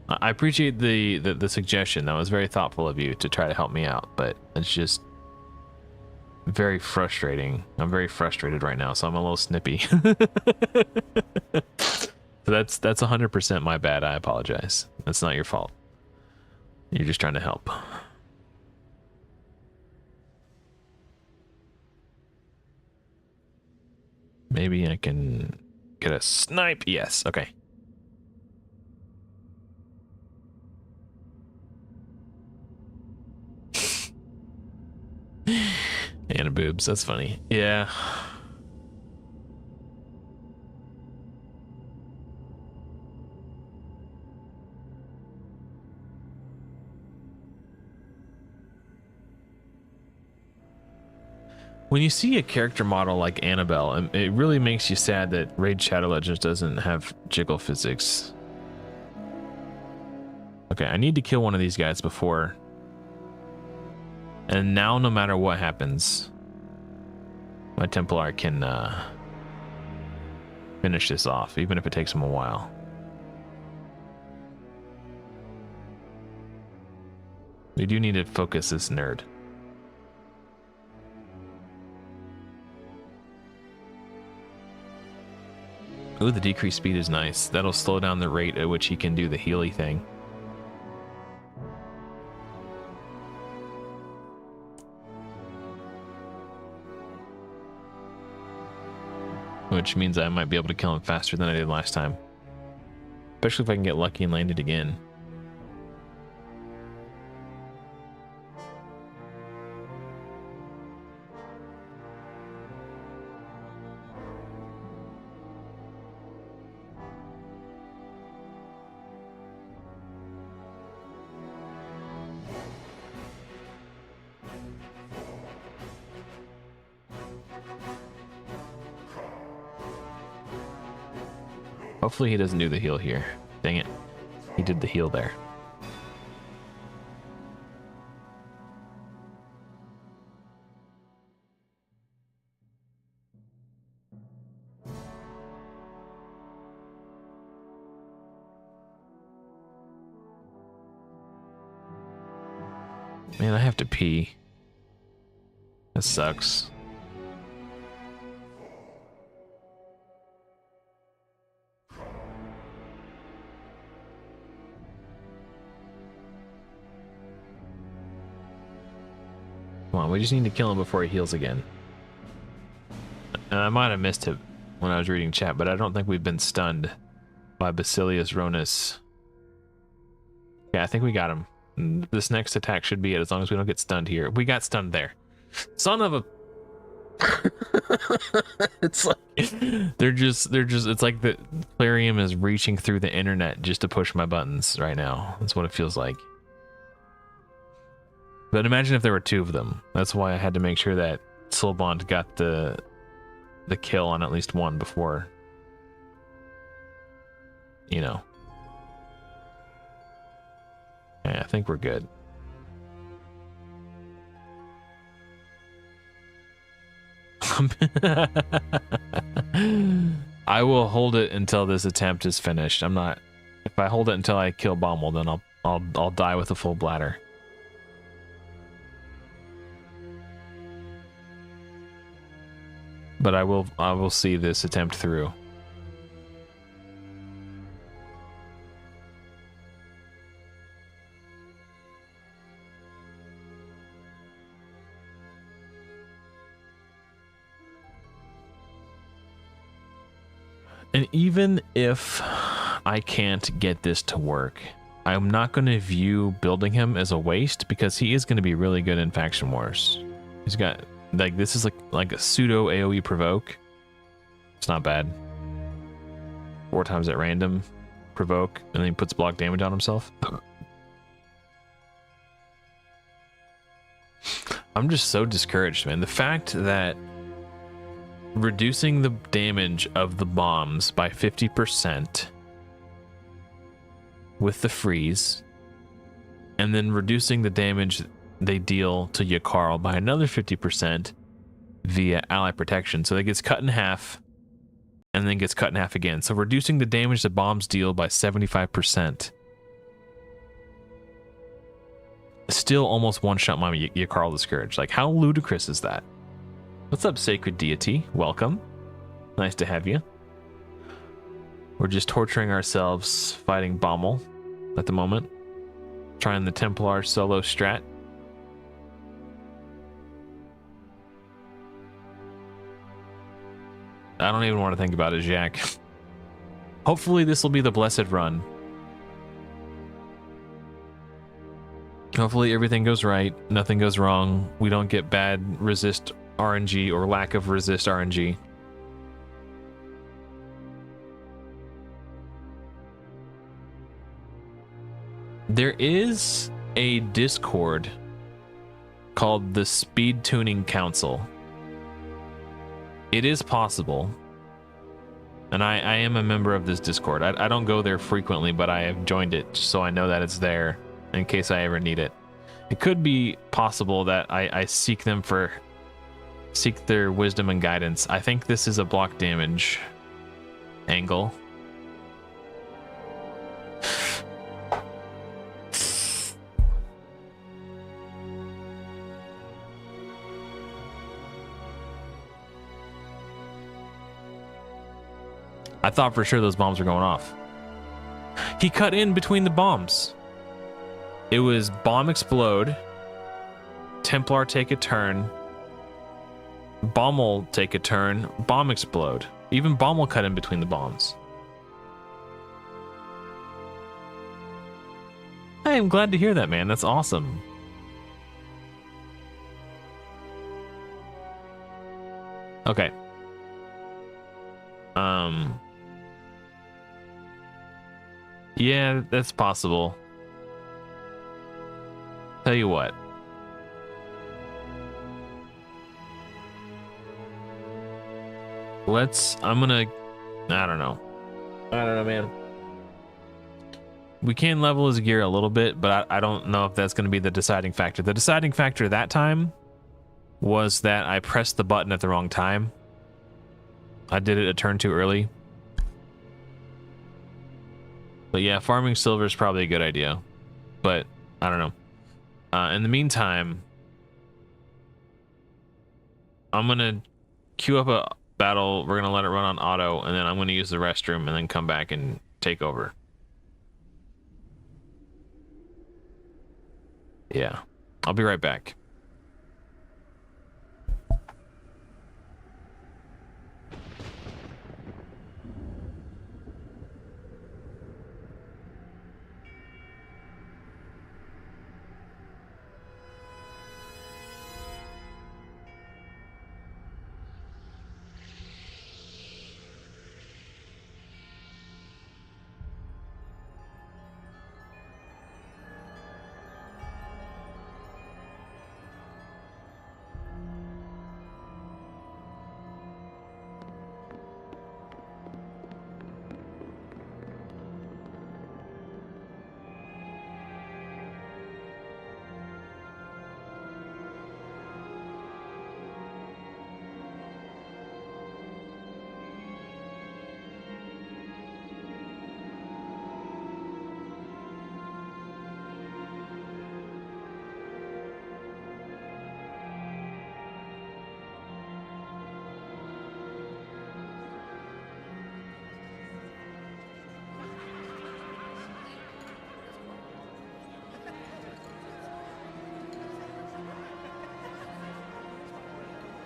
Speaker 1: I appreciate the suggestion. That was very thoughtful of you to try to help me out, but it's just very frustrating. I'm very frustrated right now, so I'm a little snippy. So that's 100% my bad. I apologize. That's not your fault. You're just trying to help. Maybe I can get a snipe. Yes. Okay. Anna boobs. That's funny. Yeah. When you see a character model like Annabelle, it really makes you sad that Raid Shadow Legends doesn't have jiggle physics. Okay, I need to kill one of these guys before. And now, no matter what happens, my Templar can finish this off, even if it takes him a while. We do need to focus this nerd. Ooh, the decreased speed is nice. That'll slow down the rate at which he can do the Healy thing. Which means I might be able to kill him faster than I did last time. Especially if I can get lucky and land it again. Hopefully he doesn't do the heal here. Dang it. He did the heal there. Man, I have to pee. That sucks. Come on, we just need to kill him before he heals again. And I might have missed it when I was reading chat, but I don't think we've been stunned by Basilius Ronus. Yeah, I think we got him. This next attack should be it, as long as we don't get stunned here. We got stunned there. Son of a... It's like... They're just, it's like the Plarium is reaching through the internet just to push my buttons right now. That's what it feels like. But imagine if there were two of them. That's why I had to make sure that Silbond got the kill on at least one before, you know. Yeah, I think we're good. I will hold it until this attempt is finished. I'm not. If I hold it until I kill Bomel, then I'll die with a full bladder. But I will see this attempt through. And even if I can't get this to work, I'm not going to view building him as a waste, because he is going to be really good in Faction Wars. He's got, like, this is like a pseudo AoE provoke. It's not bad. 4 times at random provoke, and then he puts block damage on himself. I'm just so discouraged, man. The fact that reducing the damage of the bombs by 50% with the freeze, and then reducing the damage they deal to Yakarl by another 50% via ally protection. So that gets cut in half, and then gets cut in half again. So reducing the damage the bombs deal by 75%. Still almost one-shot my Yakarl the Scourge. Like, how ludicrous is that? What's up, Sacred Deity? Welcome. Nice to have you. We're just torturing ourselves fighting Bomel at the moment. Trying the Templar solo strat. I don't even want to think about it, Jack. Hopefully this will be the blessed run. Hopefully everything goes right, nothing goes wrong. We don't get bad resist RNG or lack of resist RNG. There is a Discord called the Speed Tuning Council. It is possible, and I am a member of this Discord. I don't go there frequently, but I have joined it so I know that it's there in case I ever need it. It could be possible that I seek their wisdom and guidance. I think this is a block damage angle. I thought for sure those bombs were going off. He cut in between the bombs. It was bomb explode, Templar take a turn, Bomel take a turn, bomb explode. Even Bomel cut in between the bombs. I am glad to hear that, man. That's awesome. Okay. Yeah, that's possible. Tell you what. I don't know, man. We can level his gear a little bit, but I don't know if that's going to be the deciding factor. The deciding factor that time was that I pressed the button at the wrong time. I did it a turn too early. But yeah, farming silver is probably a good idea. But I don't know. In the meantime, I'm going to queue up a battle. We're going to let it run on auto, and then I'm going to use the restroom and then come back and take over. Yeah, I'll be right back.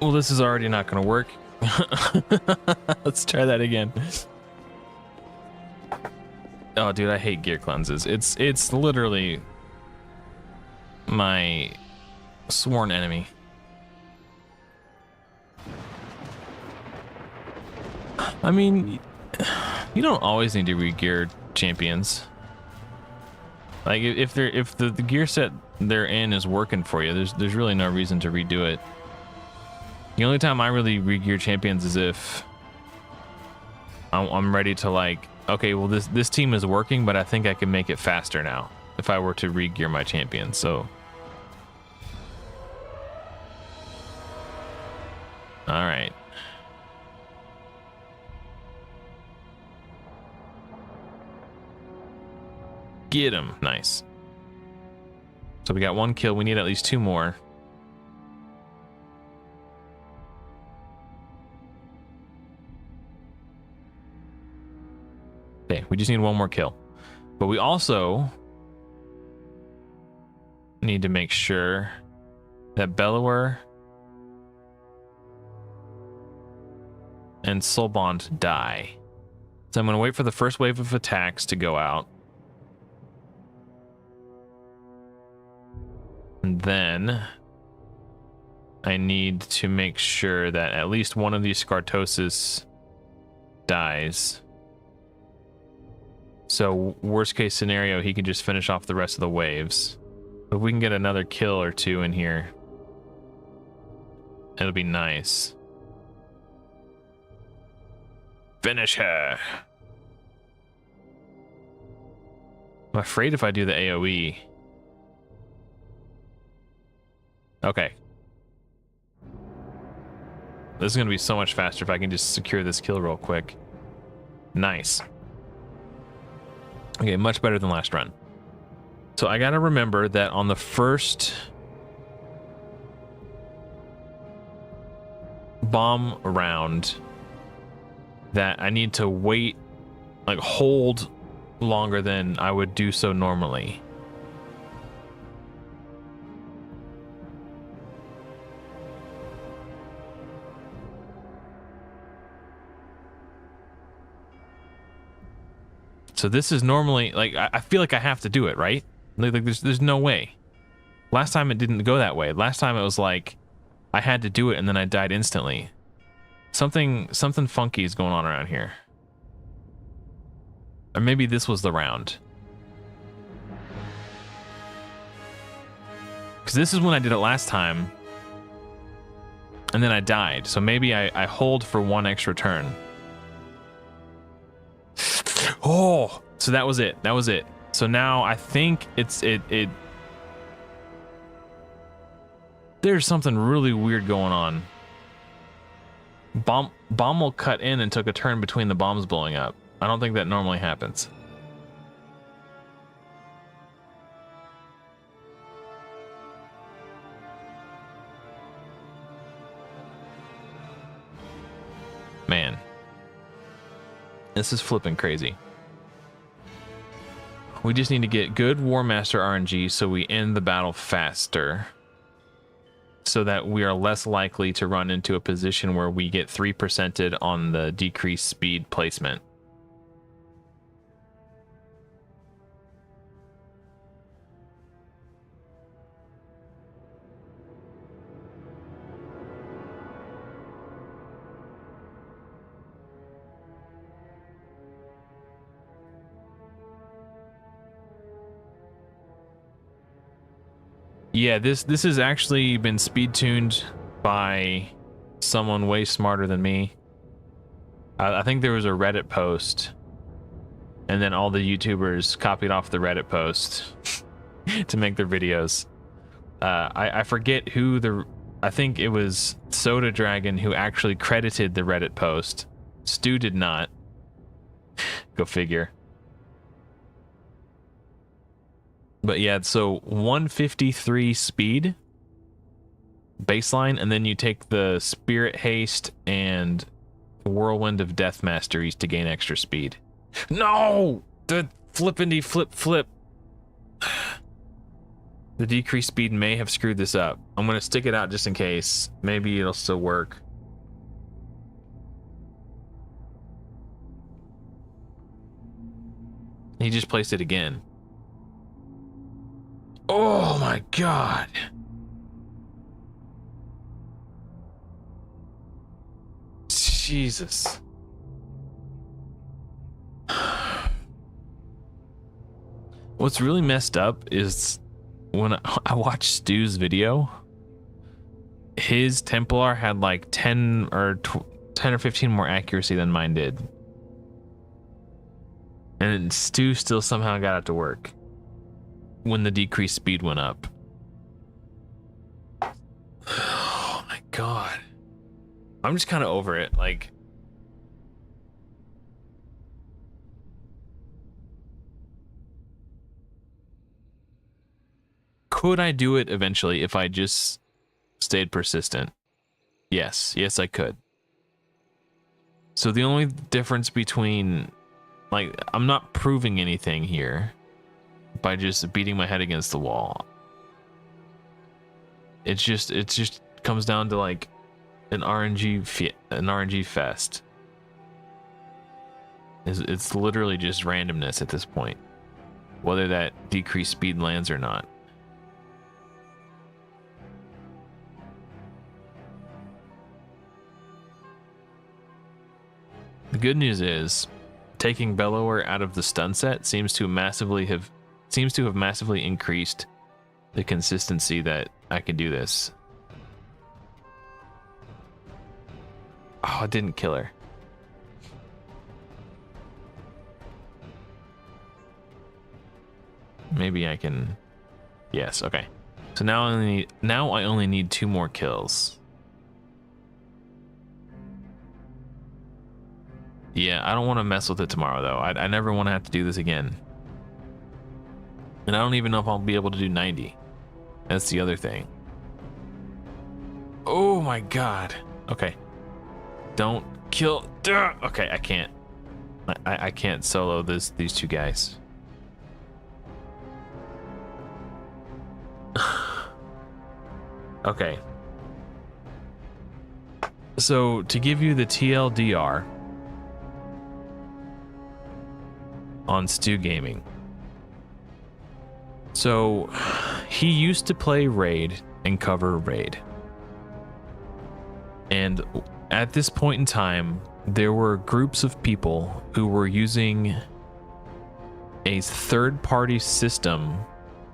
Speaker 1: Well, this is already not going to work. Let's try that again. Oh, dude, I hate gear cleanses. It's literally my sworn enemy. I mean, you don't always need to re-gear champions. Like if the gear set they're in is working for you, there's really no reason to redo it. The only time I really re-gear champions is if I'm ready to, like, okay, well this team is working, but I think I can make it faster now if I were to re-gear my champion. So all right. Get him. Nice. So we got 1 kill. We need at least 2 more. Okay, we just need 1 more kill. But we also need to make sure that Bellower and Soulbond die. So I'm going to wait for the first wave of attacks to go out. And then I need to make sure that at least one of these Scartosis dies. So worst case scenario, he can just finish off the rest of the waves. If we can get another kill or 2 in here, it'll be nice. Finish her. I'm afraid if I do the AoE. Okay. This is going to be so much faster if I can just secure this kill real quick. Nice. Okay, much better than last run. So I got to remember that on the first bomb round that I need to wait, like hold longer than I would do so normally. So this is normally, like, I feel like I have to do it, right? Like there's no way. Last time it didn't go that way. Last time it was like I had to do it and then I died instantly. Something funky is going on around here. Or maybe this was the round. Because this is when I did it last time. And then I died. So maybe I hold for 1 extra turn. Oh, so that was it. That was it. So now I think there's something really weird going on. Bomel cut in and took a turn between the bombs blowing up. I don't think that normally happens. Man. This is flipping crazy. We just need to get good War Master RNG so we end the battle faster. So that we are less likely to run into a position where we get 3%ed on the decreased speed placement. Yeah, this has actually been speed tuned by someone way smarter than me. I think there was a Reddit post, and then all the YouTubers copied off the Reddit post to make their videos. I forget who I think it was Soda Dragon who actually credited the Reddit post. Stu did not. Go figure. But yeah, so 153 speed baseline, and then you take the Spirit Haste and Whirlwind of Death Masteries to gain extra speed. No! The flippity flip. The decreased speed may have screwed this up. I'm going to stick it out just in case. Maybe it'll still work. He just placed it again. Oh my God. Jesus. What's really messed up is when I watched Stu's video, his Templar had like 10 or 15 more accuracy than mine did. And Stu still somehow got it to work when the decreased speed went up. Oh my God. I'm just kind of over it. Like, could I do it eventually if I just stayed persistent? Yes, I could. So the only difference between, like, I'm not proving anything here by just beating my head against the wall. It just comes down to like an RNG fest. It's literally just randomness at this point, whether that decreased speed lands or not. The good news is, taking Bellower out of the stun set seems to have massively increased the consistency that I can do this. Oh, it didn't kill her. Maybe I can. Yes, okay. So now I only need 2 more kills. Yeah, I don't want to mess with it tomorrow, though. I never want to have to do this again. And I don't even know if I'll be able to do 90. That's the other thing. Oh my God. Okay. Don't kill. Duh! Okay, I can't. I can't solo these 2 guys. Okay. So to give you the TLDR on Stu Gaming. So he used to play Raid and cover Raid. And at this point in time, there were groups of people who were using a third-party system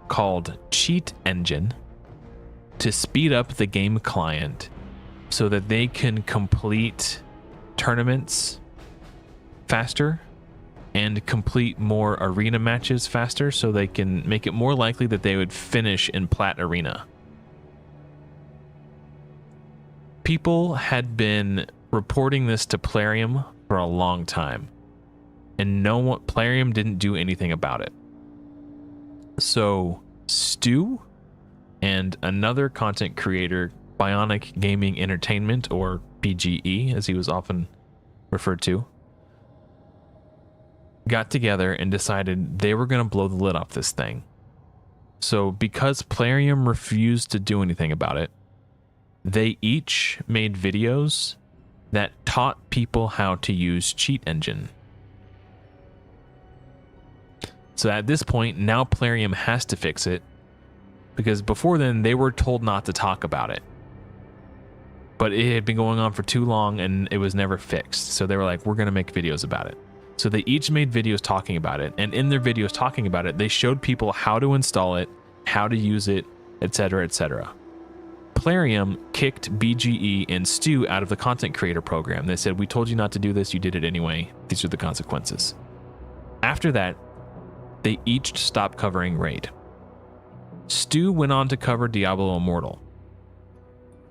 Speaker 1: called Cheat Engine to speed up the game client so that they can complete tournaments faster and complete more arena matches faster, so they can make it more likely that they would finish in Plat Arena. People had been reporting this to Plarium for a long time, and Plarium didn't do anything about it. So Stu and another content creator, Bionic Gaming Entertainment, or BGE as he was often referred to, got together and decided they were going to blow the lid off this thing. So because Plarium refused to do anything about it, they each made videos that taught people how to use Cheat Engine. So at this point, now Plarium has to fix it, because before then they were told not to talk about it. But it had been going on for too long and it was never fixed. So they were like, we're going to make videos about it. So they each made videos talking about it, and in their videos talking about it, they showed people how to install it, how to use it, etc., etc. Plarium kicked BGE and Stu out of the content creator program. They said, we told you not to do this, you did it anyway. These are the consequences. After that, they each stopped covering Raid. Stu went on to cover Diablo Immortal.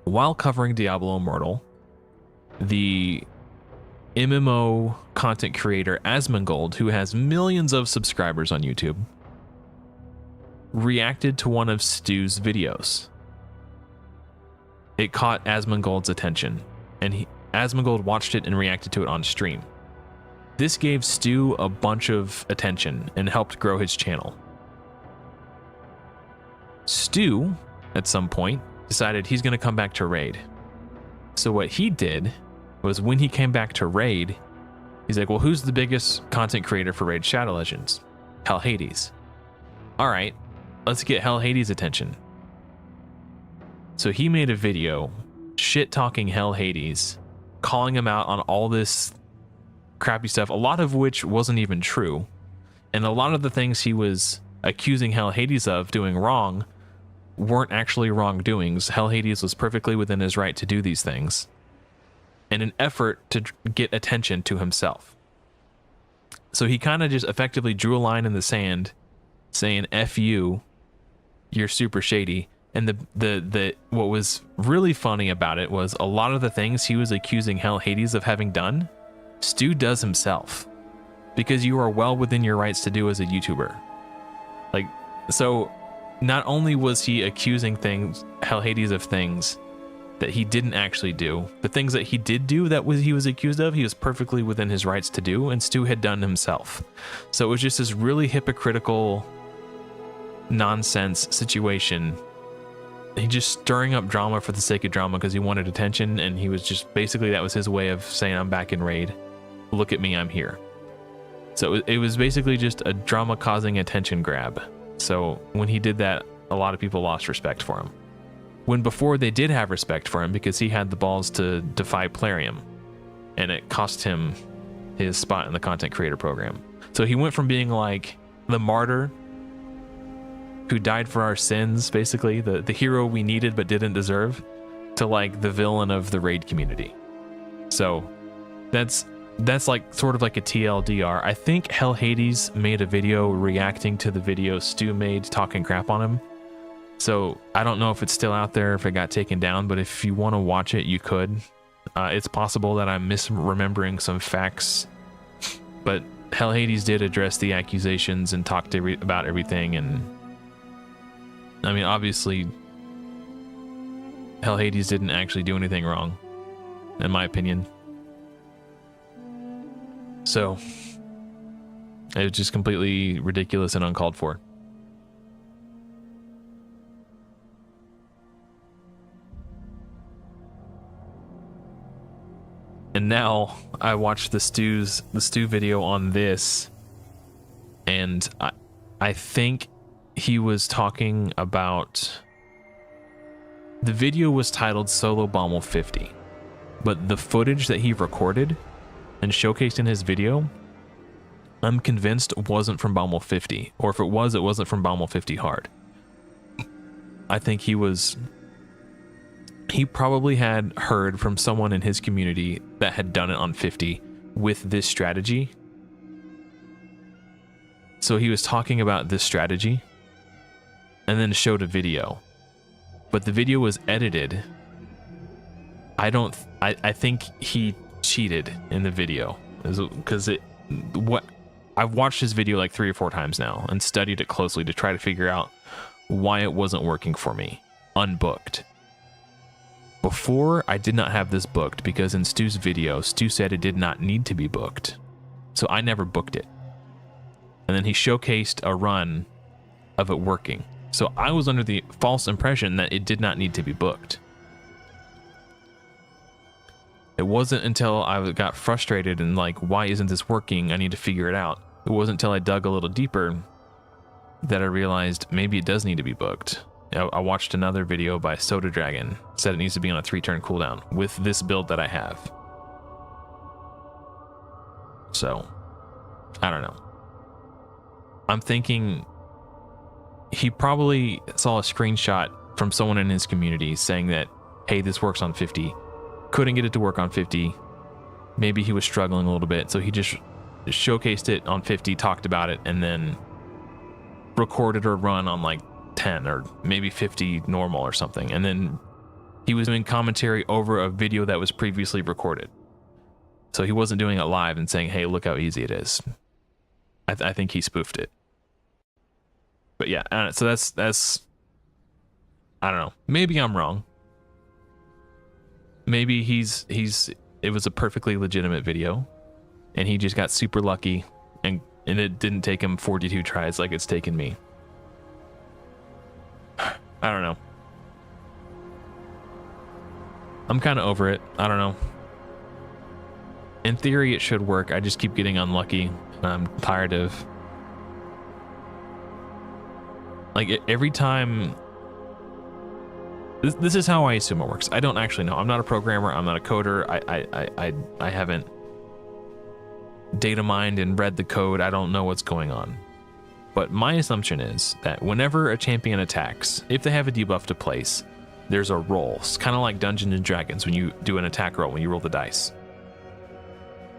Speaker 1: While covering Diablo Immortal, the MMO content creator Asmongold, who has millions of subscribers on YouTube, reacted to one of Stu's videos. It caught Asmongold's attention, and Asmongold watched it and reacted to it on stream. This gave Stu a bunch of attention and helped grow his channel. Stu, at some point, decided he's going to come back to Raid. So what he did was when he came back to Raid, he's like, well, who's the biggest content creator for Raid Shadow Legends? Hell Hades. All right, let's get Hell Hades' attention. So he made a video shit-talking Hell Hades, calling him out on all this crappy stuff, a lot of which wasn't even true. And a lot of the things he was accusing Hell Hades of doing wrong weren't actually wrongdoings. Hell Hades was perfectly within his right to do these things in an effort to get attention to himself. So he kind of just effectively drew a line in the sand saying, F you, you're super shady. And the what was really funny about it was a lot of the things he was accusing Hell Hades of having done, Stu does himself, because you are well within your rights to do as a YouTuber. Like, so not only was he accusing Hell Hades of things that he didn't actually do, the things that he did do he was accused of, he was perfectly within his rights to do, and Stu had done himself. So it was just this really hypocritical nonsense situation. He just stirring up drama for the sake of drama because he wanted attention, and he was just basically, that was his way of saying, I'm back in Raid. Look at me, I'm here. So it was basically just a drama causing attention grab. So when he did that, a lot of people lost respect for him. When before they did have respect for him because he had the balls to defy Plarium, and it cost him his spot in the content creator program. So he went from being like the martyr who died for our sins, basically the hero we needed but didn't deserve, to like the villain of the Raid community. So that's like sort of like a TLDR. I think Hell Hades made a video reacting to the video Stu made talking crap on him. So I don't know if it's still out there, if it got taken down, but if you want to watch it, you could. It's possible that I'm misremembering some facts, but Hell Hades did address the accusations and talked about everything. And I mean, obviously, Hell Hades didn't actually do anything wrong, in my opinion. So it was just completely ridiculous and uncalled for. And now I watched the Stu video on this, and I think he was talking about, the video was titled Solo Bomel 50, but the footage that he recorded and showcased in his video, I'm convinced wasn't from Bomel 50, or if it was, it wasn't from Bomel 50 Hard. I think he probably had heard from someone in his community that had done it on 50 with this strategy. So he was talking about this strategy and then showed a video, but the video was edited. I think he cheated in the video, because I've watched his video like 3 or 4 times now and studied it closely to try to figure out why it wasn't working for me unbooked. Before, I did not have this booked because in Stu's video, Stu said it did not need to be booked, so I never booked it. And then he showcased a run of it working, so I was under the false impression that it did not need to be booked. It wasn't until I got frustrated and like, why isn't this working? I need to figure it out. It wasn't until I dug a little deeper that I realized maybe it does need to be booked. I watched another video by Soda Dragon, said it needs to be on a 3-turn cooldown with this build that I have. So, I don't know. I'm thinking he probably saw a screenshot from someone in his community saying that, hey, this works on 50. Couldn't get it to work on 50. Maybe he was struggling a little bit, so he just showcased it on 50, talked about it, and then recorded a run on like 10 or maybe 50 normal or something. And then he was doing commentary over a video that was previously recorded. So he wasn't doing it live and saying, hey, look how easy it is. I think he spoofed it. But yeah, so that's I don't know. Maybe I'm wrong. Maybe it was a perfectly legitimate video and he just got super lucky and it didn't take him 42 tries like it's taken me. I don't know. I'm kind of over it. I don't know. In theory, it should work. I just keep getting unlucky. I'm tired of... Like, every time... This is how I assume it works. I don't actually know. I'm not a programmer. I'm not a coder. I haven't data mined and read the code. I don't know what's going on. But my assumption is that whenever a champion attacks, if they have a debuff to place, there's a roll. It's kind of like Dungeons and Dragons when you do an attack roll, when you roll the dice.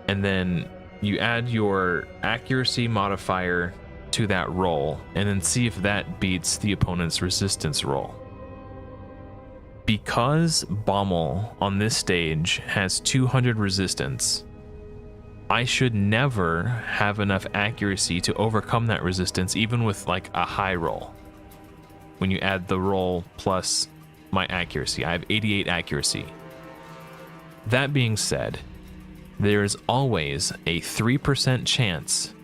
Speaker 1: And then you add your accuracy modifier to that roll and then see if that beats the opponent's resistance roll. Because Bomel on this stage has 200 resistance, I should never have enough accuracy to overcome that resistance, even with like a high roll. When you add the roll plus my accuracy, I have 88 accuracy. That being said, there is always a 3% chance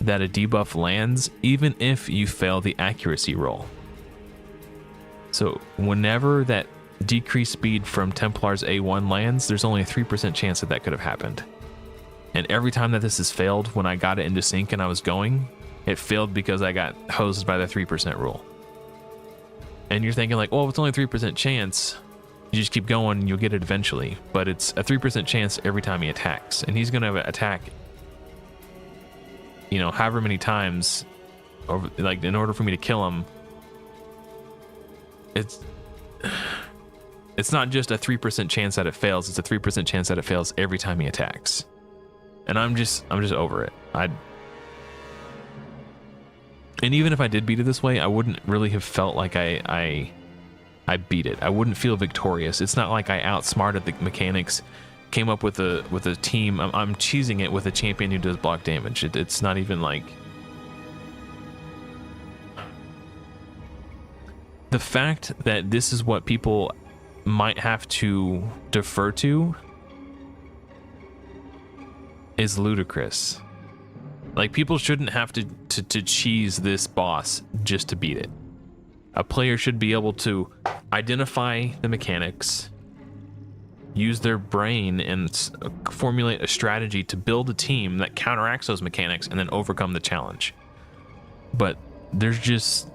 Speaker 1: that a debuff lands, even if you fail the accuracy roll. So whenever that decreased speed from Templar's A1 lands, there's only a 3% chance that that could have happened. And every time that this has failed, when I got it into sync and I was going, it failed because I got hosed by the 3% rule. And you're thinking like, well, if it's only a 3% chance, you just keep going and you'll get it eventually. But it's a 3% chance every time he attacks. And he's going to attack, you know, however many times, over, like, in order for me to kill him. It's not just a 3% chance that it fails, it's a 3% chance that it fails every time he attacks. And I'm just over it. And even if I did beat it this way, I wouldn't really have felt like I beat it. I wouldn't feel victorious. It's not like I outsmarted the mechanics, came up with a team. I'm cheesing it with a champion who does block damage. It's not even like... The fact that this is what people might have to defer to is ludicrous. Like, people shouldn't have to cheese this boss just to beat it. A player should be able to identify the mechanics, use their brain, and formulate a strategy to build a team that counteracts those mechanics and then overcome the challenge. But there's just...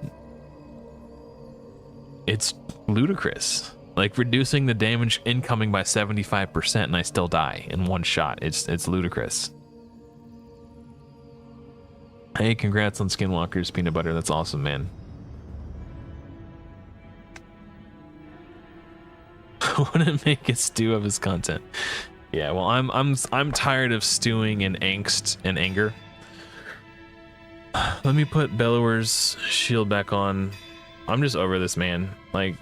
Speaker 1: It's ludicrous. Like, reducing the damage incoming by 75% and I still die in one shot. It's ludicrous. Hey, congrats on Skinwalker's peanut butter. That's awesome, man. Wouldn't make a stew of his content. Yeah, well, I'm tired of stewing in angst and anger. Let me put Bellower's shield back on. I'm just over this, man. Like,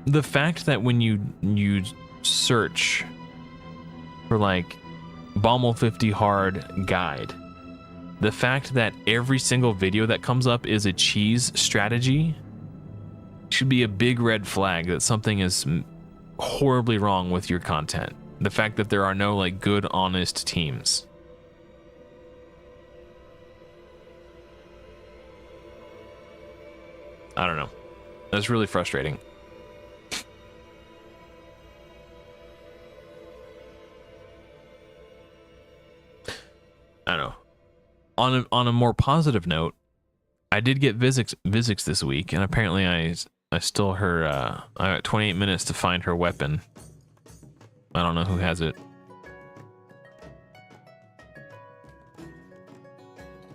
Speaker 1: the fact that when you search for like Bomel 50 hard guide, the fact that every single video that comes up is a cheese strategy should be a big red flag that something is horribly wrong with your content. The fact that there are no like good, honest teams. I don't know. That's really frustrating. I don't know. On a more positive note, I did get Physics this week, and apparently I stole her. I got 28 minutes to find her weapon. I don't know who has it.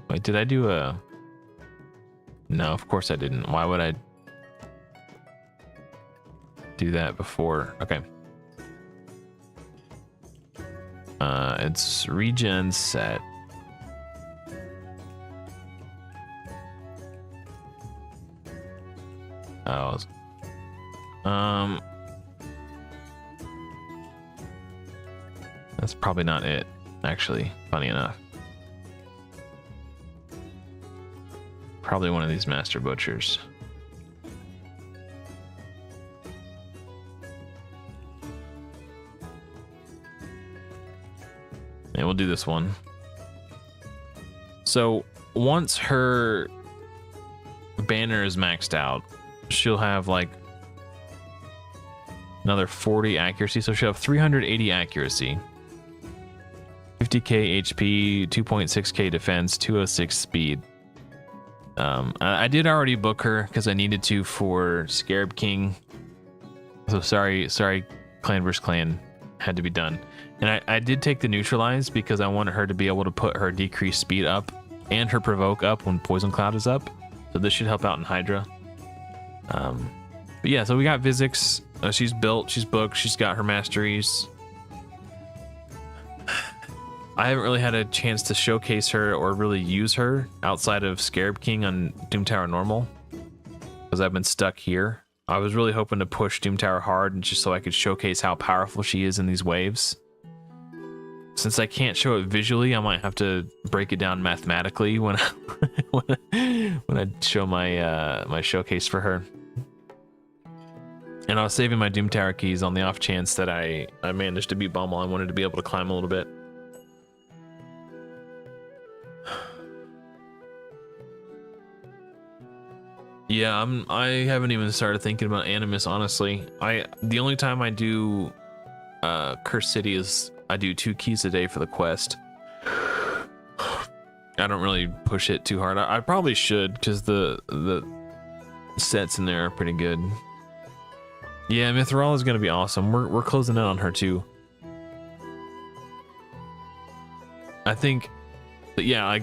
Speaker 1: Wait, did I do a... No, of course I didn't. Why would I do that before? Okay. It's regen set. Oh. That's probably not it, actually, funny enough. Probably one of these master butchers. Yeah, we'll do this one. So once her banner is maxed out, she'll have like another 40 accuracy. So she'll have 380 accuracy, 50k HP, 2.6k defense, 206 speed. I did already book her because I needed to for Scarab King. So sorry, clan vs clan had to be done. And I did take the neutralize because I wanted her to be able to put her decreased speed up and her provoke up when Poison Cloud is up. So this should help out in Hydra. But yeah, so we got Vizix. She's built, she's booked, she's got her masteries. I haven't really had a chance to showcase her or really use her outside of Scarab King on Doom Tower normal because I've been stuck here. I was really hoping to push Doom Tower hard and just so I could showcase how powerful she is in these waves. Since I can't show it visually, I might have to break it down mathematically when I show my my showcase for her. And I was saving my Doom Tower keys on the off chance that I managed to beat Bomel. I wanted to be able to climb a little bit. Yeah, I haven't even started thinking about Animus, honestly. The only time I do Curse City is I do 2 keys a day for the quest. I don't really push it too hard. I probably should because the sets in there are pretty good. Yeah, Mithril is gonna be awesome. We're closing in on her too. I think, but yeah,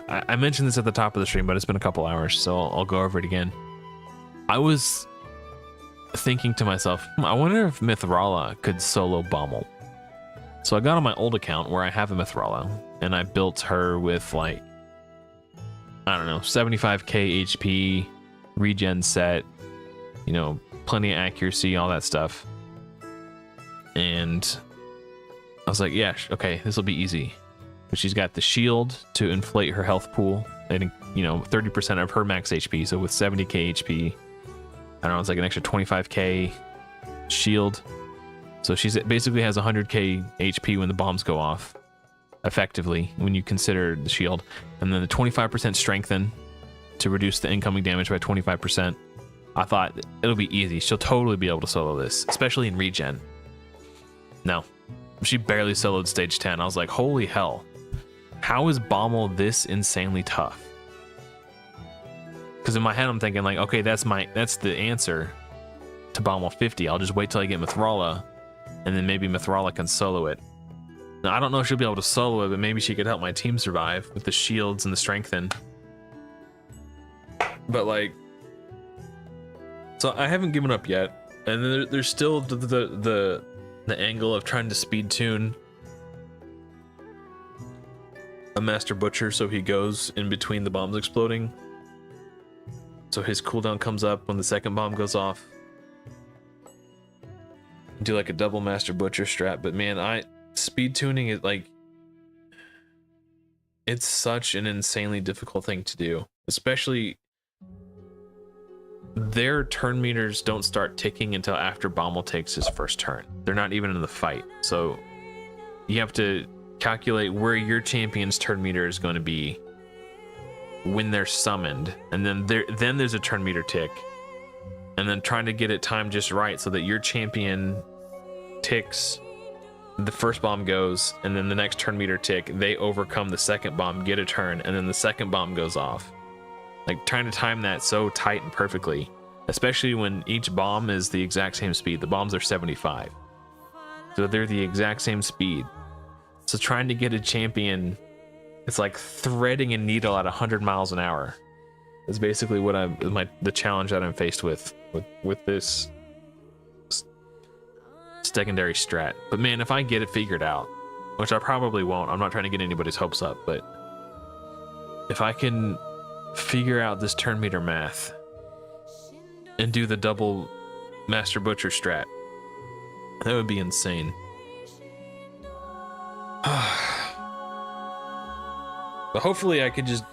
Speaker 1: I mentioned this at the top of the stream, but it's been a couple hours, so I'll go over it again. I was thinking to myself, I wonder if Mithrala could solo Bommel. So I got on my old account where I have a Mithrala, and I built her with like, I don't know, 75k HP, regen set, you know, plenty of accuracy, all that stuff. And I was like, yeah, okay, this will be easy. But she's got the shield to inflate her health pool, and you know, 30% of her max HP. So with 70k HP, I don't know, it's like an extra 25k shield. So she's basically has 100k HP when the bombs go off, effectively, when you consider the shield. And then the 25% strengthen to reduce the incoming damage by 25%. I thought it'll be easy. She'll totally be able to solo this, especially in regen. No, she barely soloed stage 10. I was like, holy hell. How is Bommel this insanely tough? Because in my head I'm thinking like, okay, that's the answer to Bommel 50. I'll just wait till I get Mithrala, and then maybe Mithrala can solo it. Now I don't know if she'll be able to solo it, but maybe she could help my team survive with the shields and the strengthen. But like, so I haven't given up yet, and then there's still the angle of trying to speed tune a Master Butcher so he goes in between the bombs exploding, so his cooldown comes up when the second bomb goes off. Do like a double Master Butcher strat, but man, speed tuning is like, it's such an insanely difficult thing to do, especially their turn meters don't start ticking until after Bommel takes his first turn. They're not even in the fight, so you have to calculate where your champion's turn meter is going to be when they're summoned, and then there's a turn meter tick, and then trying to get it timed just right so that your champion ticks, the first bomb goes, and then the next turn meter tick, they overcome the second bomb, get a turn, and then the second bomb goes off. Like, trying to time that so tight and perfectly, especially when each bomb is the exact same speed. The bombs are 75, so they're the exact same speed. So trying to get a champion, it's like threading a needle at 100 miles an hour. Is basically what the challenge that I'm faced with this secondary strat. But man, if I get it figured out, which I probably won't, I'm not trying to get anybody's hopes up, but if I can figure out this turn meter math and do the double Master Butcher strat, that would be insane. But hopefully I could just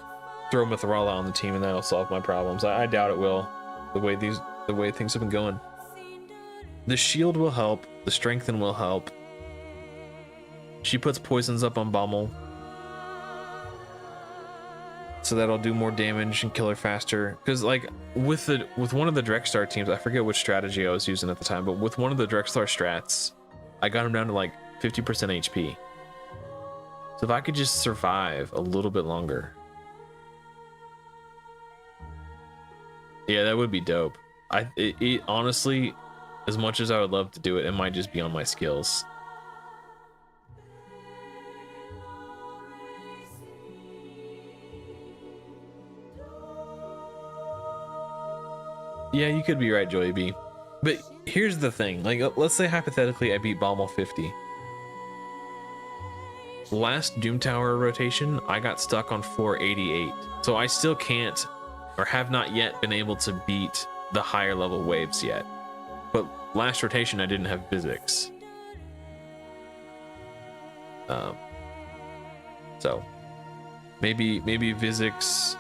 Speaker 1: throw Mithrala on the team and that'll solve my problems. I doubt it will, the way things have been going. The shield will help, the strengthen will help. She puts poisons up on Bommel. so that'll do more damage and kill her faster. Because like with one of the Drexstar teams, I forget which strategy I was using at the time, but with one of the Drexstar strats, I got him down to like 50% HP. So if I could just survive a little bit longer, yeah, that would be dope. It honestly, as much as I would love to do it, it might just be on my skills. Yeah, you could be right, Joey B. But here's the thing, like, let's say hypothetically I beat bomel 50. Last Doom Tower rotation, I got stuck on 488. So I still can't, or have not yet been able to beat the higher level waves yet. But last rotation, I didn't have physics. So maybe physics.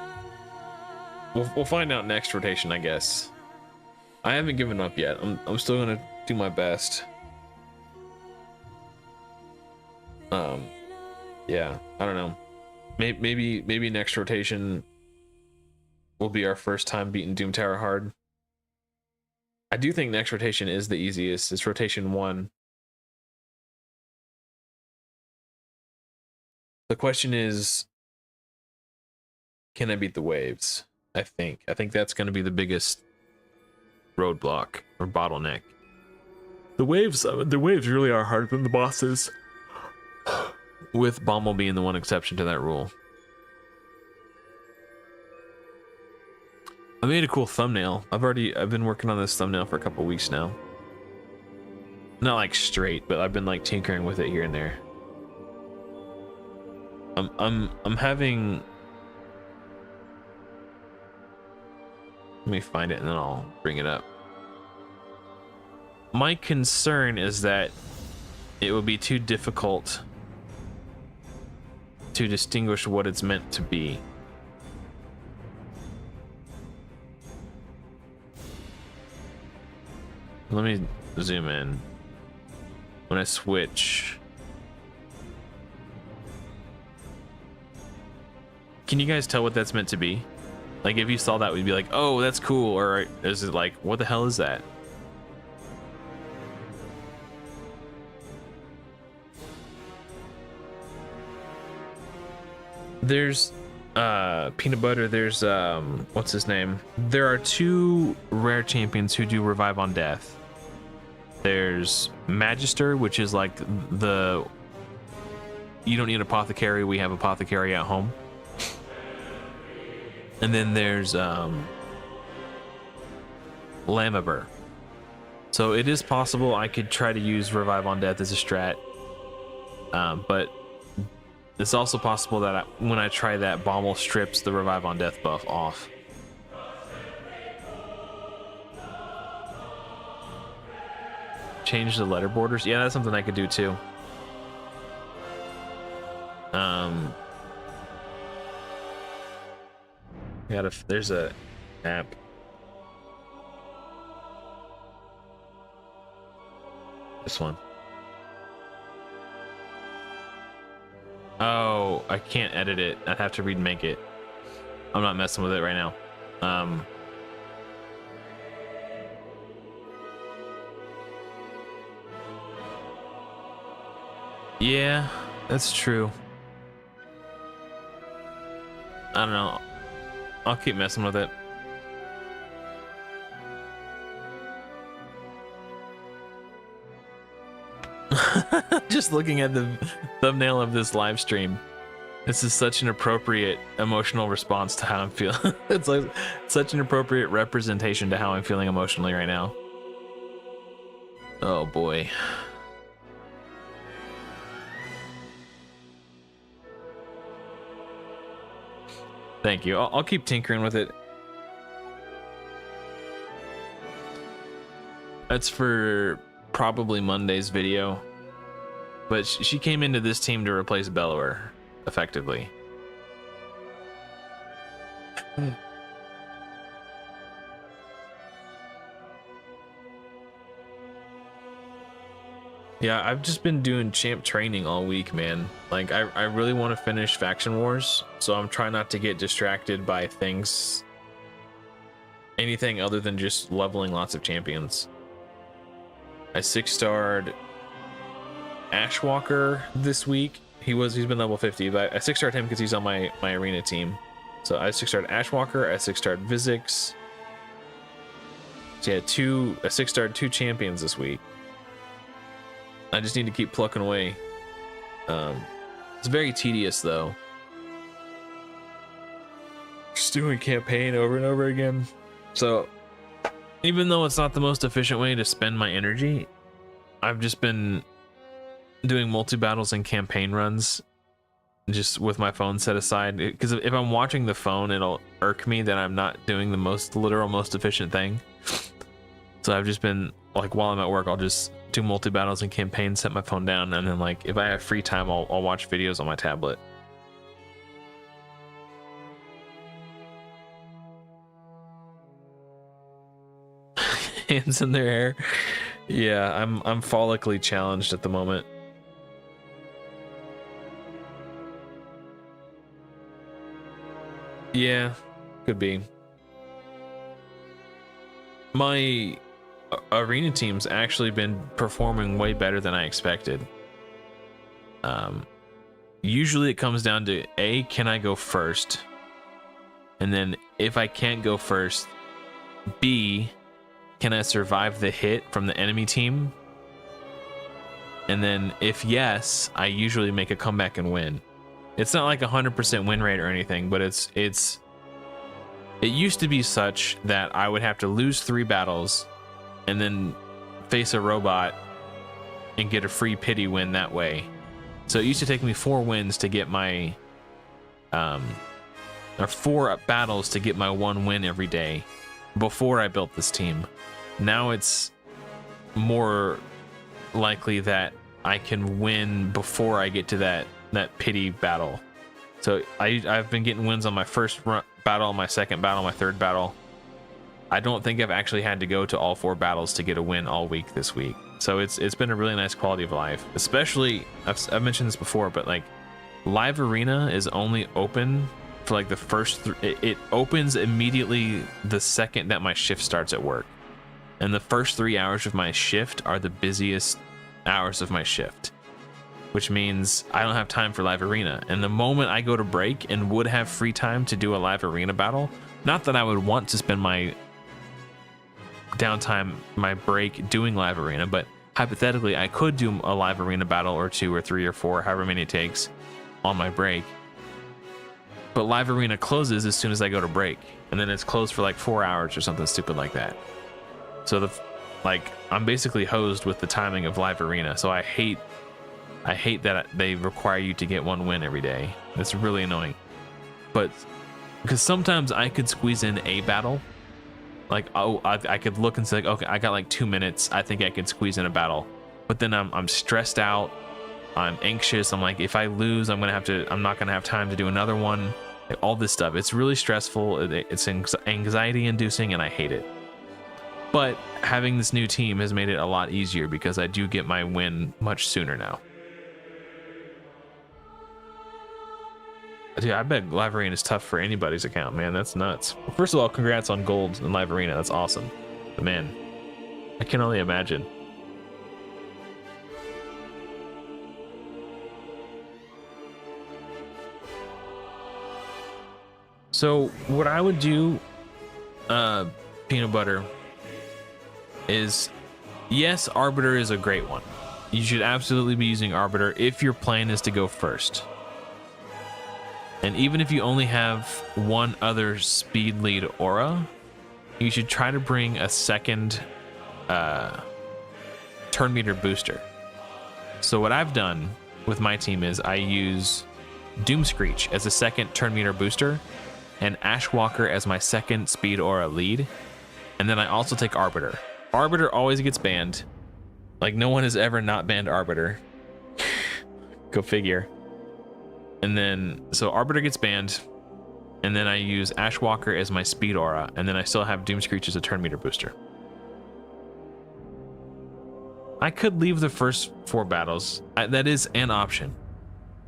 Speaker 1: We'll find out next rotation, I guess. I haven't given up yet. I'm still gonna do my best. Yeah, I don't know. Maybe next rotation will be our first time beating Doom Tower hard. I do think next rotation is the easiest. It's rotation 1. The question is, can I beat the waves? I think that's going to be the biggest roadblock or bottleneck. The waves really are harder than the bosses, with bomel being the one exception to that rule. I made a cool thumbnail. I've been working on this thumbnail for a couple weeks now. Not like straight, but I've been like tinkering with it here and there. I'm having, let me find it and then I'll bring it up. My concern is that it would be too difficult to distinguish what it's meant to be. Let me zoom in. When I switch, can you guys tell what that's meant to be? Like, if you saw that, we'd be like, oh, that's cool. Or is it like, what the hell is that? There's peanut butter. There's what's his name? There are 2 rare champions who do revive on death. There's Magister, which is like the, you don't need apothecary, we have apothecary at home. And then there's Lamaber. So it is possible I could try to use revive on death as a strat, but it's also possible that when I try that, bomel strips the revive on death buff off. Change the letter borders. Yeah, that's something I could do too. There's a app. This one. Oh, I can't edit it. I'd have to remake it. I'm not messing with it right now. Yeah, that's true. I don't know. I'll keep messing with it. Just looking at the thumbnail of this live stream, this is such an appropriate emotional response to how I'm feeling. It's like such an appropriate representation to how I'm feeling emotionally right now. Oh boy. Thank you. I'll keep tinkering with it. That's for probably Monday's video. But she came into this team to replace Bellower, effectively. Yeah, I've just been doing champ training all week, man. Like, I really want to finish Faction Wars, so I'm trying not to get distracted by things, anything other than just leveling lots of champions. I 6-starred Ashwalker this week. He's been level 50, but I 6-starred him because he's on my arena team. So I 6-starred Ashwalker, I 6-starred Vizix. So yeah, I 6-starred 2 champions this week. I just need to keep plucking away. It's very tedious though. Just doing campaign over and over again. So even though it's not the most efficient way to spend my energy, I've just been doing multi-battles and campaign runs just with my phone set aside, because if I'm watching the phone, it'll irk me that I'm not doing the most efficient thing. So I've just been like, while I'm at work, I'll just do multi-battles and campaigns, set my phone down, and then like if I have free time, I'll watch videos on my tablet. Hands in their hair. Yeah, I'm follically challenged at the moment. Yeah, could be. My arena team's actually been performing way better than I expected. Usually it comes down to A, can I go first? And then if I can't go first, B, can I survive the hit from the enemy team? And then if yes, I usually make a comeback and win. It's not like 100% win rate or anything, but it used to be such that I would have to lose 3 battles and then face a robot and get a free pity win that way. So it used to take me 4 wins to get my or 4 battles to get my 1 win every day before I built this team. Now it's more likely that I can win before I get to that pity battle. So I've been getting wins on my first battle, my second battle, my third battle. I don't think I've actually had to go to all 4 battles to get a win all week this week. So it's been a really nice quality of life. Especially, I've mentioned this before, but like live arena is only open for like the first it opens immediately the second that my shift starts at work. And the first 3 hours of my shift are the busiest hours of my shift, which means I don't have time for live arena. And the moment I go to break and would have free time to do a live arena battle, not that I would want to spend my downtime, my break doing live arena, but hypothetically I could do a live arena battle or 2 or 3 or 4, however many it takes on my break. But live arena closes as soon as I go to break, and then it's closed for like 4 hours or something stupid like that. So I'm basically hosed with the timing of live arena. So I hate that they require you to get 1 win every day. It's really annoying. But because sometimes I could squeeze in a battle, like I could look and say, like, okay, I got like 2 minutes, I think I could squeeze in a battle. But then I'm stressed out, I'm anxious, I'm like, if I lose, I'm not gonna have time to do another one. Like, all this stuff, it's really stressful, it's anxiety inducing, and I hate it. But having this new team has made it a lot easier because I do get my win much sooner now. Dude, I bet live arena is tough for anybody's account, man. That's nuts. Well, first of all, congrats on gold in live arena. That's awesome. But man, I can only imagine. So what I would do, peanut butter, is yes, Arbiter is a great one. You should absolutely be using Arbiter if your plan is to go first. And even if you only have 1 other speed lead aura, you should try to bring a second turn meter booster. So what I've done with my team is I use Doomscreech as a second turn meter booster and Ashwalker as my second speed aura lead. And then I also take Arbiter. Arbiter always gets banned. Like, no one has ever not banned Arbiter. Go figure. And then, so Arbiter gets banned, and then I use Ashwalker as my speed aura, and then I still have Doomscreech as a turn meter booster. I could leave the first 4 battles. That is an option.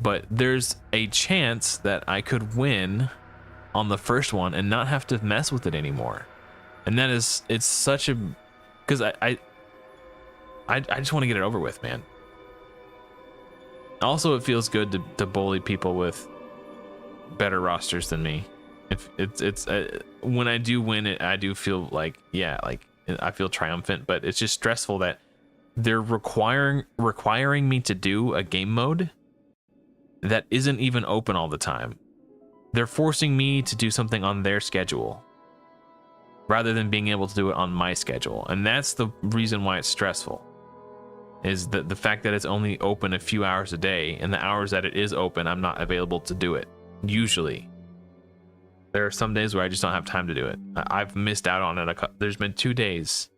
Speaker 1: But there's a chance that I could win on the first one and not have to mess with it anymore. And that is, it's such a, because I just want to get it over with, man. Also, it feels good to bully people with better rosters than me. If it's when I do win it, I do feel like, yeah, like I feel triumphant, but it's just stressful that they're requiring me to do a game mode that isn't even open all the time. They're forcing me to do something on their schedule rather than being able to do it on my schedule. And that's the reason why it's stressful, is that the fact that it's only open a few hours a day, and the hours that it is open, I'm not available to do it. Usually. There are some days where I just don't have time to do it. I've missed out on it. There's been 2 days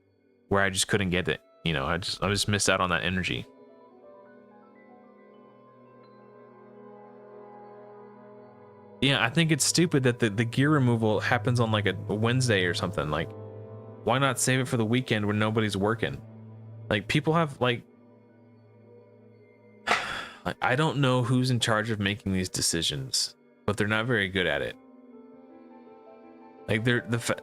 Speaker 1: where I just couldn't get it. You know, I just missed out on that energy. Yeah, I think it's stupid that the gear removal happens on like a Wednesday or something. Like, why not save it for the weekend when nobody's working? Like, people have like I don't know who's in charge of making these decisions, but they're not very good at it. Like,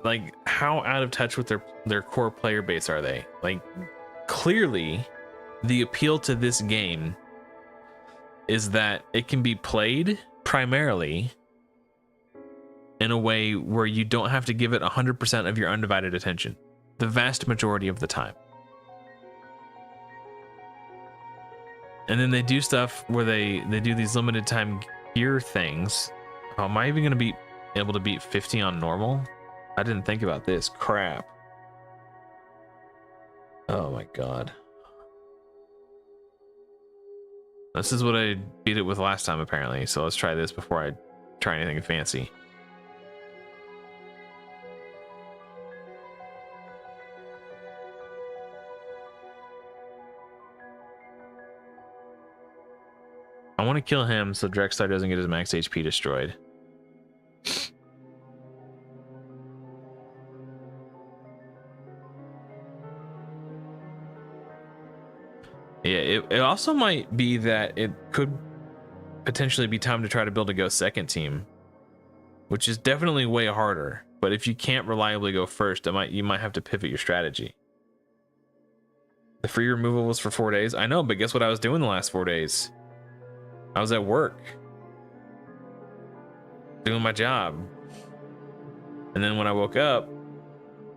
Speaker 1: like, how out of touch with their core player base are they? Like, clearly the appeal to this game is that it can be played primarily in a way where you don't have to give it 100% of your undivided attention the vast majority of the time. And then they do stuff where they do these limited time gear things. Oh, am I even going to be able to beat 50 on normal? I didn't think about this. Crap. Oh my god. This is what I beat it with last time, apparently. So let's try this before I try anything fancy. I want to kill him so Drexstar doesn't get his max HP destroyed. Yeah, it also might be that it could potentially be time to try to build a go second team, which is definitely way harder. But if you can't reliably go first, you might have to pivot your strategy. The free removal was for 4 days. I know, but guess what I was doing the last 4 days? I was at work, doing my job. And then when I woke up,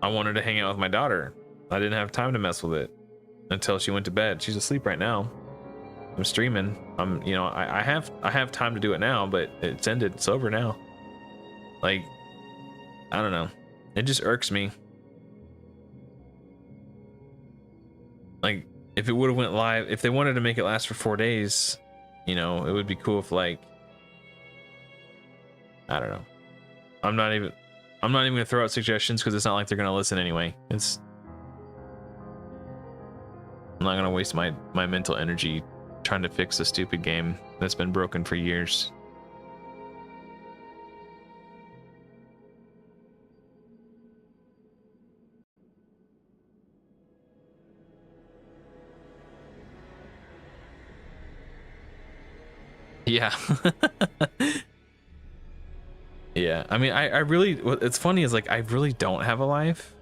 Speaker 1: I wanted to hang out with my daughter. I didn't have time to mess with it until she went to bed. She's asleep right now. I'm streaming. You know, I have time to do it now, but it's ended. It's over now. Like, I don't know. It just irks me. Like, if it would have went live, if they wanted to make it last for 4 days, you know, it would be cool if, like, I don't know. I'm not even gonna throw out suggestions because it's not like they're gonna listen anyway. I'm not gonna waste my mental energy trying to fix a stupid game that's been broken for years. Yeah. Yeah, I mean, I really, what's funny is, like, I really don't have a life.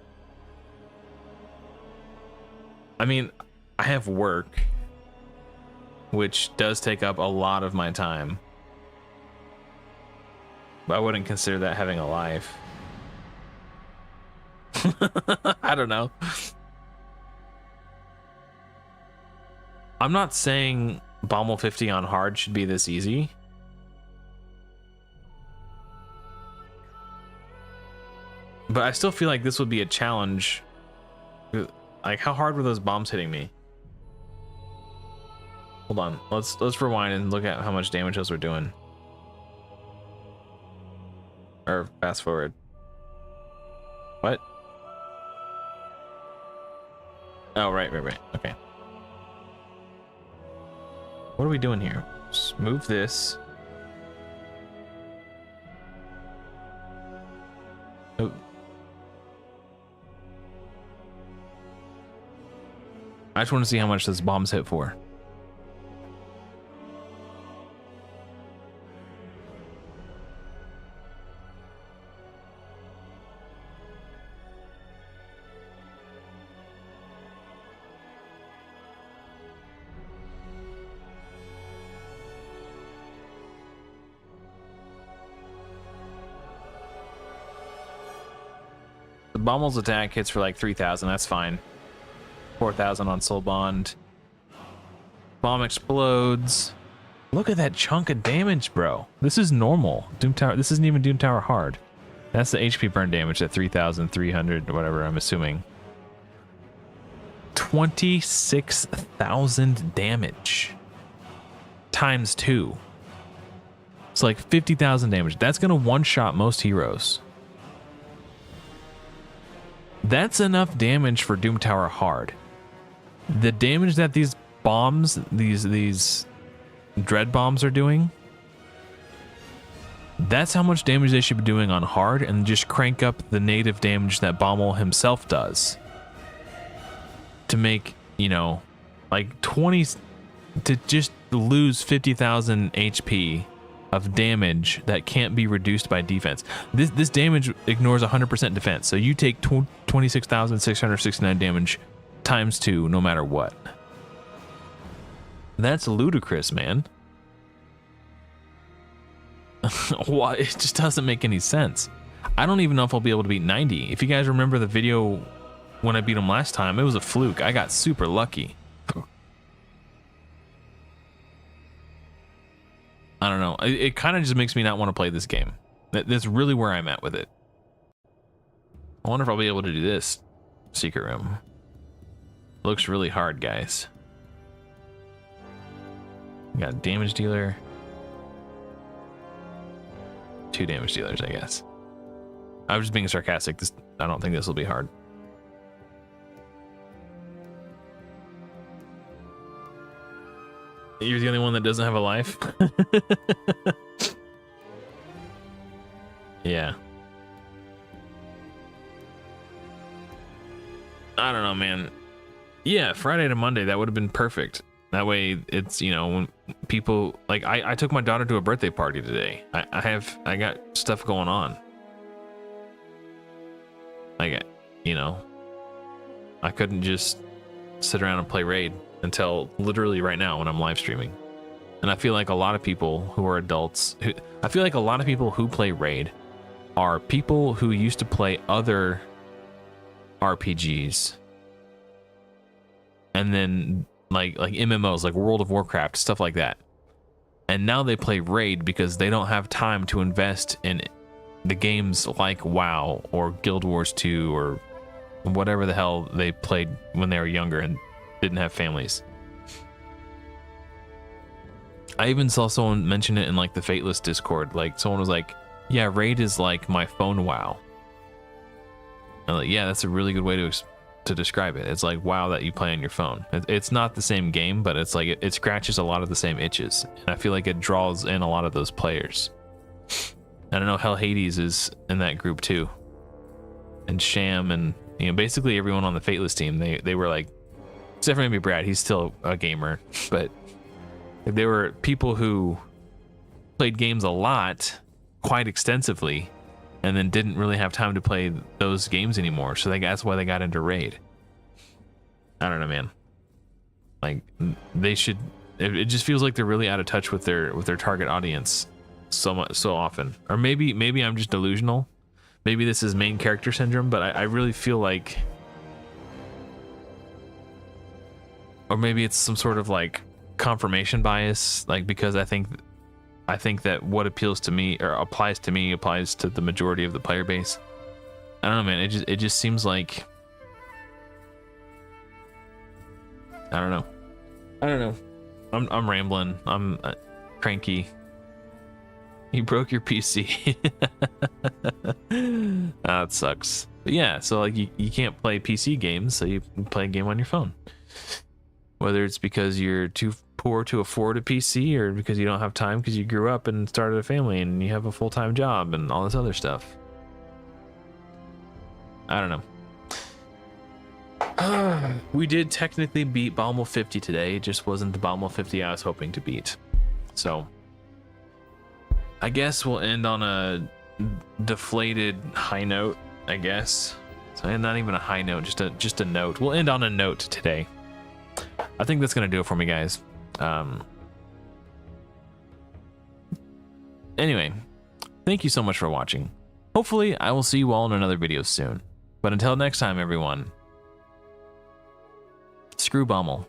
Speaker 1: I mean, I have work, which does take up a lot of my time, but I wouldn't consider that having a life. I don't know. I'm not saying bomel 50 on hard should be this easy. But I still feel like this would be a challenge. Like, how hard were those bombs hitting me? Hold on, let's rewind and look at how much damage those were doing. Or fast forward. What? Oh, right. Okay. What are we doing here? Just move this. Oh. I just want to see how much this bomb's hit for. The bommel's attack hits for like 3,000. That's fine. 4,000 on Soul Bond. Bomb explodes. Look at that chunk of damage, bro. This is normal. Doom Tower. This isn't even Doom Tower hard. That's the HP burn damage at 3,300 or whatever, I'm assuming. 26,000 damage. Times 2. It's like 50,000 damage. That's going to one-shot most heroes. That's enough damage for Doom Tower hard. The damage that these bombs, these dread bombs are doing, that's how much damage they should be doing on hard, and just crank up the native damage that Bomel himself does to make, you know, like 20, to just lose 50,000 HP of damage that can't be reduced by defense. This damage ignores 100% defense, so you take 26,669 damage times 2 no matter what. That's ludicrous, man. Why? It just doesn't make any sense. I don't even know if I'll be able to beat 90. If you guys remember the video when I beat him last time, it was a fluke. I got super lucky. I don't know. It kind of just makes me not want to play this game. That's really where I'm at with it. I wonder if I'll be able to do this. Secret room. Looks really hard, guys. Got damage dealer. 2 damage dealers, I guess. I was just being sarcastic. I don't think this will be hard. You're the only one that doesn't have a life? Yeah. I don't know, man. Yeah, Friday to Monday, that would have been perfect. That way, it's, you know, when people, like, I took my daughter to a birthday party today. I got stuff going on. You know, I couldn't just sit around and play Raid until literally right now when I'm live streaming. And I feel like a lot of people who are adults, I feel like a lot of people who play Raid are people who used to play other RPGs. And then like MMOs, like World of Warcraft, stuff like that. And now they play Raid because they don't have time to invest in the games like WoW or Guild Wars 2 or whatever the hell they played when they were younger and didn't have families. I even saw someone mention it in like the Fateless Discord. Like someone was like, yeah, Raid is like my phone WoW. And like, yeah, that's a really good way to describe it. It's like WoW that you play on your phone. It's not the same game, but it's like it scratches a lot of the same itches. And I feel like it draws in a lot of those players. I don't know, Hell Hades is in that group too. And Sham and, you know, basically everyone on the Fateless team, they were like, except for maybe Brad, he's still a gamer, but they were people who played games a lot, quite extensively, and then didn't really have time to play those games anymore. So that's why they got into Raid. I don't know, man. Like they should. It just feels like they're really out of touch with their target audience so often. Or maybe I'm just delusional. Maybe this is main character syndrome, but I really feel like, or maybe it's some sort of like confirmation bias, like because I think that what appeals to me or applies to me applies to the majority of the player base. I don't know, man. It just seems like, I don't know. I'm rambling. I'm cranky. You broke your PC. That sucks. But yeah, so like you can't play PC games, so you play a game on your phone. Whether it's because you're too poor to afford a PC or because you don't have time because you grew up and started a family and you have a full-time job and all this other stuff. I don't know. We did technically beat bomel 50 today. It just wasn't the bomel 50 I was hoping to beat. So I guess we'll end on a deflated high note, I guess. So not even a high note, just a note. We'll end on a note today. I think that's gonna do it for me, guys. Anyway, thank you so much for watching. Hopefully I will see you all in another video soon. But until next time, everyone, screw bomel.